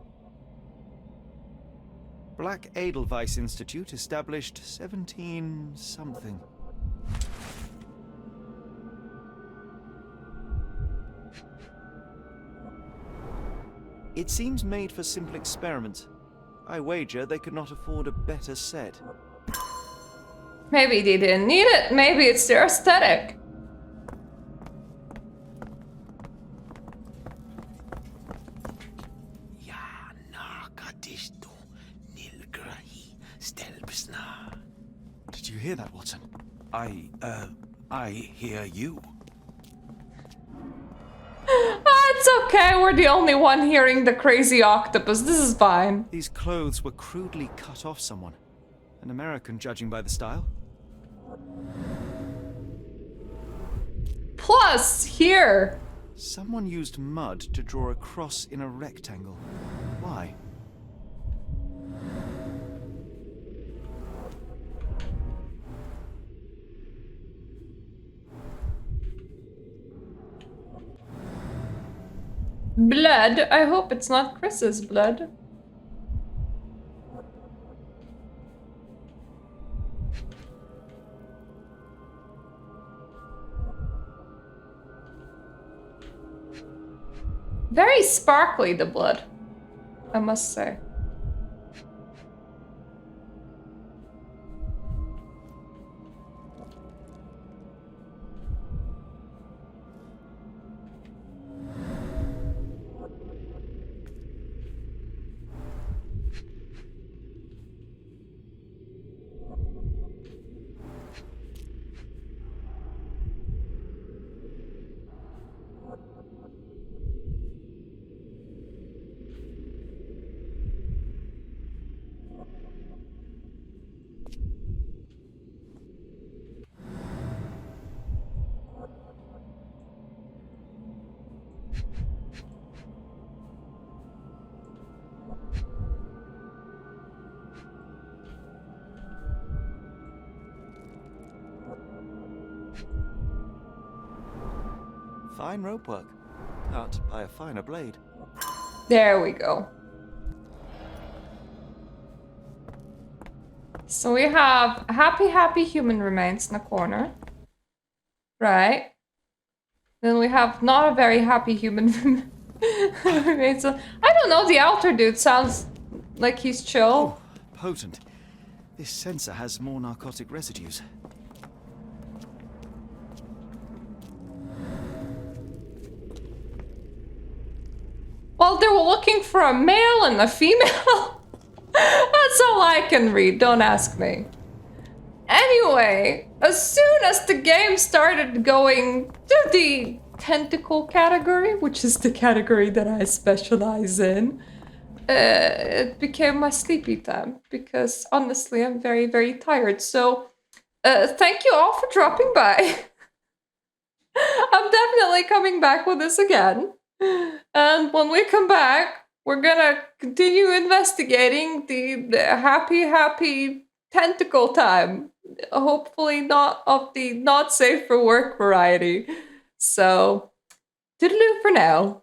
Black Edelweiss Institute, established 17-something. It seems made for simple experiments. I wager they could not afford a better set. Maybe they didn't need it. Maybe it's their aesthetic. Did you hear that, Watson? I hear you. It's okay, we're the only one hearing the crazy octopus. This is fine. These clothes were crudely cut off someone. An American, judging by the style. Plus, here. Someone used mud to draw a cross in a rectangle. Why? Blood? I hope it's not Chris's blood. Very sparkly, the blood, I must say. Fine rope work. Cut by a finer blade. There we go. So we have happy human remains in the corner. Right. Then we have not a very happy human remains. I don't know, the outer dude sounds like he's chill. Oh, potent. This sensor has more narcotic residues. Well, they were looking for a male and a female. That's all I can read, don't ask me. Anyway, as soon as the game started going to the tentacle category, which is the category that I specialize in, it became my sleepy time because honestly I'm very tired. So thank you all for dropping by. I'm definitely coming back with this again. And when we come back, we're gonna continue investigating the happy tentacle time. Hopefully not of the not safe for work variety. So, toodaloo for now.